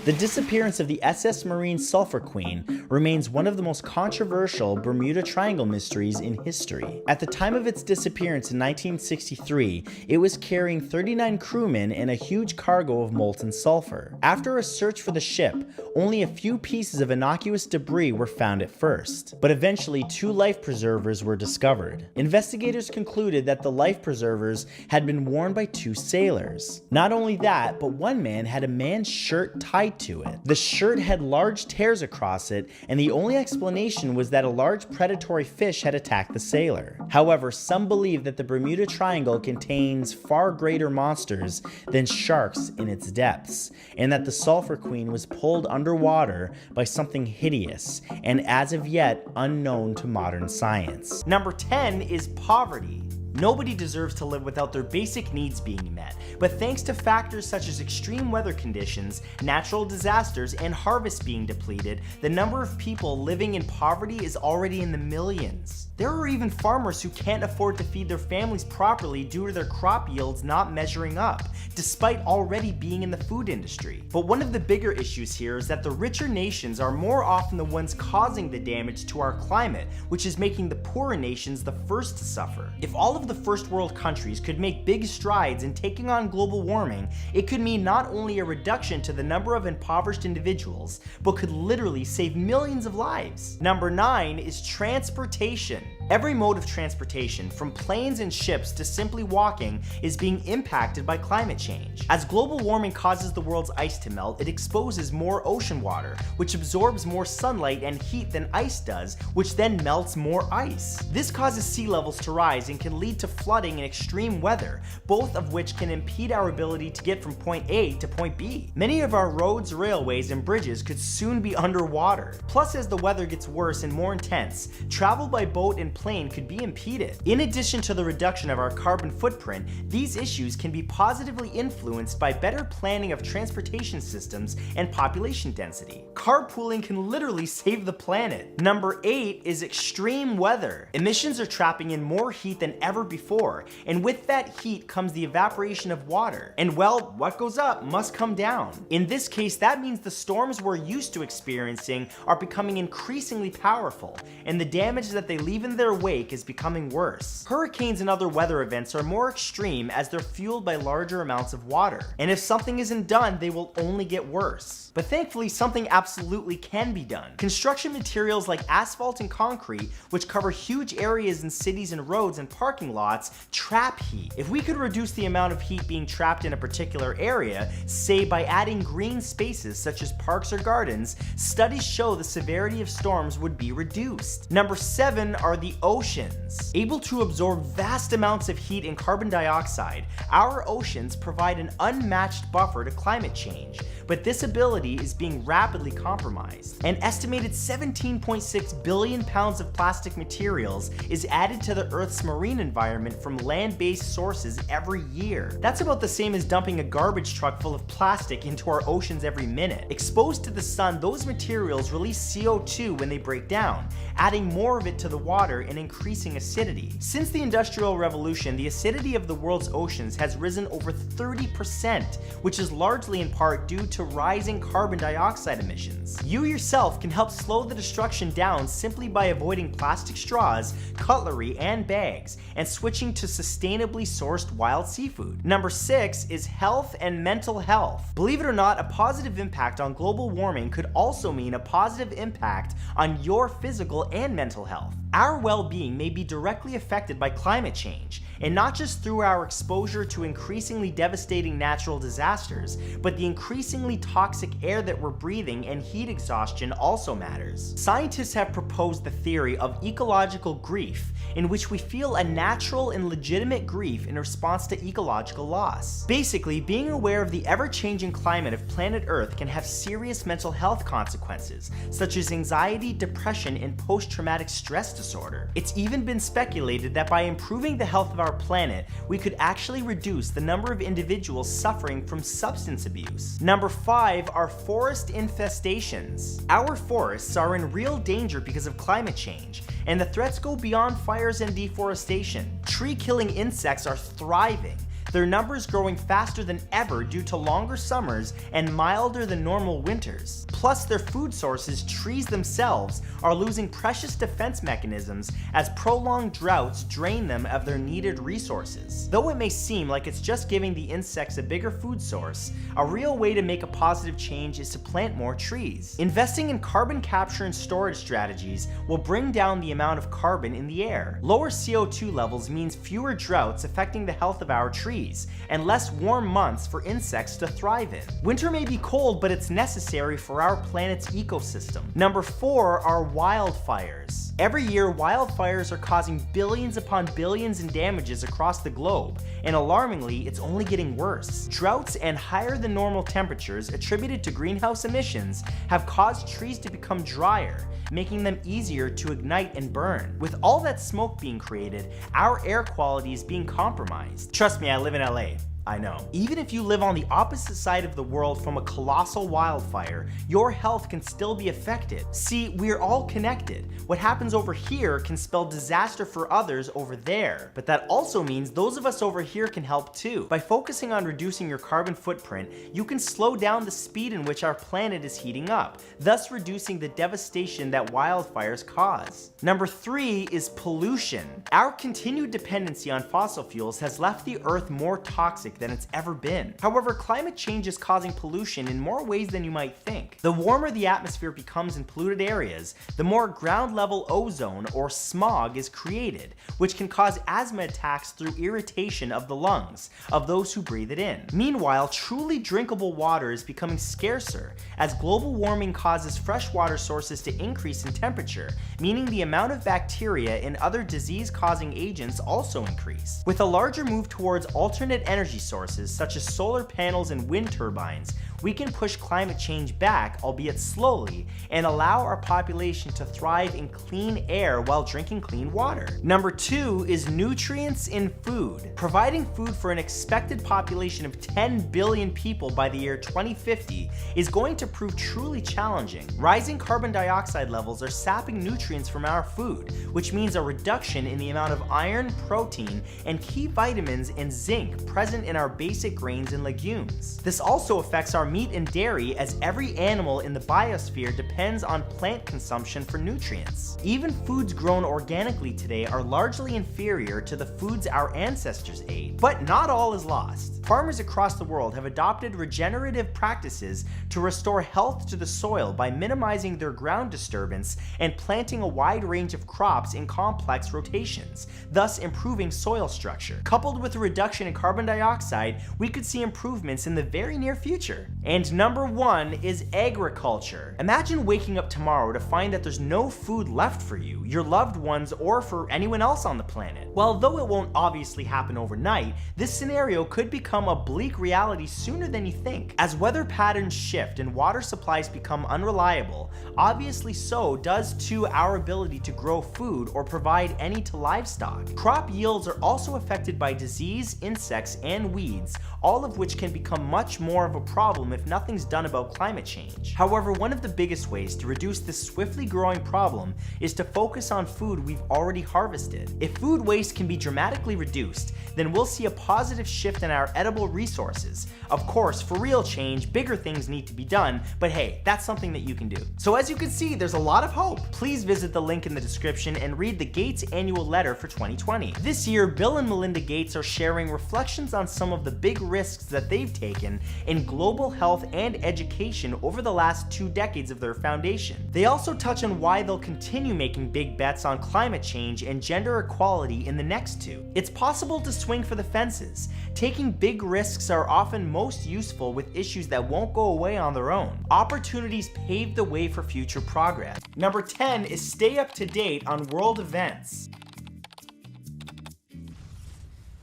The disappearance of the SS Marine Sulphur Queen remains one of the most controversial Bermuda Triangle mysteries in history. At the time of its disappearance in 1963, it was carrying 39 crewmen and a huge cargo of molten sulfur. After a search for the ship, only a few pieces of innocuous debris were found at first, but eventually 2 life preservers were discovered. Investigators concluded that the life preservers had been worn by 2 sailors. Not only that, but one man had a man's shirt tied to it. The shirt had large tears across it, and the only explanation was that a large predatory fish had attacked the sailor. However, some believe that the Bermuda Triangle contains far greater monsters than sharks in its depths, and that the Sulphur Queen was pulled underwater by something hideous and as of yet unknown to modern science. Number 10 is poverty. Nobody deserves to live without their basic needs being met, but thanks to factors such as extreme weather conditions, natural disasters, and harvests being depleted, the number of people living in poverty is already in the millions. There are even farmers who can't afford to feed their families properly due to their crop yields not measuring up, despite already being in the food industry. But one of the bigger issues here is that the richer nations are more often the ones causing the damage to our climate, which is making the poorer nations the first to suffer. If all of the first world countries could make big strides in taking on global warming, it could mean not only a reduction to the number of impoverished individuals, but could literally save millions of lives. Number 9 is transportation. Every mode of transportation, from planes and ships to simply walking, is being impacted by climate change. As global warming causes the world's ice to melt, it exposes more ocean water, which absorbs more sunlight and heat than ice does, which then melts more ice. This causes sea levels to rise and can lead to flooding and extreme weather, both of which can impede our ability to get from point A to point B. Many of our roads, railways, and bridges could soon be underwater. Plus, as the weather gets worse and more intense, travel by boat and plane could be impeded. In addition to the reduction of our carbon footprint, these issues can be positively influenced by better planning of transportation systems and population density. Carpooling can literally save the planet. Number 8 is extreme weather. Emissions are trapping in more heat than ever before, and with that heat comes the evaporation of water. And well, what goes up must come down. In this case, that means the storms we're used to experiencing are becoming increasingly powerful, and the damage that they leave in their wake is becoming worse. Hurricanes and other weather events are more extreme as they're fueled by larger amounts of water, and if something isn't done, they will only get worse. But thankfully, something absolutely can be done. Construction materials like asphalt and concrete, which cover huge areas in cities and roads and parking lots, trap heat. If we could reduce the amount of heat being trapped in a particular area, say by adding green spaces such as parks or gardens, studies show the severity of storms would be reduced. Number 7 are the oceans. Able to absorb vast amounts of heat and carbon dioxide, our oceans provide an unmatched buffer to climate change, but this ability is being rapidly compromised. An estimated 17.6 billion pounds of plastic materials is added to the Earth's marine environment from land-based sources every year. That's about the same as dumping a garbage truck full of plastic into our oceans every minute. Exposed to the sun, those materials release CO2 when they break down, adding more of it to the water and increasing acidity. Since the Industrial Revolution, the acidity of the world's oceans has risen over 30%, which is largely in part due to rising carbon dioxide emissions. You yourself can help slow the destruction down simply by avoiding plastic straws, cutlery, and bags, and switching to sustainably sourced wild seafood. Number 6 is health and mental health. Believe it or not, a positive impact on global warming could also mean a positive impact on your physical and mental health. Our well-being may be directly affected by climate change, and not just through our exposure to increasingly devastating natural disasters, but the increasingly toxic air that we're breathing and heat exhaustion also matters. Scientists have proposed the theory of ecological grief, in which we feel a natural and legitimate grief in response to ecological loss. Basically, being aware of the ever-changing climate of planet Earth can have serious mental health consequences, such as anxiety, depression, and post-traumatic stress disorder. It's even been speculated that by improving the health of our planet, we could actually reduce the number of individuals suffering from substance abuse. Number 5 are forest infestations. Our forests are in real danger because of climate change, and the threats go beyond fires and deforestation. Tree-killing insects are thriving. their numbers growing faster than ever due to longer summers and milder than normal winters. Plus, their food sources, trees themselves, are losing precious defense mechanisms as prolonged droughts drain them of their needed resources. Though it may seem like it's just giving the insects a bigger food source, a real way to make a positive change is to plant more trees. Investing in carbon capture and storage strategies will bring down the amount of carbon in the air. Lower CO2 levels means fewer droughts affecting the health of our trees, and less warm months for insects to thrive in. Winter may be cold, but it's necessary for our planet's ecosystem. Number 4 are wildfires. Every year, wildfires are causing billions upon billions in damages across the globe, and alarmingly, it's only getting worse. Droughts and higher than normal temperatures attributed to greenhouse emissions have caused trees to become drier, making them easier to ignite and burn. With all that smoke being created, our air quality is being compromised. Trust me, I live in LA. I know. Even if you live on the opposite side of the world from a colossal wildfire, your health can still be affected. See, we're all connected. What happens over here can spell disaster for others over there. But that also means those of us over here can help too. By focusing on reducing your carbon footprint, you can slow down the speed in which our planet is heating up, thus reducing the devastation that wildfires cause. Number 3 is pollution. Our continued dependency on fossil fuels has left the Earth more toxic than it's ever been. However, climate change is causing pollution in more ways than you might think. The warmer the atmosphere becomes in polluted areas, the more ground level ozone or smog is created, which can cause asthma attacks through irritation of the lungs of those who breathe it in. Meanwhile, truly drinkable water is becoming scarcer as global warming causes freshwater sources to increase in temperature, meaning the amount of bacteria and other disease-causing agents also increase. With a larger move towards alternate energy sources such as solar panels and wind turbines, we can push climate change back, albeit slowly, and allow our population to thrive in clean air while drinking clean water. Number 2 is nutrients in food. Providing food for an expected population of 10 billion people by the year 2050 is going to prove truly challenging. Rising carbon dioxide levels are sapping nutrients from our food, which means a reduction in the amount of iron, protein, and key vitamins and zinc present in our basic grains and legumes. This also affects our meat and dairy, as every animal in the biosphere depends on plant consumption for nutrients. Even foods grown organically today are largely inferior to the foods our ancestors ate. But not all is lost. Farmers across the world have adopted regenerative practices to restore health to the soil by minimizing their ground disturbance and planting a wide range of crops in complex rotations, thus improving soil structure. Coupled with a reduction in carbon dioxide, we could see improvements in the very near future. And number 1 is agriculture. Imagine waking up tomorrow to find that there's no food left for you, your loved ones, or for anyone else on the planet. Well, though it won't obviously happen overnight, this scenario could become a bleak reality sooner than you think. As weather patterns shift and water supplies become unreliable, obviously so does too our ability to grow food or provide any to livestock. Crop yields are also affected by disease, insects, and weeds, all of which can become much more of a problem if nothing's done about climate change. However, one of the biggest ways to reduce this swiftly growing problem is to focus on food we've already harvested. If food waste can be dramatically reduced, then we'll see a positive shift in our edible resources. Of course, for real change, bigger things need to be done, but hey, that's something that you can do. So as you can see, there's a lot of hope. Please visit the link in the description and read the Gates annual letter for 2020. This year, Bill and Melinda Gates are sharing reflections on some of the big risks that they've taken in global health and education over the last 2 decades of their foundation. They also touch on why they'll continue making big bets on climate change and gender equality in the next 2. It's possible to swing for the fences. Taking big risks are often most useful with issues that won't go away on their own. Opportunities pave the way for future progress. Number 10 is stay up to date on world events.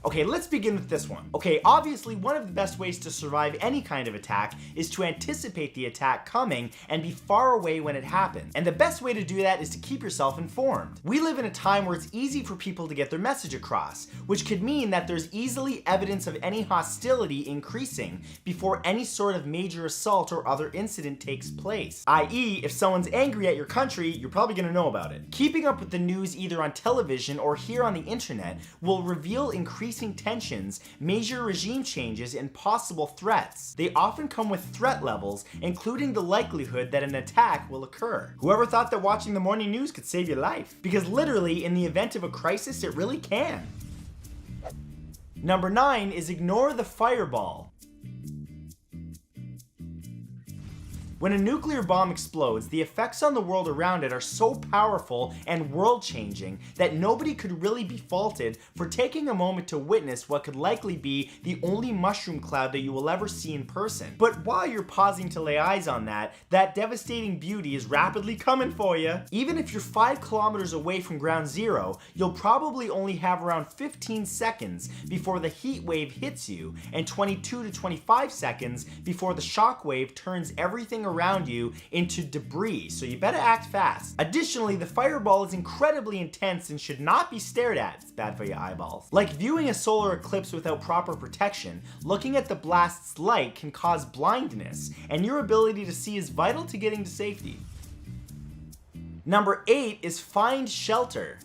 Okay, let's begin with this one. Okay, obviously one of the best ways to survive any kind of attack is to anticipate the attack coming and be far away when it happens. And the best way to do that is to keep yourself informed. We live in a time where it's easy for people to get their message across, which could mean that there's easily evidence of any hostility increasing before any sort of major assault or other incident takes place. i.e., if someone's angry at your country, you're probably gonna know about it. Keeping up with the news either on television or here on the internet will reveal increasing increasing tensions, major regime changes, and possible threats. They often come with threat levels, including the likelihood that an attack will occur. Whoever thought that watching the morning news could save your life? Because literally, in the event of a crisis, it really can. Number 9 is ignore the fireball. When a nuclear bomb explodes, the effects on the world around it are so powerful and world-changing that nobody could really be faulted for taking a moment to witness what could likely be the only mushroom cloud that you will ever see in person. But while you're pausing to lay eyes on that devastating beauty is rapidly coming for you. Even if you're 5 kilometers away from ground zero, you'll probably only have around 15 seconds before the heat wave hits you, and 22 to 25 seconds before the shock wave turns everything around you into debris, so you better act fast. Additionally, the fireball is incredibly intense and should not be stared at. It's bad for your eyeballs. Like viewing a solar eclipse without proper protection, looking at the blast's light can cause blindness, and your ability to see is vital to getting to safety. Number 8 is find shelter.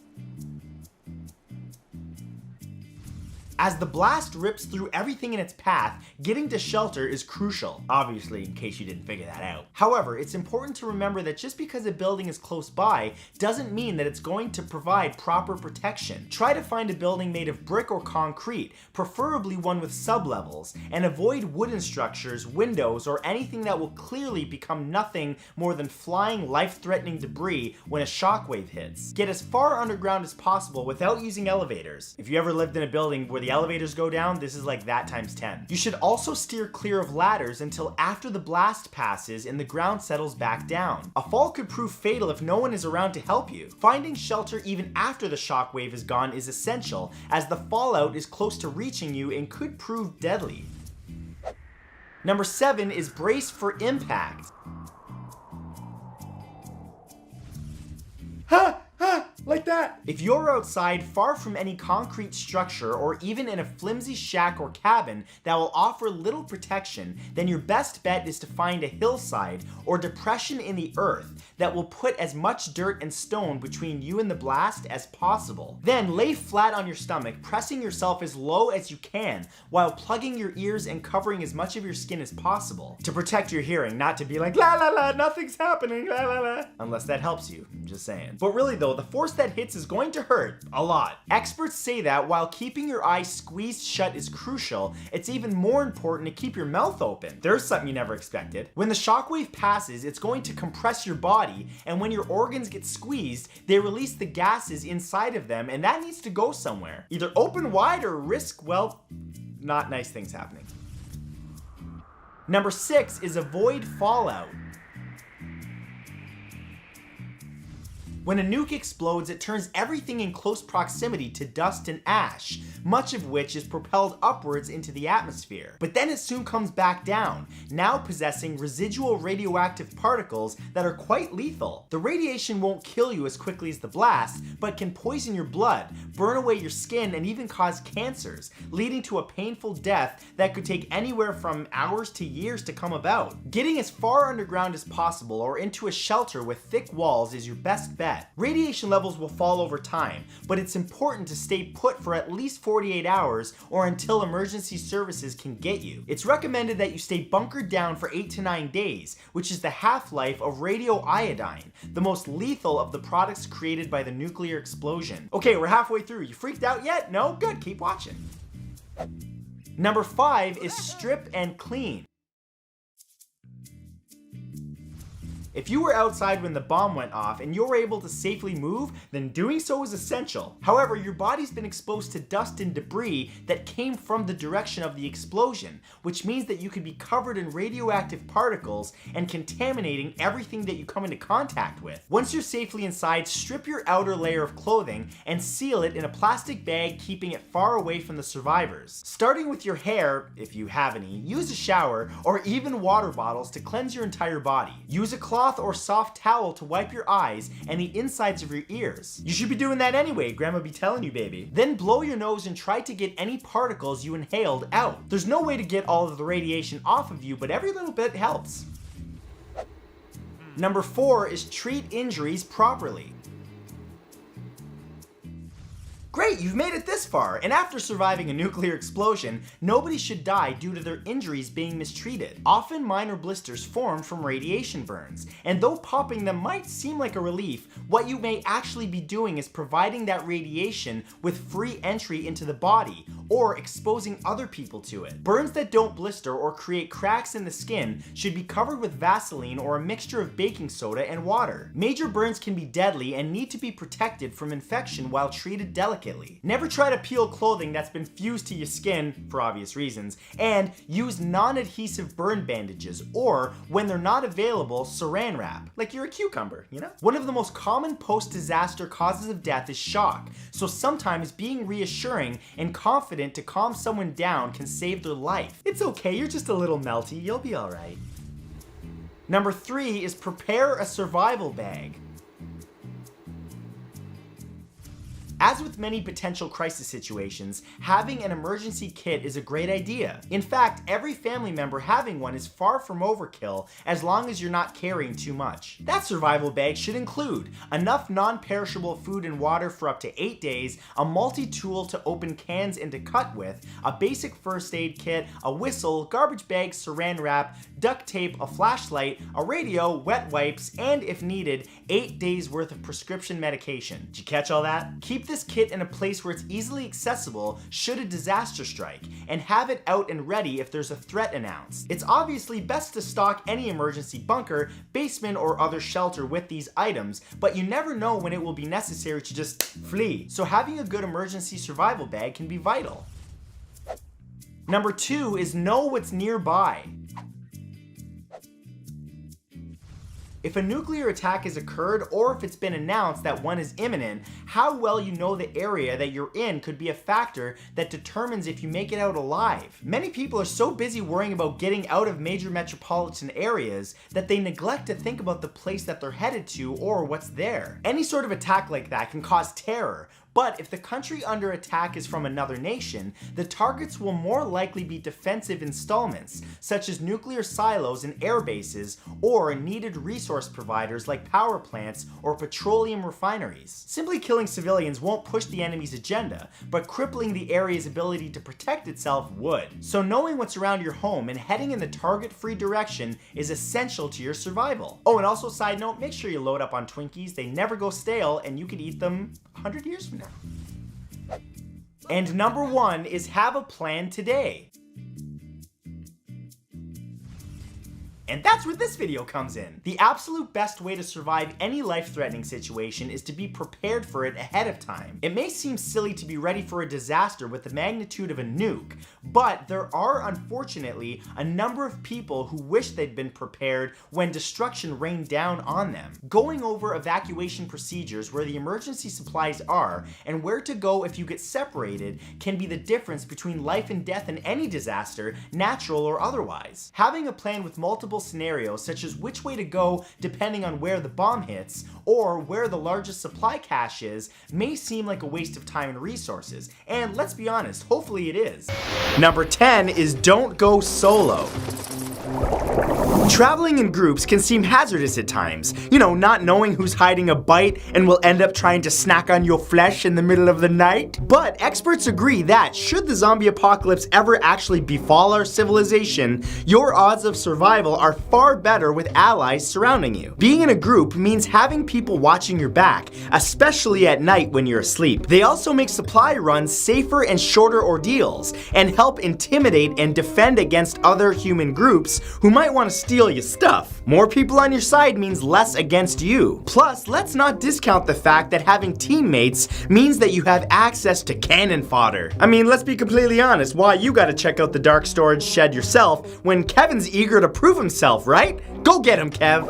As the blast rips through everything in its path, getting to shelter is crucial, obviously, in case you didn't figure that out. However, it's important to remember that just because a building is close by doesn't mean that it's going to provide proper protection. Try to find a building made of brick or concrete, preferably one with sublevels, and avoid wooden structures, windows, or anything that will clearly become nothing more than flying, life-threatening debris when a shockwave hits. Get as far underground as possible without using elevators. If you ever lived in a building where the elevators go down, this is like that times 10. You should also steer clear of ladders until after the blast passes and the ground settles back down. A fall could prove fatal if no one is around to help you. Finding shelter even after the shockwave is gone is essential, as the fallout is close to reaching you and could prove deadly. Number 7 is brace for impact. Like that. If you're outside far from any concrete structure or even in a flimsy shack or cabin that will offer little protection, then your best bet is to find a hillside or depression in the earth that will put as much dirt and stone between you and the blast as possible. Then lay flat on your stomach, pressing yourself as low as you can while plugging your ears and covering as much of your skin as possible to protect your hearing, not to be like la la la, nothing's happening, la la la, unless that helps you. I'm just saying. But really though, the force that hits is going to hurt a lot. Experts say that while keeping your eyes squeezed shut is crucial, it's even more important to keep your mouth open. There's something you never expected. When the shockwave passes, it's going to compress your body, and when your organs get squeezed, they release the gases inside of them, and that needs to go somewhere. Either open wide or risk, well, not nice things happening. Number 6 is avoid fallout. When a nuke explodes, it turns everything in close proximity to dust and ash, much of which is propelled upwards into the atmosphere. But then it soon comes back down, now possessing residual radioactive particles that are quite lethal. The radiation won't kill you as quickly as the blast, but can poison your blood, burn away your skin, and even cause cancers, leading to a painful death that could take anywhere from hours to years to come about. Getting as far underground as possible or into a shelter with thick walls is your best bet. Radiation levels will fall over time, but it's important to stay put for at least 48 hours or until emergency services can get you. It's recommended that you stay bunkered down for 8 to 9 days, which is the half-life of radioiodine, the most lethal of the products created by the nuclear explosion. Okay, we're halfway through. You freaked out yet? No? Good, keep watching. Number 5 is strip and clean. If you were outside when the bomb went off and you were able to safely move, then doing so is essential. However, your body's been exposed to dust and debris that came from the direction of the explosion, which means that you could be covered in radioactive particles and contaminating everything that you come into contact with. Once you're safely inside, strip your outer layer of clothing and seal it in a plastic bag, keeping it far away from the survivors. Starting with your hair, if you have any, use a shower or even water bottles to cleanse your entire body. Use a cloth or soft towel to wipe your eyes and the insides of your ears. You should be doing that anyway, Grandma be telling you, baby. Then blow your nose and try to get any particles you inhaled out. There's no way to get all of the radiation off of you, but every little bit helps. Number 4 is treat injuries properly. Great, you've made it this far, and after surviving a nuclear explosion, nobody should die due to their injuries being mistreated. Often minor blisters form from radiation burns, and though popping them might seem like a relief, what you may actually be doing is providing that radiation with free entry into the body, or exposing other people to it. Burns that don't blister or create cracks in the skin should be covered with Vaseline or a mixture of baking soda and water. Major burns can be deadly and need to be protected from infection while treated delicately. Never try to peel clothing that's been fused to your skin, for obvious reasons, and use non-adhesive burn bandages, or when they're not available, saran wrap, like you're a cucumber, you know? One of the most common post-disaster causes of death is shock, so sometimes being reassuring and confident to calm someone down can save their life. It's okay, you're just a little melty, you'll be alright. Number 3 is prepare a survival bag. As with many potential crisis situations, having an emergency kit is a great idea. In fact, every family member having one is far from overkill as long as you're not carrying too much. That survival bag should include enough non-perishable food and water for up to 8 days, a multi-tool to open cans and to cut with, a basic first aid kit, a whistle, garbage bag, saran wrap, duct tape, a flashlight, a radio, wet wipes, and if needed, 8 days worth of prescription medication. Did you catch all that? Keep this kit in a place where it's easily accessible should a disaster strike, and have it out and ready if there's a threat announced. It's obviously best to stock any emergency bunker, basement, or other shelter with these items, but you never know when it will be necessary to just flee, so having a good emergency survival bag can be vital. Number 2 is know what's nearby. If a nuclear attack has occurred, or if it's been announced that one is imminent, how well you know the area that you're in could be a factor that determines if you make it out alive. Many people are so busy worrying about getting out of major metropolitan areas that they neglect to think about the place that they're headed to or what's there. Any sort of attack like that can cause terror, but if the country under attack is from another nation, the targets will more likely be defensive installments, such as nuclear silos and air bases, or needed resource providers like power plants or petroleum refineries. Simply killing civilians won't push the enemy's agenda, but crippling the area's ability to protect itself would. So knowing what's around your home and heading in the target-free direction is essential to your survival. Oh, and also side note, make sure you load up on Twinkies. They never go stale, and you could eat them 100 years from now. And number 1 is have a plan today. And that's where this video comes in. The absolute best way to survive any life-threatening situation is to be prepared for it ahead of time. It may seem silly to be ready for a disaster with the magnitude of a nuke, but there are unfortunately a number of people who wish they'd been prepared when destruction rained down on them. Going over evacuation procedures where the emergency supplies are and where to go if you get separated can be the difference between life and death in any disaster, natural or otherwise. Having a plan with multiple scenarios, such as which way to go depending on where the bomb hits, or where the largest supply cache is, may seem like a waste of time and resources, and let's be honest, hopefully it is. Number 10 is don't go solo. Traveling in groups can seem hazardous at times. You know, not knowing who's hiding a bite and will end up trying to snack on your flesh in the middle of the night. But experts agree that should the zombie apocalypse ever actually befall our civilization, your odds of survival are far better with allies surrounding you. Being in a group means having people watching your back, especially at night when you're asleep. They also make supply runs safer and shorter ordeals, and help intimidate and defend against other human groups who might want to steal your stuff. More people on your side means less against you. Plus, let's not discount the fact that having teammates means that you have access to cannon fodder. I mean, let's be completely honest, why you gotta check out the dark storage shed yourself when Kevin's eager to prove himself, right? Go get him, Kev.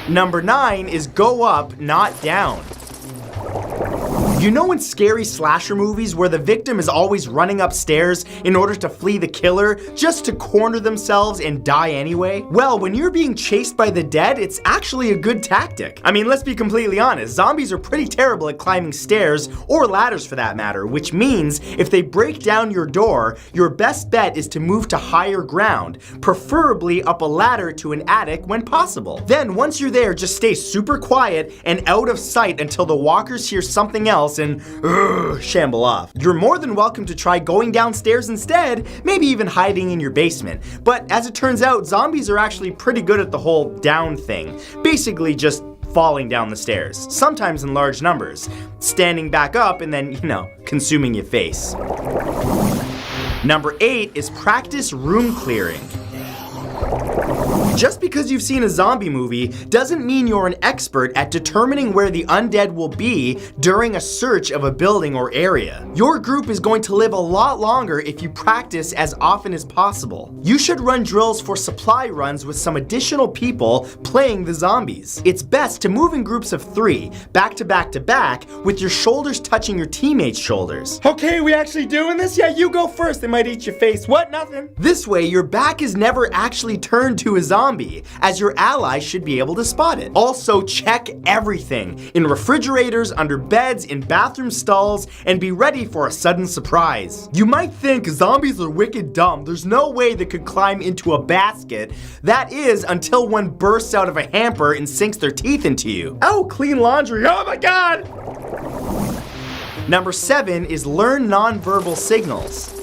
Number 9 is go up, not down. You know in scary slasher movies where the victim is always running upstairs in order to flee the killer just to corner themselves and die anyway? Well, when you're being chased by the dead, it's actually a good tactic. I mean, let's be completely honest, zombies are pretty terrible at climbing stairs, or ladders for that matter, which means if they break down your door, your best bet is to move to higher ground, preferably up a ladder to an attic when possible. Then once you're there, just stay super quiet and out of sight until the walkers hear something else else and shamble off. You're more than welcome to try going downstairs instead, maybe even hiding in your basement. But as it turns out, zombies are actually pretty good at the whole down thing. Basically just falling down the stairs, sometimes in large numbers, standing back up and then, consuming your face. Number 8 is practice room clearing. Just because you've seen a zombie movie doesn't mean you're an expert at determining where the undead will be during a search of a building or area. Your group is going to live a lot longer if you practice as often as possible. You should run drills for supply runs with some additional people playing the zombies. It's best to move in groups of 3, back to back to back, with your shoulders touching your teammates' shoulders. Okay, we actually doing this? Yeah, you go first. They might eat your face. What? Nothing. This way, your back is never actually turned to a zombie, as your allies should be able to spot it. Also, check everything in refrigerators, under beds, in bathroom stalls, and be ready for a sudden surprise. You might think zombies are wicked dumb. There's no way they could climb into a basket. That is, until one bursts out of a hamper and sinks their teeth into you. Oh, clean laundry. Oh my god! Number 7 is learn nonverbal signals.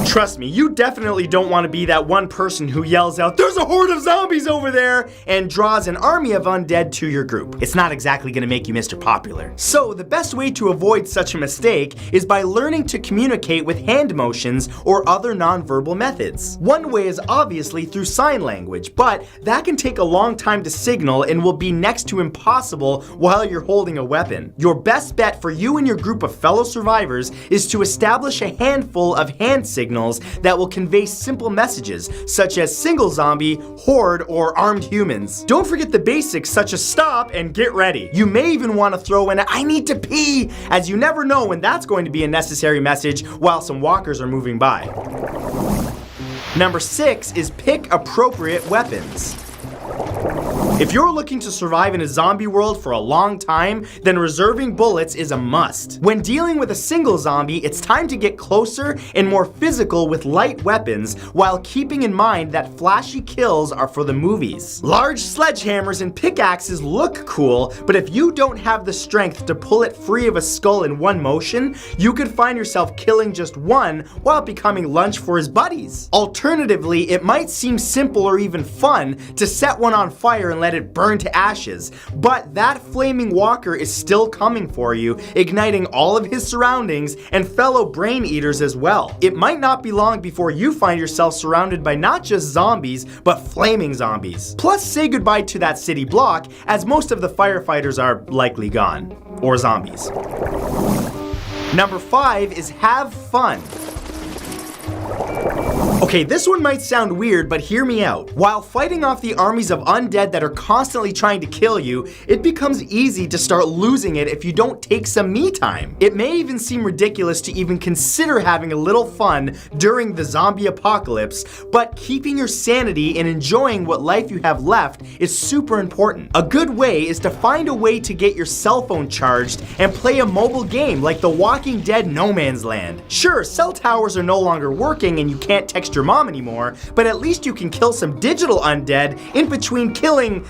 Trust me, you definitely don't want to be that one person who yells out, "There's a horde of zombies over there!" and draws an army of undead to your group. It's not exactly going to make you Mr. Popular. So the best way to avoid such a mistake is by learning to communicate with hand motions or other nonverbal methods. One way is obviously through sign language, but that can take a long time to signal and will be next to impossible while you're holding a weapon. Your best bet for you and your group of fellow survivors is to establish a handful of hand signals that will convey simple messages, such as single zombie, horde, or armed humans. Don't forget the basics such as stop and get ready. You may even want to throw in a "I need to pee," as you never know when that's going to be a necessary message while some walkers are moving by. Number 6 is pick appropriate weapons. If you're looking to survive in a zombie world for a long time, then reserving bullets is a must. When dealing with a single zombie, it's time to get closer and more physical with light weapons while keeping in mind that flashy kills are for the movies. Large sledgehammers and pickaxes look cool, but if you don't have the strength to pull it free of a skull in one motion, you could find yourself killing just one while becoming lunch for his buddies. Alternatively, it might seem simple or even fun to set one on fire and let it burn to ashes, but that flaming walker is still coming for you, igniting all of his surroundings and fellow brain eaters as well. It might not be long before you find yourself surrounded by not just zombies, but flaming zombies. Plus, say goodbye to that city block, as most of the firefighters are likely gone. Or zombies. Number 5 is have fun. Okay, this one might sound weird, but hear me out. While fighting off the armies of undead that are constantly trying to kill you, it becomes easy to start losing it if you don't take some me time. It may even seem ridiculous to even consider having a little fun during the zombie apocalypse, but keeping your sanity and enjoying what life you have left is super important. A good way is to find a way to get your cell phone charged and play a mobile game like The Walking Dead No Man's Land. Sure, cell towers are no longer working and you can't text your mom anymore, but at least you can kill some digital undead in between killing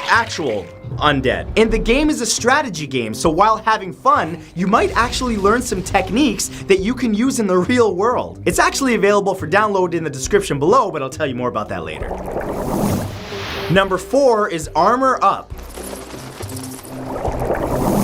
actual undead. And the game is a strategy game, so while having fun, you might actually learn some techniques that you can use in the real world. It's actually available for download in the description below, but I'll tell you more about that later. Number 4 is armor up.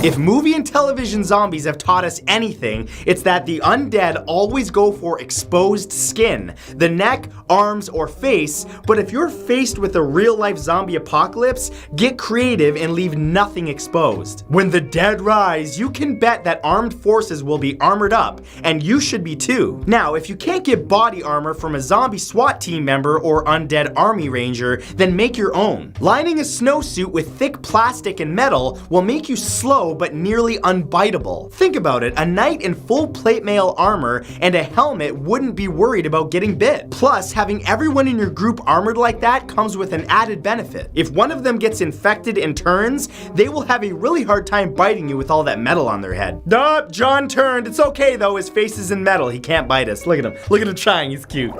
If movie and television zombies have taught us anything, it's that the undead always go for exposed skin, the neck, arms, or face, but if you're faced with a real-life zombie apocalypse, get creative and leave nothing exposed. When the dead rise, you can bet that armed forces will be armored up, and you should be too. Now, if you can't get body armor from a zombie SWAT team member or undead army ranger, then make your own. Lining a snowsuit with thick plastic and metal will make you slow but nearly unbiteable. Think about it, a knight in full plate mail armor and a helmet wouldn't be worried about getting bit. Plus, having everyone in your group armored like that comes with an added benefit. If one of them gets infected and turns, they will have a really hard time biting you with all that metal on their head. Duh, John turned. It's okay though, his face is in metal. He can't bite us. Look at him. Look at him trying, he's cute.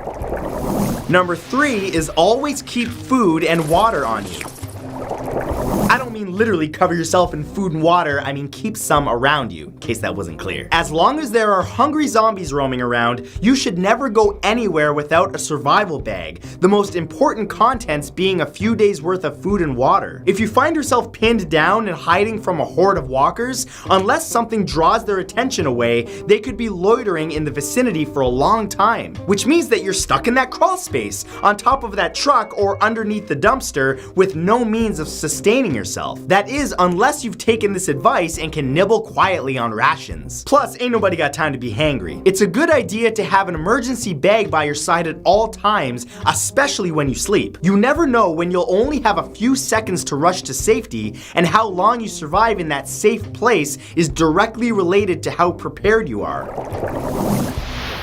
Number 3 is always keep food and water on you. I don't don't mean literally cover yourself in food and water, I mean keep some around you, in case that wasn't clear. As long as there are hungry zombies roaming around, you should never go anywhere without a survival bag, the most important contents being a few days worth of food and water. If you find yourself pinned down and hiding from a horde of walkers, unless something draws their attention away, they could be loitering in the vicinity for a long time, which means that you're stuck in that crawl space, on top of that truck or underneath the dumpster with no means of sustaining yourself. That is, unless you've taken this advice and can nibble quietly on rations. Plus, ain't nobody got time to be hangry. It's a good idea to have an emergency bag by your side at all times, especially when you sleep. You never know when you'll only have a few seconds to rush to safety, and how long you survive in that safe place is directly related to how prepared you are.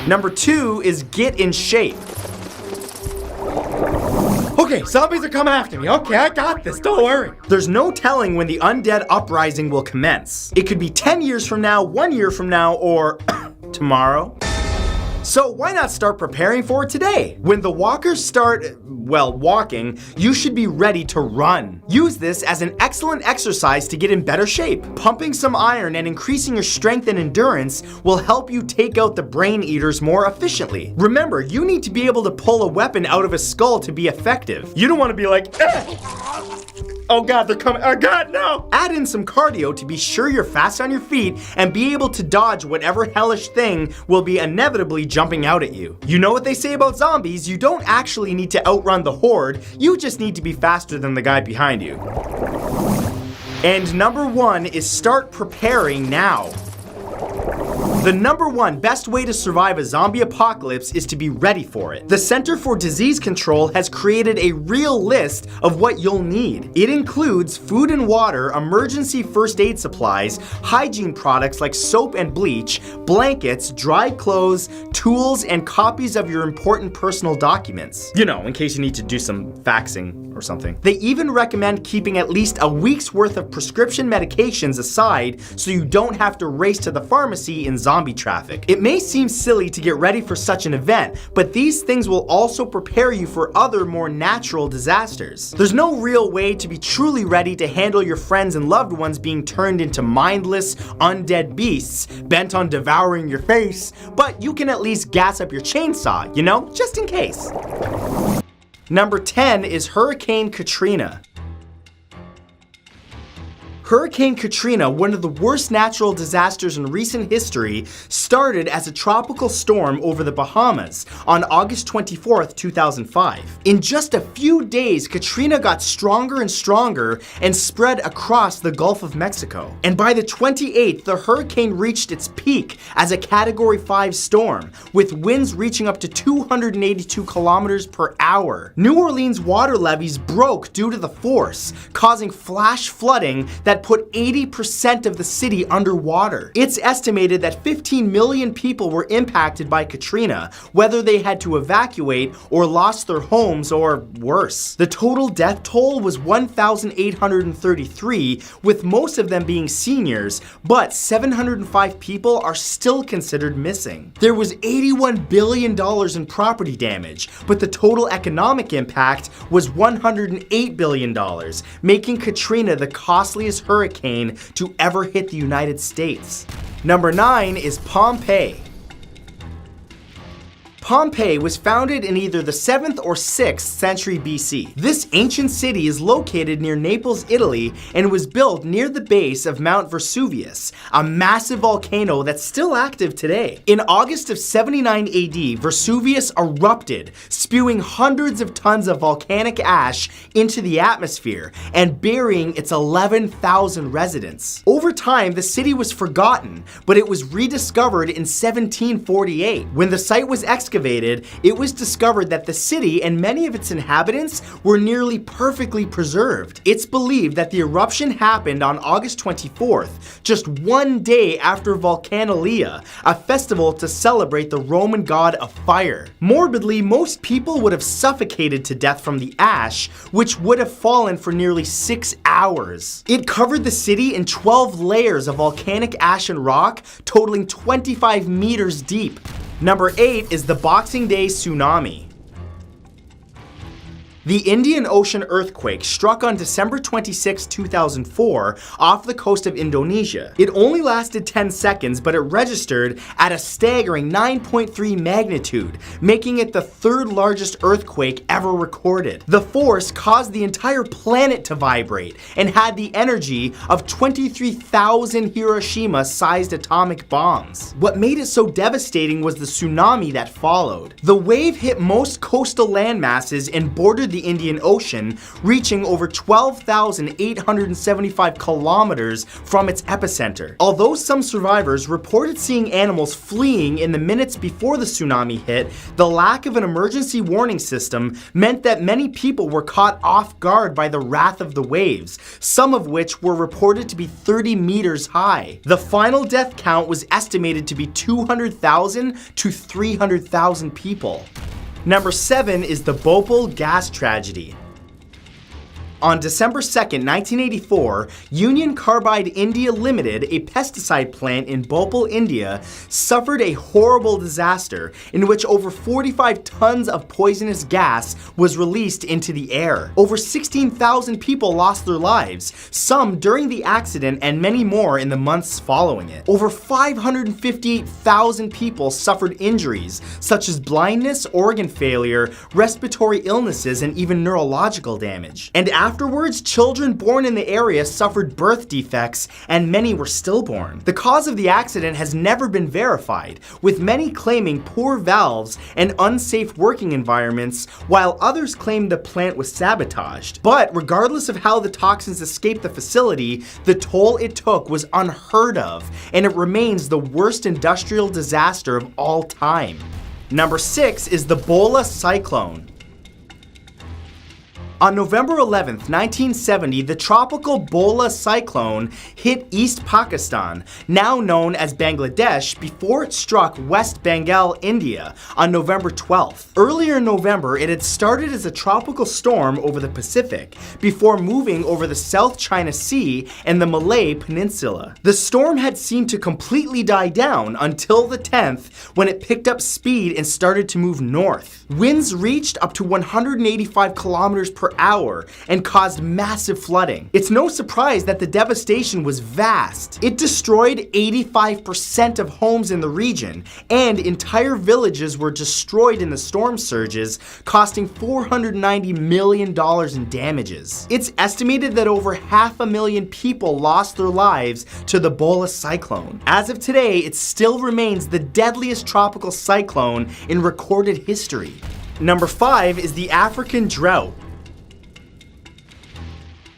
Number 2 is get in shape. Okay, zombies are coming after me. Okay, I got this, don't worry. There's no telling when the undead uprising will commence. It could be 10 years from now, 1 year from now, or tomorrow. So why not start preparing for it today? When the walkers start, walking, you should be ready to run. Use this as an excellent exercise to get in better shape. Pumping some iron and increasing your strength and endurance will help you take out the brain eaters more efficiently. Remember, you need to be able to pull a weapon out of a skull to be effective. You don't want to be like, oh god, they're coming, oh god, no! Add in some cardio to be sure you're fast on your feet and be able to dodge whatever hellish thing will be inevitably jumping out at you. You know what they say about zombies, you don't actually need to outrun the horde, you just need to be faster than the guy behind you. And number 1 is start preparing now. The number 1 best way to survive a zombie apocalypse is to be ready for it. The Center for Disease Control has created a real list of what you'll need. It includes food and water, emergency first aid supplies, hygiene products like soap and bleach, blankets, dry clothes, tools, and copies of your important personal documents. You know, in case you need to do some faxing or something. They even recommend keeping at least a week's worth of prescription medications aside so you don't have to race to the pharmacy in zombie traffic. It may seem silly to get ready for such an event, but these things will also prepare you for other more natural disasters. There's no real way to be truly ready to handle your friends and loved ones being turned into mindless, undead beasts bent on devouring your face, but you can at least gas up your chainsaw, you know, just in case. Number 10 is Hurricane Katrina. Hurricane Katrina, one of the worst natural disasters in recent history, started as a tropical storm over the Bahamas on August 24th, 2005. In just a few days, Katrina got stronger and stronger and spread across the Gulf of Mexico. And by the 28th, the hurricane reached its peak as a Category 5 storm, with winds reaching up to 282 kilometers per hour. New Orleans water levees broke due to the force, causing flash flooding that put 80% of the city underwater. It's estimated that 15 million people were impacted by Katrina, whether they had to evacuate or lost their homes or worse. The total death toll was 1,833, with most of them being seniors, but 705 people are still considered missing. There was $81 billion in property damage, but the total economic impact was $108 billion, making Katrina the costliest hurricane to ever hit the United States. Number 9 is Pompeii. Pompeii was founded in either the 7th or 6th century BC. This ancient city is located near Naples, Italy, and was built near the base of Mount Vesuvius, a massive volcano that's still active today. In August of 79 AD, Vesuvius erupted, spewing hundreds of tons of volcanic ash into the atmosphere and burying its 11,000 residents. Over time, the city was forgotten, but it was rediscovered in 1748. When the site was excavated, it was discovered that the city and many of its inhabitants were nearly perfectly preserved. It's believed that the eruption happened on August 24th, just one day after Volcanolia, a festival to celebrate the Roman god of fire. Morbidly, most people would have suffocated to death from the ash, which would have fallen for nearly 6 hours. It covered the city in 12 layers of volcanic ash and rock, totaling 25 meters deep. Number 8 is the Boxing Day tsunami. The Indian Ocean earthquake struck on December 26, 2004 off the coast of Indonesia. It only lasted 10 seconds, but it registered at a staggering 9.3 magnitude, making it the third largest earthquake ever recorded. The force caused the entire planet to vibrate and had the energy of 23,000 Hiroshima-sized atomic bombs. What made it so devastating was the tsunami that followed. The wave hit most coastal landmasses and bordered the Indian Ocean, reaching over 12,875 kilometers from its epicenter. Although some survivors reported seeing animals fleeing in the minutes before the tsunami hit, the lack of an emergency warning system meant that many people were caught off guard by the wrath of the waves, some of which were reported to be 30 meters high. The final death count was estimated to be 200,000 to 300,000 people. Number 7 is the Bhopal gas tragedy. On December 2nd, 1984, Union Carbide India Limited, a pesticide plant in Bhopal, India, suffered a horrible disaster in which over 45 tons of poisonous gas was released into the air. Over 16,000 people lost their lives, some during the accident and many more in the months following it. Over 558,000 people suffered injuries such as blindness, organ failure, respiratory illnesses, and even neurological damage. And afterwards, children born in the area suffered birth defects, and many were stillborn. The cause of the accident has never been verified, with many claiming poor valves and unsafe working environments, while others claim the plant was sabotaged. But regardless of how the toxins escaped the facility, the toll it took was unheard of, and it remains the worst industrial disaster of all time. Number 6 is the Bola cyclone. On November 11th, 1970, the tropical Bola cyclone hit East Pakistan, now known as Bangladesh, before it struck West Bengal, India, on November 12th. Earlier in November, it had started as a tropical storm over the Pacific, before moving over the South China Sea and the Malay Peninsula. The storm had seemed to completely die down until the 10th, when it picked up speed and started to move north. Winds reached up to 185 kilometers per hour and caused massive flooding. It's no surprise that the devastation was vast. It destroyed 85% of homes in the region, and entire villages were destroyed in the storm surges, costing $490 million in damages. It's estimated that over 500,000 people lost their lives to the Bola cyclone. As of today, it still remains the deadliest tropical cyclone in recorded history. Number 5 is the African drought.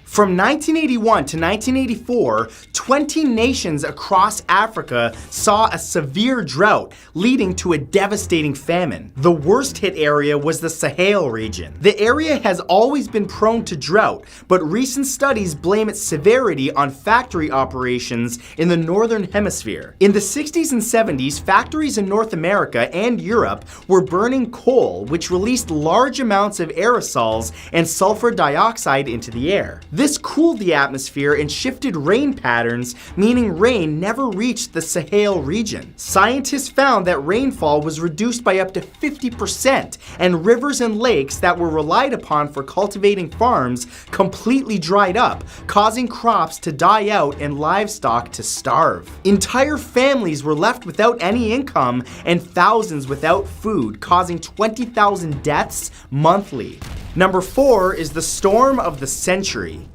From 1981 to 1984, 20 nations across Africa saw a severe drought, leading to a devastating famine. The worst hit area was the Sahel region. The area has always been prone to drought, but recent studies blame its severity on factory operations in the northern hemisphere. In the 60s and 70s, factories in North America and Europe were burning coal, which released large amounts of aerosols and sulfur dioxide into the air. This cooled the atmosphere and shifted rain patterns, meaning rain never reached the Sahel region. Scientists found that rainfall was reduced by up to 50%, and rivers and lakes that were relied upon for cultivating farms completely dried up, causing crops to die out and livestock to starve. Entire families were left without any income and thousands without food, causing 20,000 deaths monthly. Number 4 is the storm of the century.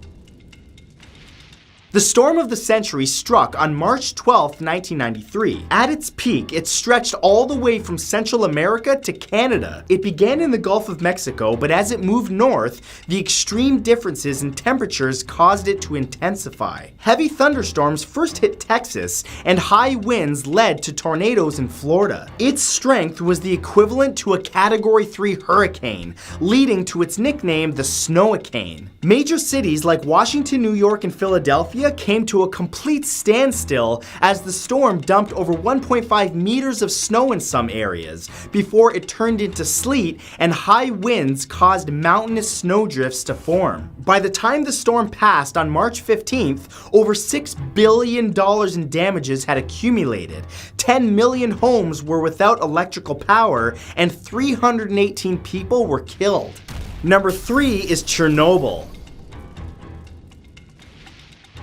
The storm of the century struck on March 12, 1993. At its peak, it stretched all the way from Central America to Canada. It began in the Gulf of Mexico, but as it moved north, the extreme differences in temperatures caused it to intensify. Heavy thunderstorms first hit Texas, and high winds led to tornadoes in Florida. Its strength was the equivalent to a Category 3 hurricane, leading to its nickname, the Snowicane. Major cities like Washington, New York, and Philadelphia came to a complete standstill as the storm dumped over 1.5 meters of snow in some areas before it turned into sleet, and high winds caused mountainous snowdrifts to form. By the time the storm passed on March 15th, over $6 billion in damages had accumulated. 10 million homes were without electrical power, and 318 people were killed. Number 3 is Chernobyl.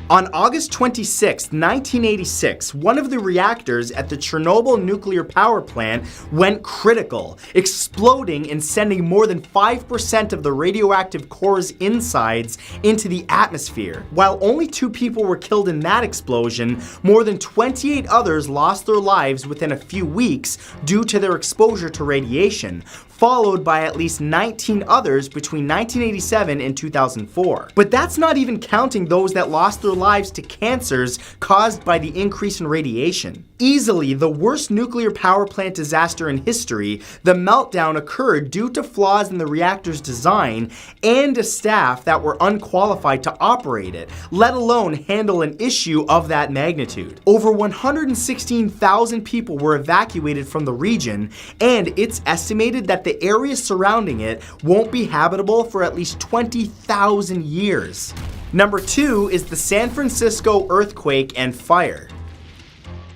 On August 26, 1986, one of the reactors at the Chernobyl nuclear power plant went critical, exploding and sending more than 5% of the radioactive core's insides into the atmosphere. While only 2 people were killed in that explosion, more than 28 others lost their lives within a few weeks due to their exposure to radiation, followed by at least 19 others between 1987 and 2004. But that's not even counting those that lost their lives to cancers caused by the increase in radiation. Easily the worst nuclear power plant disaster in history, the meltdown occurred due to flaws in the reactor's design and a staff that were unqualified to operate it, let alone handle an issue of that magnitude. Over 116,000 people were evacuated from the region, and it's estimated that the area surrounding it won't be habitable for at least 20,000 years. Number 2 is the San Francisco earthquake and fire.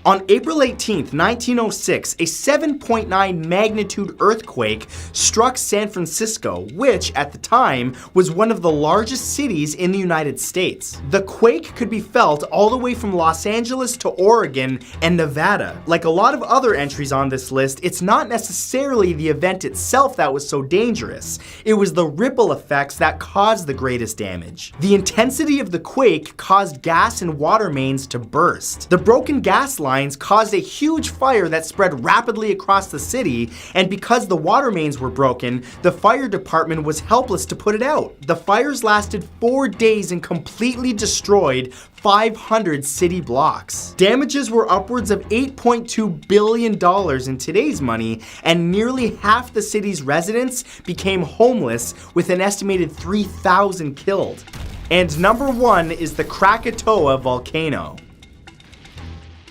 On April 18, 1906, a 7.9 magnitude earthquake struck San Francisco, which at the time was one of the largest cities in the United States. The quake could be felt all the way from Los Angeles to Oregon and Nevada. Like a lot of other entries on this list, it's not necessarily the event itself that was so dangerous. It was the ripple effects that caused the greatest damage. The intensity of the quake caused gas and water mains to burst. The broken gas lines caused a huge fire that spread rapidly across the city, and because the water mains were broken, the fire department was helpless to put it out. The fires lasted 4 days and completely destroyed 500 city blocks. Damages were upwards of $8.2 billion in today's money, and nearly half the city's residents became homeless, with an estimated 3,000 killed. And number 1 is the Krakatoa volcano.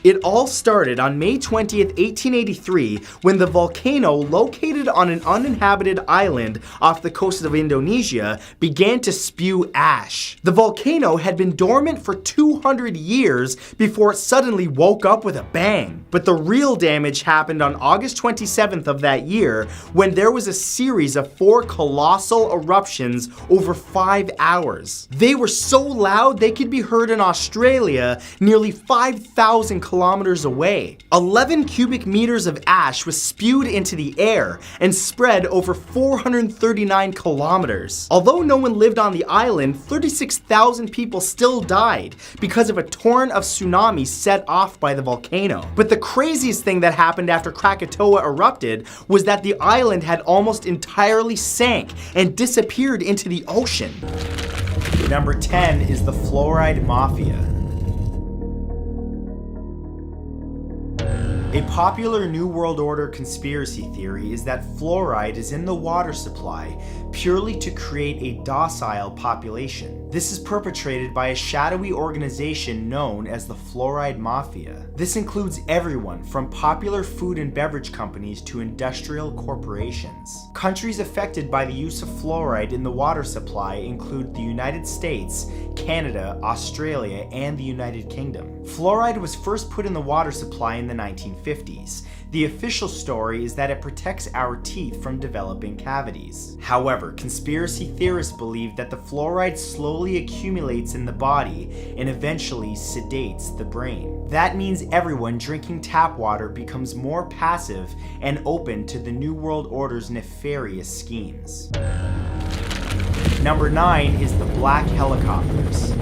It all started on May 20th, 1883, when the volcano, located on an uninhabited island off the coast of Indonesia, began to spew ash. The volcano had been dormant for 200 years before it suddenly woke up with a bang. But the real damage happened on August 27th of that year, when there was a series of 4 colossal eruptions over 5 hours. They were so loud they could be heard in Australia, nearly 5,000 kilometers away. 11 cubic meters of ash was spewed into the air and spread over 439 kilometers. Although no one lived on the island, 36,000 people still died because of a torrent of tsunamis set off by the volcano. But the craziest thing that happened after Krakatoa erupted was that the island had almost entirely sank and disappeared into the ocean. Number 10 is the fluoride mafia. A popular New World Order conspiracy theory is that fluoride is in the water supply purely to create a docile population. This is perpetrated by a shadowy organization known as the Fluoride Mafia. This includes everyone from popular food and beverage companies to industrial corporations. Countries affected by the use of fluoride in the water supply include the United States, Canada, Australia, and the United Kingdom. Fluoride was first put in the water supply in the 1950s. The official story is that it protects our teeth from developing cavities. However, conspiracy theorists believe that the fluoride slowly accumulates in the body and eventually sedates the brain. That means everyone drinking tap water becomes more passive and open to the New World Order's nefarious schemes. Number 9 is the black helicopters.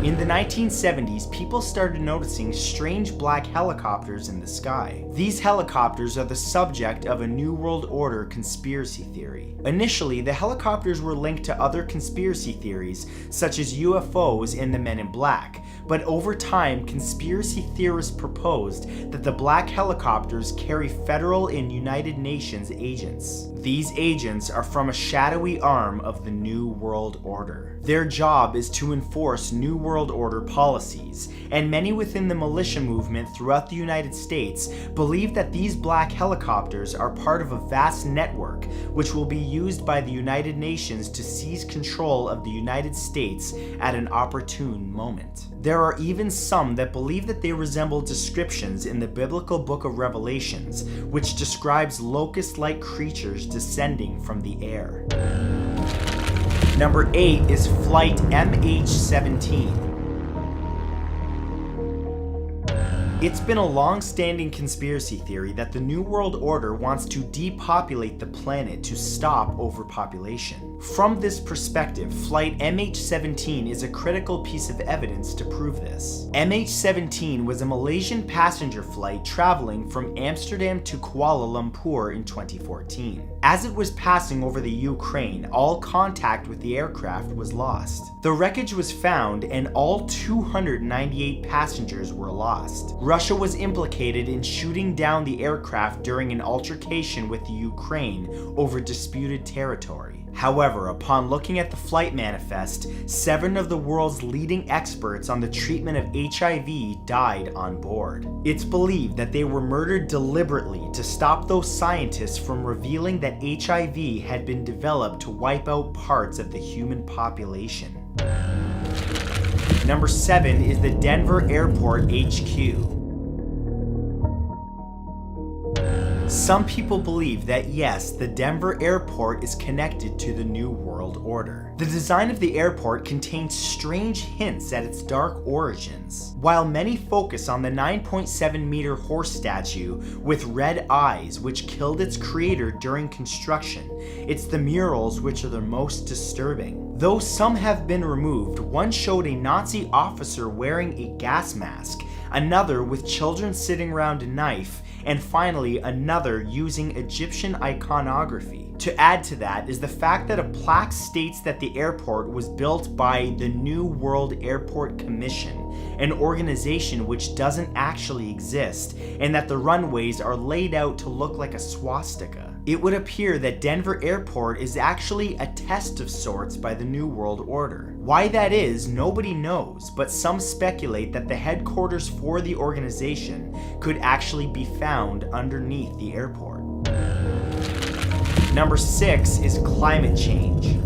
In the 1970s, people started noticing strange black helicopters in the sky. These helicopters are the subject of a New World Order conspiracy theory. Initially, the helicopters were linked to other conspiracy theories, such as UFOs and the Men in Black, but over time, conspiracy theorists proposed that the black helicopters carry federal and United Nations agents. These agents are from a shadowy arm of the New World Order. Their job is to enforce New World World Order policies, and many within the militia movement throughout the United States believe that these black helicopters are part of a vast network which will be used by the United Nations to seize control of the United States at an opportune moment. There are even some that believe that they resemble descriptions in the biblical book of Revelations, which describes locust-like creatures descending from the air. Number 8 is Flight MH17. It's been a long-standing conspiracy theory that the New World Order wants to depopulate the planet to stop overpopulation. From this perspective, Flight MH17 is a critical piece of evidence to prove this. MH17 was a Malaysian passenger flight traveling from Amsterdam to Kuala Lumpur in 2014. As it was passing over the Ukraine, all contact with the aircraft was lost. The wreckage was found and all 298 passengers were lost. Russia was implicated in shooting down the aircraft during an altercation with the Ukraine over disputed territory. However, upon looking at the flight manifest, 7 of the world's leading experts on the treatment of HIV died on board. It's believed that they were murdered deliberately to stop those scientists from revealing that HIV had been developed to wipe out parts of the human population. Number 7 is the Denver Airport HQ. Some people believe that yes, the Denver airport is connected to the New World Order. The design of the airport contains strange hints at its dark origins. While many focus on the 9.7-meter horse statue with red eyes which killed its creator during construction, it's the murals which are the most disturbing. Though some have been removed, one showed a Nazi officer wearing a gas mask, another with children sitting around a knife, and finally another using Egyptian iconography. To add to that is the fact that a plaque states that the airport was built by the New World Airport Commission, an organization which doesn't actually exist, and that the runways are laid out to look like a swastika. It would appear that Denver Airport is actually a test of sorts by the New World Order. Why that is, nobody knows, but some speculate that the headquarters for the organization could actually be found underneath the airport. Number 6 is climate change.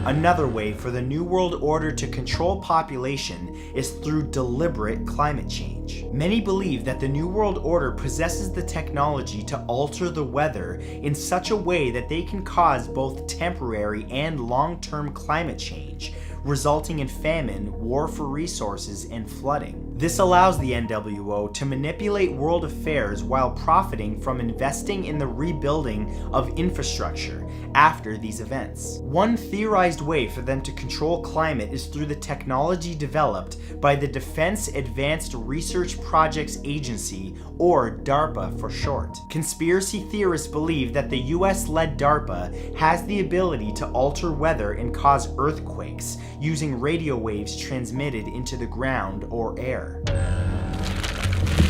Another way for the New World Order to control population is through deliberate climate change. Many believe that the New World Order possesses the technology to alter the weather in such a way that they can cause both temporary and long-term climate change, resulting in famine, war for resources, and flooding. This allows the NWO to manipulate world affairs while profiting from investing in the rebuilding of infrastructure after these events. One theorized way for them to control climate is through the technology developed by the Defense Advanced Research Projects Agency, or DARPA for short. Conspiracy theorists believe that the US-led DARPA has the ability to alter weather and cause earthquakes using radio waves transmitted into the ground or air.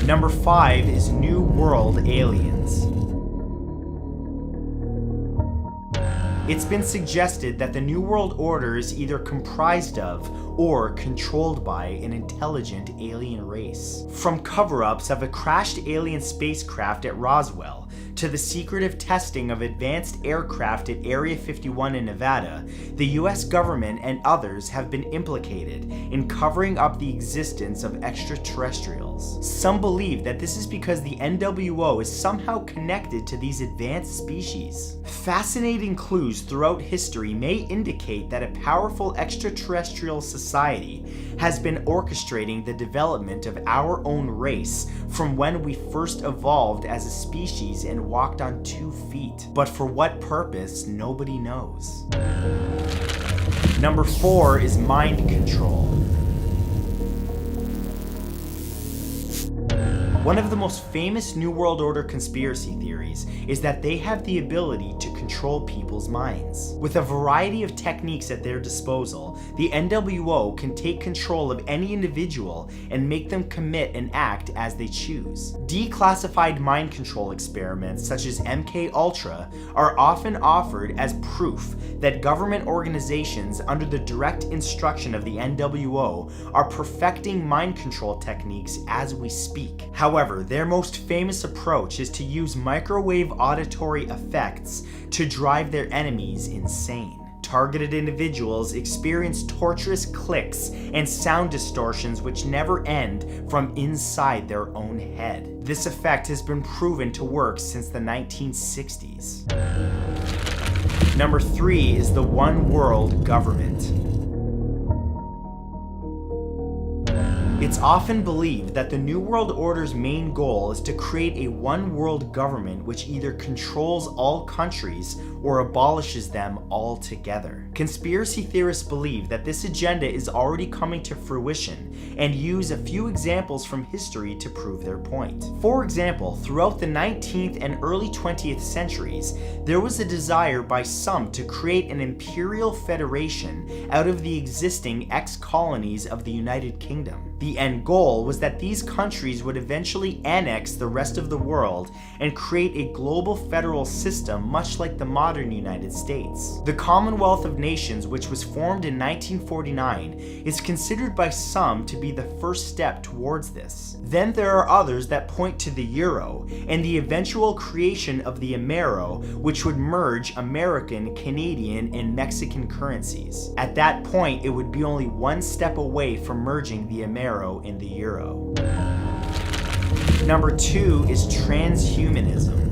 Number 5 is New World Aliens. It's been suggested that the New World Order is either comprised of or controlled by an intelligent alien race. From cover-ups of a crashed alien spacecraft at Roswell to the secretive testing of advanced aircraft at Area 51 in Nevada, the US government and others have been implicated in covering up the existence of extraterrestrials. Some believe that this is because the NWO is somehow connected to these advanced species. Fascinating clues throughout history may indicate that a powerful extraterrestrial society has been orchestrating the development of our own race from when we first evolved as a species and walked on 2 feet. But for what purpose, nobody knows. Number 4 is mind control. One of the most famous New World Order conspiracy theories is that they have the ability to control control people's minds. With a variety of techniques at their disposal, the NWO can take control of any individual and make them commit and act as they choose. Declassified mind control experiments such as MK Ultra are often offered as proof that government organizations under the direct instruction of the NWO are perfecting mind control techniques as we speak. However, their most famous approach is to use microwave auditory effects to drive their enemies insane. Targeted individuals experience torturous clicks and sound distortions which never end from inside their own head. This effect has been proven to work since the 1960s. Number 3 is the One World Government. It's often believed that the New World Order's main goal is to create a one world government which either controls all countries or abolishes them altogether. Conspiracy theorists believe that this agenda is already coming to fruition and use a few examples from history to prove their point. For example, throughout the 19th and early 20th centuries, there was a desire by some to create an imperial federation out of the existing ex-colonies of the United Kingdom. The end goal was that these countries would eventually annex the rest of the world and create a global federal system much like the modern United States. The Commonwealth of Nations, which was formed in 1949, is considered by some to be the first step towards this. Then there are others that point to the euro and the eventual creation of the Amero, which would merge American, Canadian, and Mexican currencies. At that point, it would be only one step away from merging the Amero and the euro. Number 2 is transhumanism.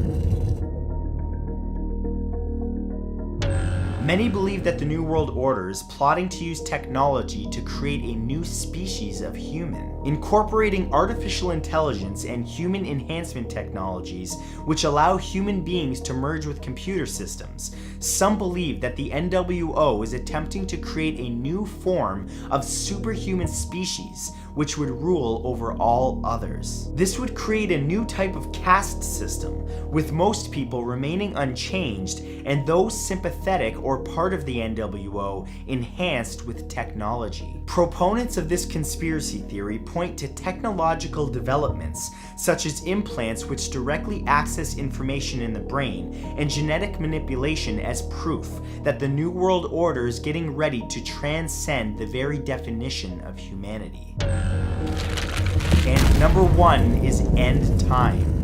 Many believe that the New World Order is plotting to use technology to create a new species of human, incorporating artificial intelligence and human enhancement technologies which allow human beings to merge with computer systems. Some believe that the NWO is attempting to create a new form of superhuman species which would rule over all others. This would create a new type of caste system, with most people remaining unchanged and those sympathetic or part of the NWO enhanced with technology. Proponents of this conspiracy theory point to technological developments such as implants which directly access information in the brain and genetic manipulation as proof that the New World Order is getting ready to transcend the very definition of humanity. And number 1 is end time.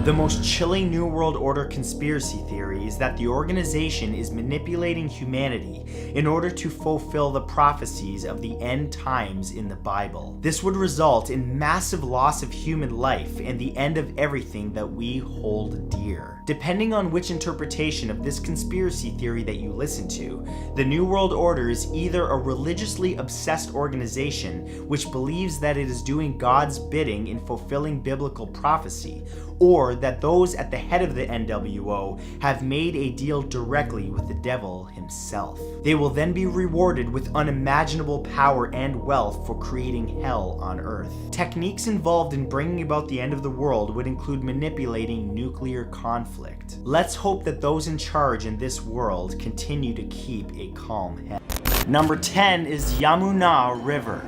The most chilling New World Order conspiracy theory is that the organization is manipulating humanity in order to fulfill the prophecies of the end times in the Bible. This would result in massive loss of human life and the end of everything that we hold dear. Depending on which interpretation of this conspiracy theory that you listen to, the New World Order is either a religiously obsessed organization which believes that it is doing God's bidding in fulfilling biblical prophecy, or that those at the head of the NWO have made a deal directly with the devil himself. They will then be rewarded with unimaginable power and wealth for creating hell on Earth. Techniques involved in bringing about the end of the world would include manipulating nuclear conflict. Let's hope that those in charge in this world continue to keep a calm head. Number 10 is Yamuna River.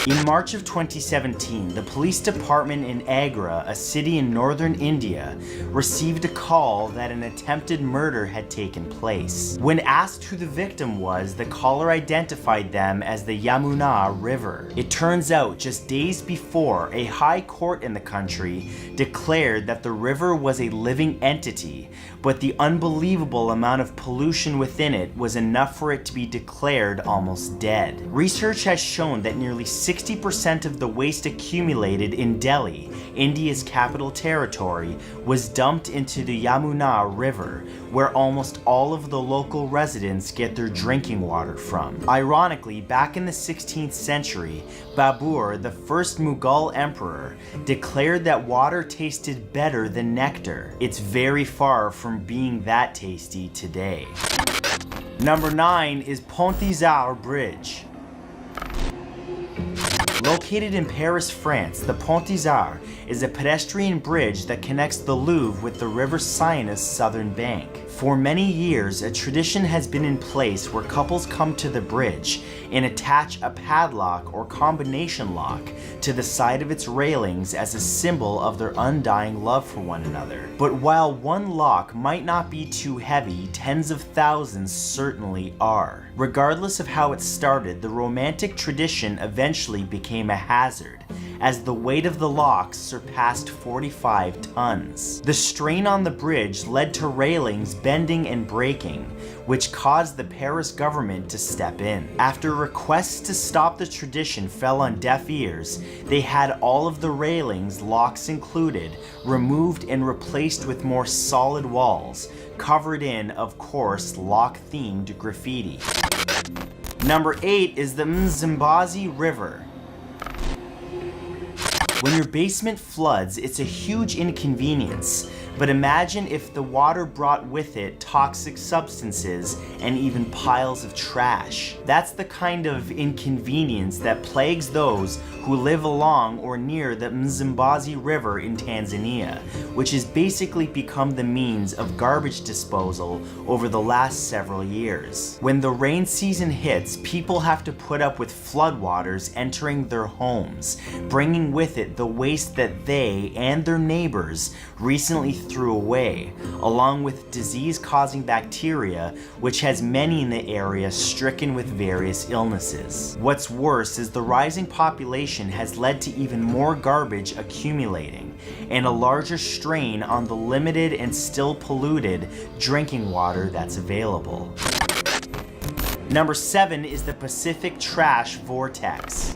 In March of 2017, the police department in Agra, a city in northern India, received a call that an attempted murder had taken place. When asked who the victim was, the caller identified them as the Yamuna River. It turns out, just days before, a high court in the country declared that the river was a living entity, but the unbelievable amount of pollution within it was enough for it to be declared almost dead. Research has shown that nearly 60% of the waste accumulated in Delhi, India's capital territory, was dumped into the Yamuna River, where almost all of the local residents get their drinking water from. Ironically, back in the 16th century, Babur, the first Mughal emperor, declared that water tasted better than nectar. It's very far from being that tasty today. Number 9 is Pontizar Bridge. Located in Paris, France, the Pont des Arts is a pedestrian bridge that connects the Louvre with the River Seine's southern bank. For many years, a tradition has been in place where couples come to the bridge and attach a padlock or combination lock to the side of its railings as a symbol of their undying love for one another. But while one lock might not be too heavy, tens of thousands certainly are. Regardless of how it started, the romantic tradition eventually became a hazard, as the weight of the locks surpassed 45 tons. The strain on the bridge led to railings bending and breaking, which caused the Paris government to step in. After requests to stop the tradition fell on deaf ears, they had all of the railings, locks included, removed and replaced with more solid walls, covered in, of course, lock-themed graffiti. Number 8 is the Mzimbazi River. When your basement floods, it's a huge inconvenience, but imagine if the water brought with it toxic substances and even piles of trash. That's the kind of inconvenience that plagues those who live along or near the Mzimbazi River in Tanzania, which has basically become the means of garbage disposal over the last several years. When the rain season hits, people have to put up with floodwaters entering their homes, bringing with it the waste that they and their neighbors recently threw away, along with disease-causing bacteria, which has many in the area stricken with various illnesses. What's worse is the rising population has led to even more garbage accumulating, and a larger strain on the limited and still polluted drinking water that's available. Number 7 is the Pacific Trash Vortex.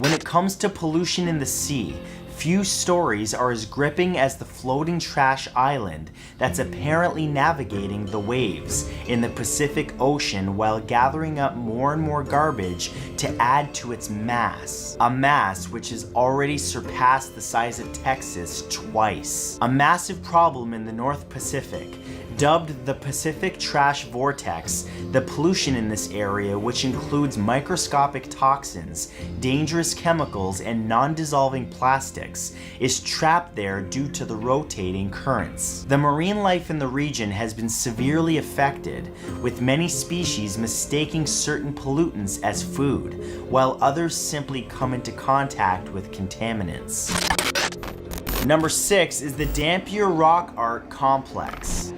When it comes to pollution in the sea, few stories are as gripping as the floating trash island that's apparently navigating the waves in the Pacific Ocean while gathering up more and more garbage to add to its mass. A mass which has already surpassed the size of Texas twice. A massive problem in the North Pacific. Dubbed the Pacific Trash Vortex, the pollution in this area, which includes microscopic toxins, dangerous chemicals, and non-dissolving plastics, is trapped there due to the rotating currents. The marine life in the region has been severely affected, with many species mistaking certain pollutants as food, while others simply come into contact with contaminants. Number 6 is the Dampier Rock Art Complex.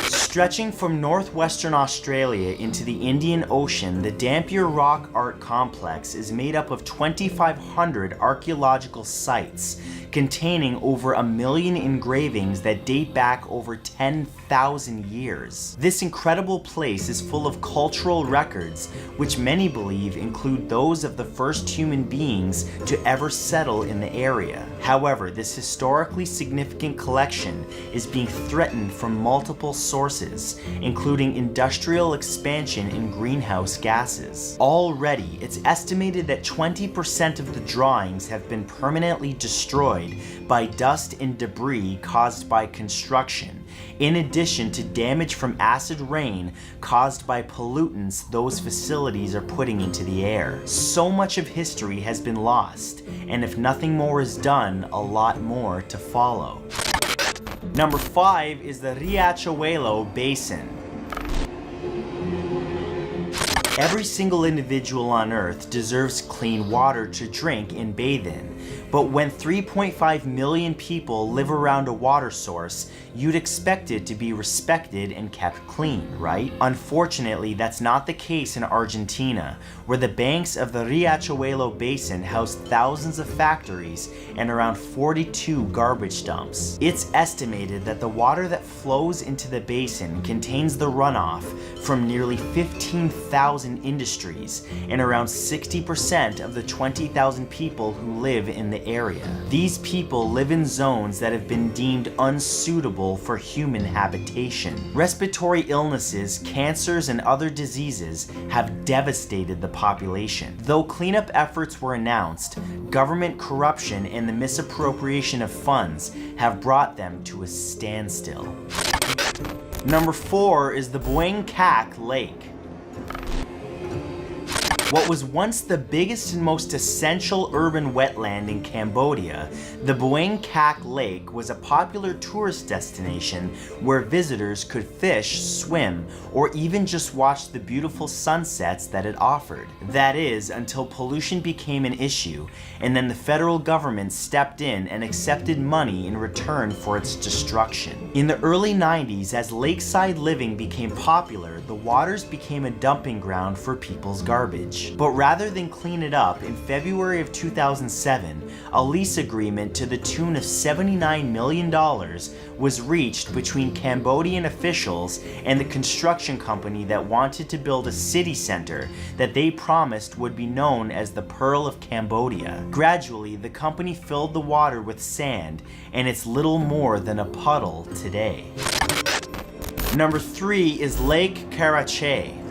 Stretching from northwestern Australia into the Indian Ocean, the Dampier Rock Art Complex is made up of 2,500 archaeological sites containing over 1 million engravings that date back over 10,000 years. This incredible place is full of cultural records, which many believe include those of the first human beings to ever settle in the area. However, this historically significant collection is being threatened from multiple sources, including industrial expansion and greenhouse gases. Already, it's estimated that 20% of the drawings have been permanently destroyed by dust and debris caused by construction, in addition to damage from acid rain caused by pollutants those facilities are putting into the air. So much of history has been lost, and if nothing more is done, a lot more to follow. Number 5 is the Riachuelo Basin. Every single individual on Earth deserves clean water to drink and bathe in, but when 3.5 million people live around a water source, you'd expect it to be respected and kept clean, right? Unfortunately, that's not the case in Argentina, where the banks of the Riachuelo Basin house thousands of factories and around 42 garbage dumps. It's estimated that the water that flows into the basin contains the runoff from nearly 15,000 industries and around 60% of the 20,000 people who live in the area. These people live in zones that have been deemed unsuitable for human habitation. Respiratory illnesses, cancers, and other diseases have devastated the population. Though cleanup efforts were announced, government corruption and the misappropriation of funds have brought them to a standstill. Number 4 is the Boeng Kak Lake. What was once the biggest and most essential urban wetland in Cambodia, the Boeng Kak Lake was a popular tourist destination where visitors could fish, swim, or even just watch the beautiful sunsets that it offered. That is, until pollution became an issue, and then the federal government stepped in and accepted money in return for its destruction. In the early 90s, as lakeside living became popular, the waters became a dumping ground for people's garbage. But rather than clean it up, in February of 2007, a lease agreement to the tune of $79 million was reached between Cambodian officials and the construction company that wanted to build a city center that they promised would be known as the Pearl of Cambodia. Gradually, the company filled the water with sand, and it's little more than a puddle today. Number 3 is Lake Karachay.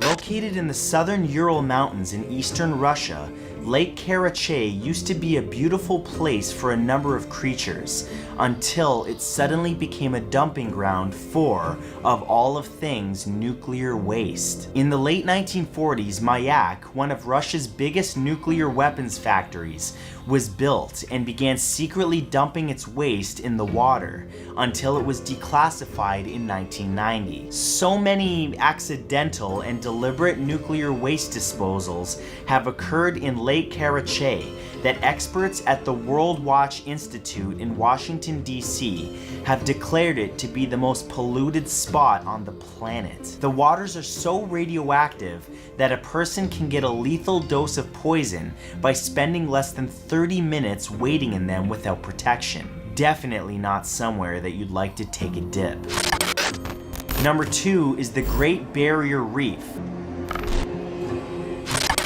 Located in the southern Ural Mountains in eastern Russia, Lake Karachay used to be a beautiful place for a number of creatures, until it suddenly became a dumping ground for, of all of things, nuclear waste. In the late 1940s, Mayak, one of Russia's biggest nuclear weapons factories, was built and began secretly dumping its waste in the water until it was declassified in 1990. So many accidental and deliberate nuclear waste disposals have occurred in Lake Karachay that experts at the World Watch Institute in Washington, D.C. have declared it to be the most polluted spot on the planet. The waters are so radioactive that a person can get a lethal dose of poison by spending less than 30 minutes waiting in them without protection. Definitely not somewhere that you'd like to take a dip. Number 2 is the Great Barrier Reef.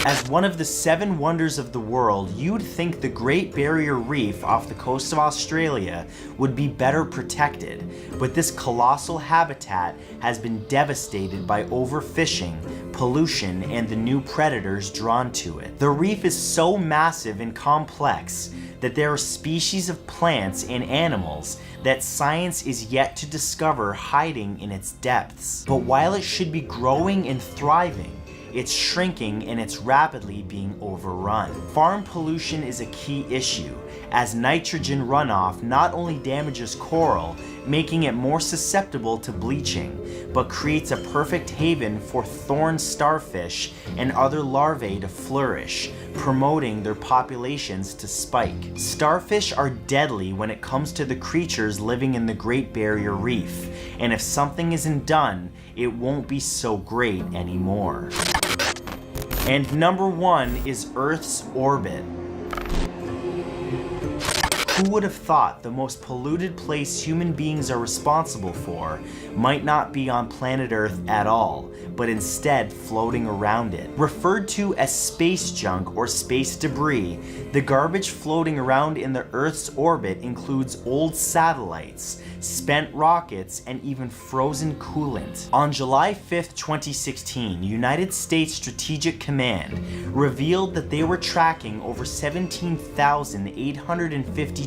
As one of the 7 wonders of the world, you'd think the Great Barrier Reef off the coast of Australia would be better protected, but this colossal habitat has been devastated by overfishing, pollution, and the new predators drawn to it. The reef is so massive and complex that there are species of plants and animals that science is yet to discover hiding in its depths. But while it should be growing and thriving, it's shrinking and it's rapidly being overrun. Farm pollution is a key issue, as nitrogen runoff not only damages coral, making it more susceptible to bleaching, but creates a perfect haven for thorn starfish and other larvae to flourish, promoting their populations to spike. Starfish are deadly when it comes to the creatures living in the Great Barrier Reef, and if something isn't done, it won't be so great anymore. And number 1 is Earth's orbit. Who would have thought the most polluted place human beings are responsible for might not be on planet Earth at all, but instead floating around it? Referred to as space junk or space debris, the garbage floating around in the Earth's orbit includes old satellites, spent rockets, and even frozen coolant. On July 5th, 2016, United States Strategic Command revealed that they were tracking over 17,852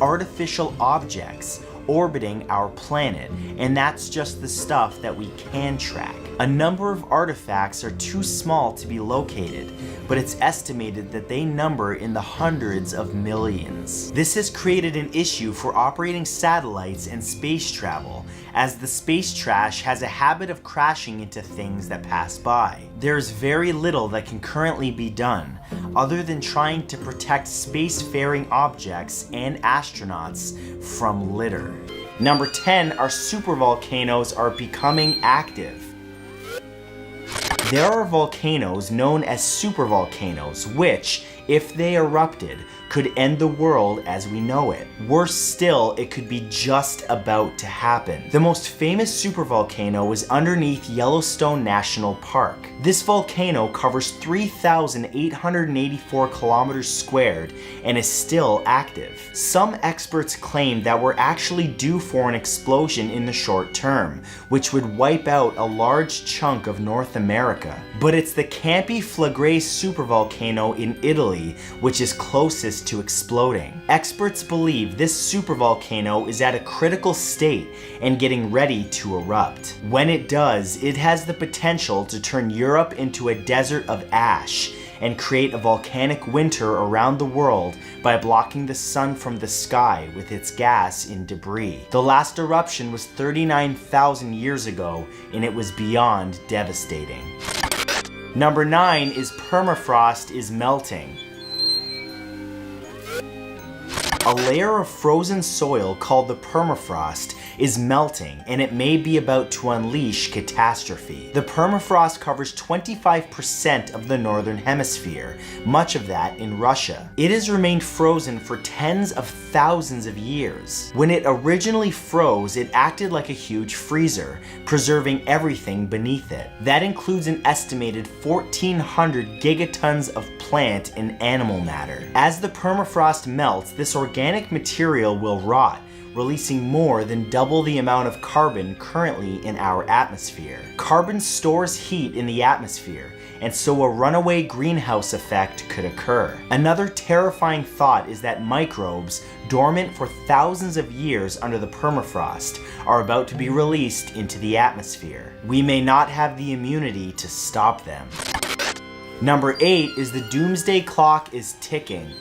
artificial objects orbiting our planet, and that's just the stuff that we can track. A number of artifacts are too small to be located, but it's estimated that they number in the hundreds of millions. This has created an issue for operating satellites and space travel, as the space trash has a habit of crashing into things that pass by. There's very little that can currently be done, other than trying to protect spacefaring objects and astronauts from litter. Number 10, our supervolcanoes are becoming active. There are volcanoes known as supervolcanoes, which, if they erupted, could end the world as we know it. Worse still, it could be just about to happen. The most famous supervolcano is underneath Yellowstone National Park. This volcano covers 3,884 kilometers squared and is still active. Some experts claim that we're actually due for an explosion in the short term, which would wipe out a large chunk of North America. But it's the Campi Flegrei supervolcano in Italy Italy, which is closest to exploding. Experts believe this supervolcano is at a critical state and getting ready to erupt. When it does, it has the potential to turn Europe into a desert of ash and create a volcanic winter around the world by blocking the sun from the sky with its gas and debris. The last eruption was 39,000 years ago, and it was beyond devastating. Number 9 is permafrost is melting. A layer of frozen soil called the permafrost is melting, and it may be about to unleash catastrophe. The permafrost covers 25% of the northern hemisphere, much of that in Russia. It has remained frozen for tens of thousands of years. When it originally froze, it acted like a huge freezer, preserving everything beneath it. That includes an estimated 1,400 gigatons of plant and animal matter. As the permafrost melts, this organic material will rot, releasing more than double the amount of carbon currently in our atmosphere. Carbon stores heat in the atmosphere, and so a runaway greenhouse effect could occur. Another terrifying thought is that microbes, dormant for thousands of years under the permafrost, are about to be released into the atmosphere. We may not have the immunity to stop them. Number 8 is the doomsday clock is ticking.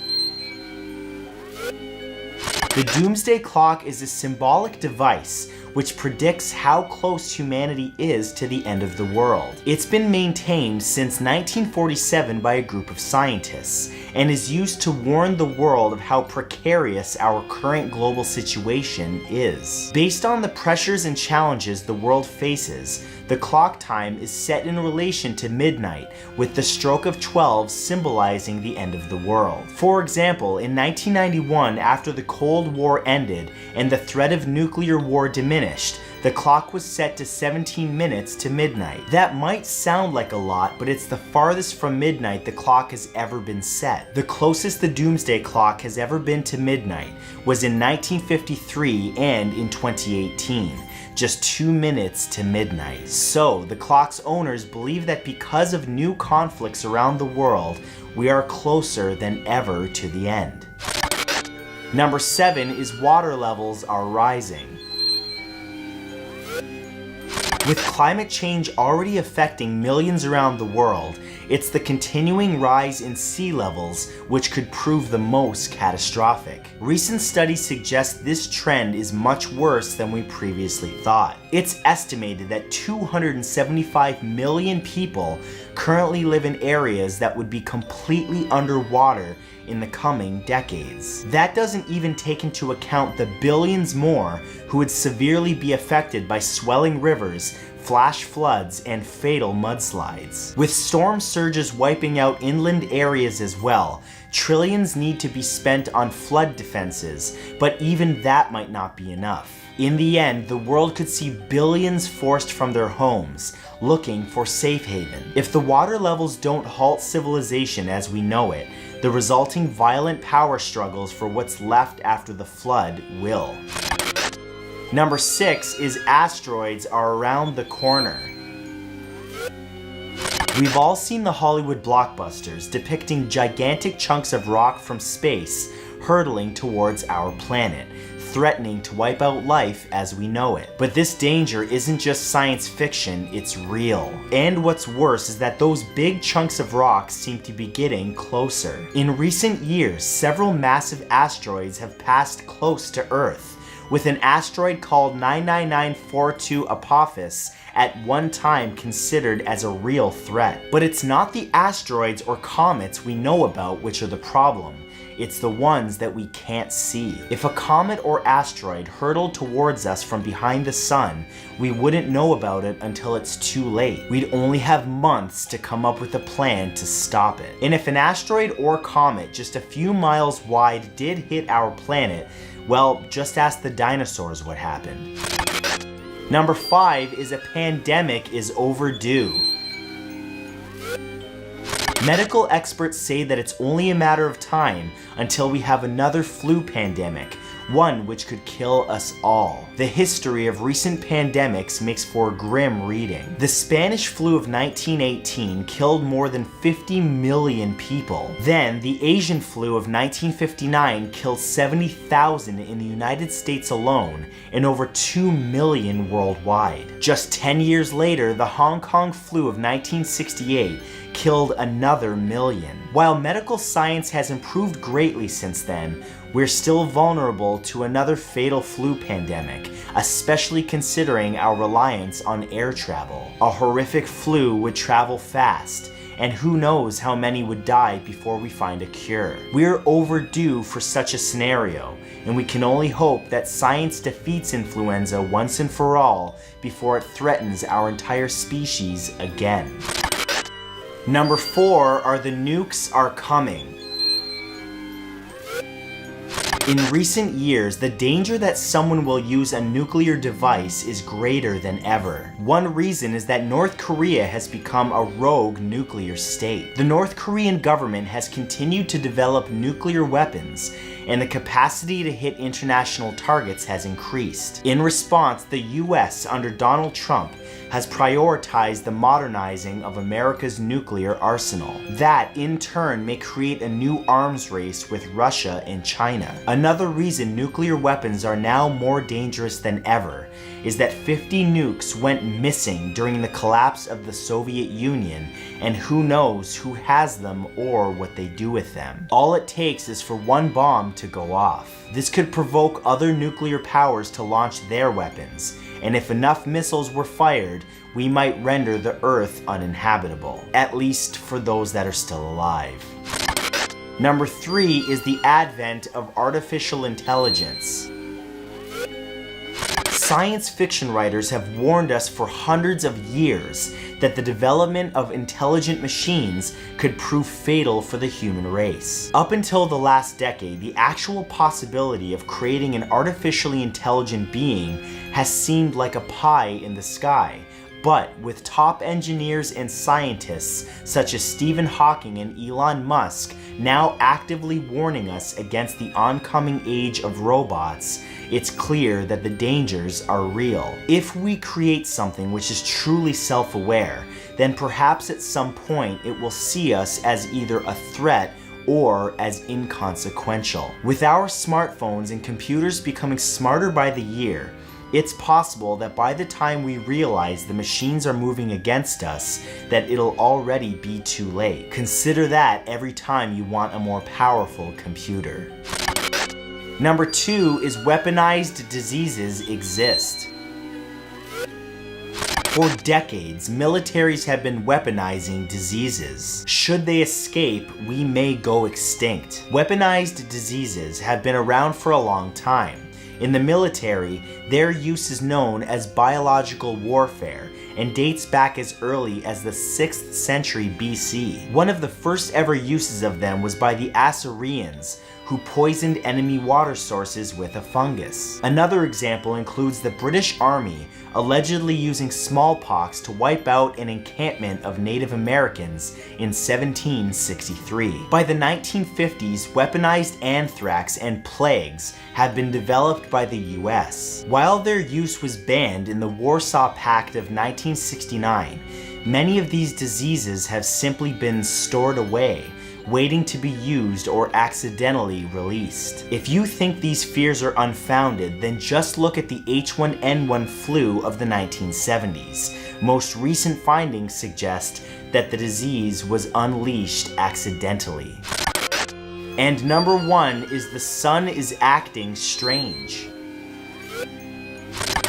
The doomsday clock is a symbolic device which predicts how close humanity is to the end of the world. It's been maintained since 1947 by a group of scientists and is used to warn the world of how precarious our current global situation is. Based on the pressures and challenges the world faces, the clock time is set in relation to midnight, with the stroke of 12 symbolizing the end of the world. For example, in 1991, after the Cold War ended and the threat of nuclear war diminished, the clock was set to 17 minutes to midnight. That might sound like a lot, but it's the farthest from midnight the clock has ever been set. The closest the doomsday clock has ever been to midnight was in 1953 and in 2018. Just 2 minutes to midnight. So, the clock's owners believe that because of new conflicts around the world, we are closer than ever to the end. Number 7 is water levels are rising. With climate change already affecting millions around the world, it's the continuing rise in sea levels which could prove the most catastrophic. Recent studies suggest this trend is much worse than we previously thought. It's estimated that 275 million people currently live in areas that would be completely underwater in the coming decades. That doesn't even take into account the billions more who would severely be affected by swelling rivers, flash floods, and fatal mudslides. With storm surges wiping out inland areas as well, trillions need to be spent on flood defenses, but even that might not be enough. In the end, the world could see billions forced from their homes, looking for safe haven. If the water levels don't halt civilization as we know it, the resulting violent power struggles for what's left after the flood will. Number 6 is asteroids are around the corner. We've all seen the Hollywood blockbusters depicting gigantic chunks of rock from space hurtling towards our planet, threatening to wipe out life as we know it. But this danger isn't just science fiction, it's real. And what's worse is that those big chunks of rock seem to be getting closer. In recent years, several massive asteroids have passed close to Earth, with an asteroid called 99942 Apophis at one time considered as a real threat. But it's not the asteroids or comets we know about which are the problem. It's the ones that we can't see. If a comet or asteroid hurtled towards us from behind the sun, we wouldn't know about it until it's too late. We'd only have months to come up with a plan to stop it. And if an asteroid or comet just a few miles wide did hit our planet, well, just ask the dinosaurs what happened. Number 5 is a pandemic is overdue. Medical experts say that it's only a matter of time until we have another flu pandemic, one which could kill us all. The history of recent pandemics makes for grim reading. The Spanish flu of 1918 killed more than 50 million people. Then, the Asian flu of 1959 killed 70,000 in the United States alone and over 2 million worldwide. Just 10 years later, the Hong Kong flu of 1968 killed another million. While medical science has improved greatly since then, we're still vulnerable to another fatal flu pandemic, especially considering our reliance on air travel. A horrific flu would travel fast, and who knows how many would die before we find a cure. We're overdue for such a scenario, and we can only hope that science defeats influenza once and for all before it threatens our entire species again. Number 4 are the nukes are coming. In recent years, the danger that someone will use a nuclear device is greater than ever. One reason is that North Korea has become a rogue nuclear state. The North Korean government has continued to develop nuclear weapons, and the capacity to hit international targets has increased. In response, the US under Donald Trump has prioritized the modernizing of America's nuclear arsenal. That, in turn, may create a new arms race with Russia and China. Another reason nuclear weapons are now more dangerous than ever is that 50 nukes went missing during the collapse of the Soviet Union, and who knows who has them or what they do with them. All it takes is for one bomb to go off. This could provoke other nuclear powers to launch their weapons, and if enough missiles were fired, we might render the Earth uninhabitable, at least for those that are still alive. Number 3 is the advent of artificial intelligence. Science fiction writers have warned us for hundreds of years that the development of intelligent machines could prove fatal for the human race. Up until the last decade, the actual possibility of creating an artificially intelligent being has seemed like a pie in the sky. But with top engineers and scientists such as Stephen Hawking and Elon Musk now actively warning us against the oncoming age of robots, it's clear that the dangers are real. If we create something which is truly self-aware, then perhaps at some point it will see us as either a threat or as inconsequential. With our smartphones and computers becoming smarter by the year, it's possible that by the time we realize the machines are moving against us, that it'll already be too late. Consider that every time you want a more powerful computer. Number 2 is weaponized diseases exist. For decades, militaries have been weaponizing diseases. Should they escape, we may go extinct. Weaponized diseases have been around for a long time. In the military, their use is known as biological warfare and dates back as early as the 6th century BC. One of the first ever uses of them was by the Assyrians, who poisoned enemy water sources with a fungus. Another example includes the British Army allegedly using smallpox to wipe out an encampment of Native Americans in 1763. By the 1950s, weaponized anthrax and plagues have been developed by the US. While their use was banned in the Warsaw Pact of 1969, many of these diseases have simply been stored away, waiting to be used or accidentally released. If you think these fears are unfounded, then just look at the H1N1 flu of the 1970s. Most recent findings suggest that the disease was unleashed accidentally. And number 1 is the sun is acting strange.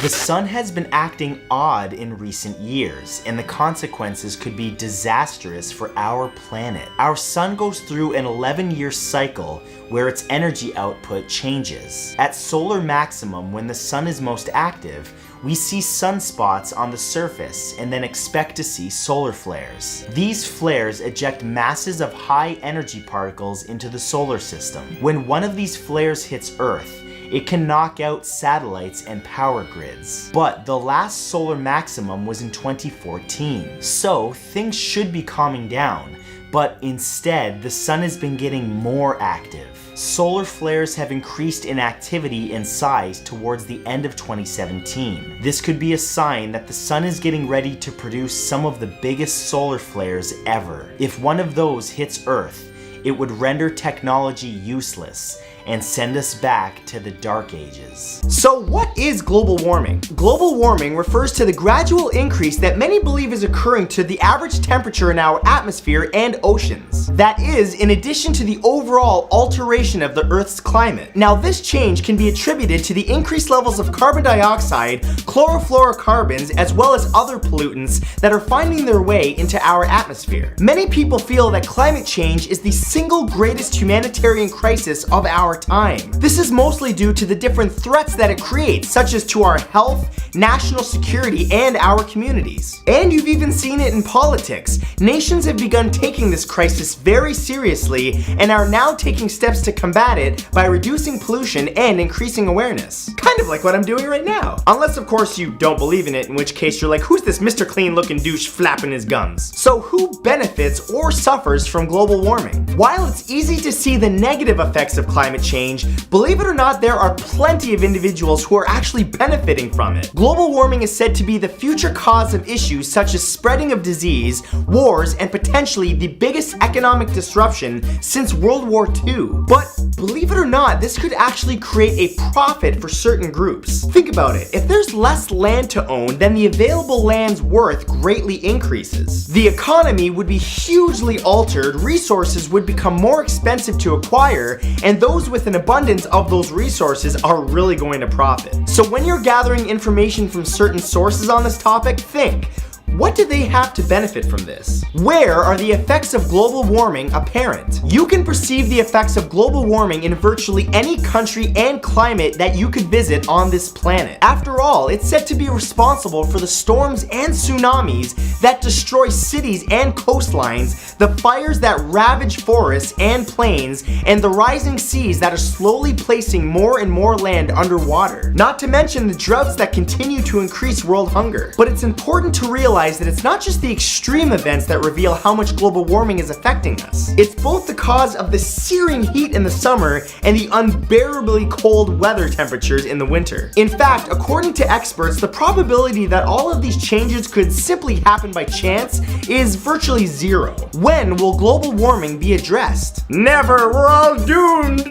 The sun has been acting odd in recent years, and the consequences could be disastrous for our planet. Our sun goes through an 11-year cycle where its energy output changes. At solar maximum, when the sun is most active, we see sunspots on the surface and then expect to see solar flares. These flares eject masses of high energy particles into the solar system. When one of these flares hits Earth, it can knock out satellites and power grids. But the last solar maximum was in 2014, so things should be calming down, but instead the sun has been getting more active. solar flares have increased in activity and size towards the end of 2017. This could be a sign that the sun is getting ready to produce some of the biggest solar flares ever. If one of those hits Earth, it would render technology useless and send us back to the Dark Ages. So what is global warming? Global warming refers to the gradual increase that many believe is occurring to the average temperature in our atmosphere and oceans. That is, in addition to the overall alteration of the Earth's climate. Now, this change can be attributed to the increased levels of carbon dioxide, chlorofluorocarbons, as well as other pollutants that are finding their way into our atmosphere. Many people feel that climate change is the single greatest humanitarian crisis of our time. This is mostly due to the different threats that it creates, such as to our health, national security, and our communities. And you've even seen it in politics. Nations have begun taking this crisis very seriously and are now taking steps to combat it by reducing pollution and increasing awareness. Kind of like what I'm doing right now. Unless, of course, you don't believe in it, in which case you're like, who's this Mr. Clean looking douche flapping his gums? So who benefits or suffers from global warming? While it's easy to see the negative effects of climate change, believe it or not, there are plenty of individuals who are actually benefiting from it. Global warming is said to be the future cause of issues such as spreading of disease, wars, and potentially the biggest economic disruption since World War II. But believe it or not, this could actually create a profit for certain groups. Think about it. If there's less land to own, then the available land's worth greatly increases. The economy would be hugely altered, resources would become more expensive to acquire, and those with an abundance of those resources are really going to profit. So when you're gathering information from certain sources on this topic, think, what do they have to benefit from this? Where are the effects of global warming apparent? You can perceive the effects of global warming in virtually any country and climate that you could visit on this planet. After all, it's said to be responsible for the storms and tsunamis that destroy cities and coastlines, the fires that ravage forests and plains, and the rising seas that are slowly placing more and more land underwater. Not to mention the droughts that continue to increase world hunger. But it's important to realize that it's not just the extreme events that reveal how much global warming is affecting us. It's both the cause of the searing heat in the summer and the unbearably cold weather temperatures in the winter. In fact, according to experts, the probability that all of these changes could simply happen by chance is virtually zero. When will global warming be addressed? Never, we're all doomed.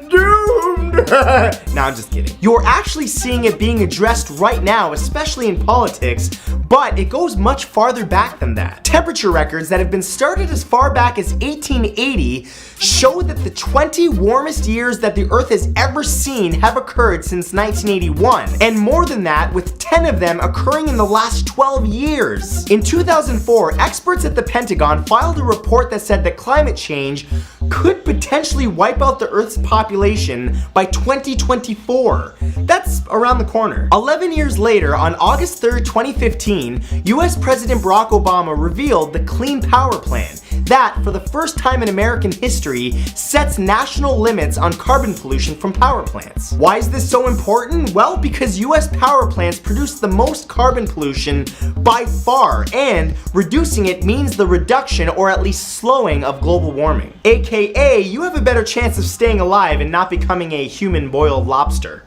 No, I'm just kidding. You're actually seeing it being addressed right now, especially in politics, but it goes much farther back than that. Temperature records that have been started as far back as 1880 show that the 20 warmest years that the Earth has ever seen have occurred since 1981, and more than that, with 10 of them occurring in the last 12 years. In 2004, experts at the Pentagon filed a report that said that climate change could potentially wipe out the Earth's population by 2024. That's around the corner. 11 years later, on August 3rd, 2015, US President Barack Obama revealed the Clean Power Plan that, for the first time in American history, sets national limits on carbon pollution from power plants. Why is this so important? Well, because US power plants produce the most carbon pollution by far, and reducing it means the reduction or at least slowing of global warming. AKA, you have a better chance of staying alive and not becoming a human boiled lobster.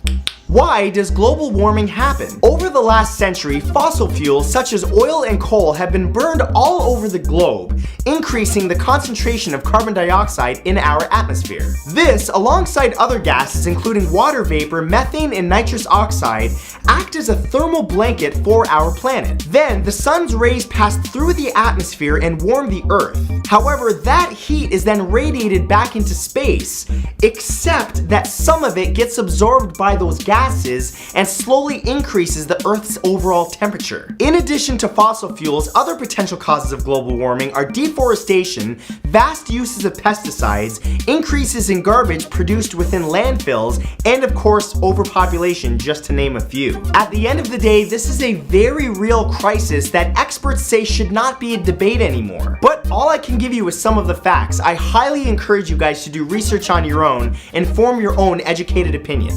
Why does global warming happen? Over the last century, fossil fuels such as oil and coal have been burned all over the globe, increasing the concentration of carbon dioxide in our atmosphere. This, alongside other gases including water vapor, methane, and nitrous oxide, act as a thermal blanket for our planet. Then, the sun's rays pass through the atmosphere and warm the Earth. However, that heat is then radiated back into space, except that some of it gets absorbed by those gases and slowly increases the Earth's overall temperature. In addition to fossil fuels, other potential causes of global warming are deforestation, vast uses of pesticides, increases in garbage produced within landfills, and of course, overpopulation, just to name a few. At the end of the day, this is a very real crisis that experts say should not be a debate anymore. But all I can give you is some of the facts. I highly encourage you guys to do research on your own and form your own educated opinion.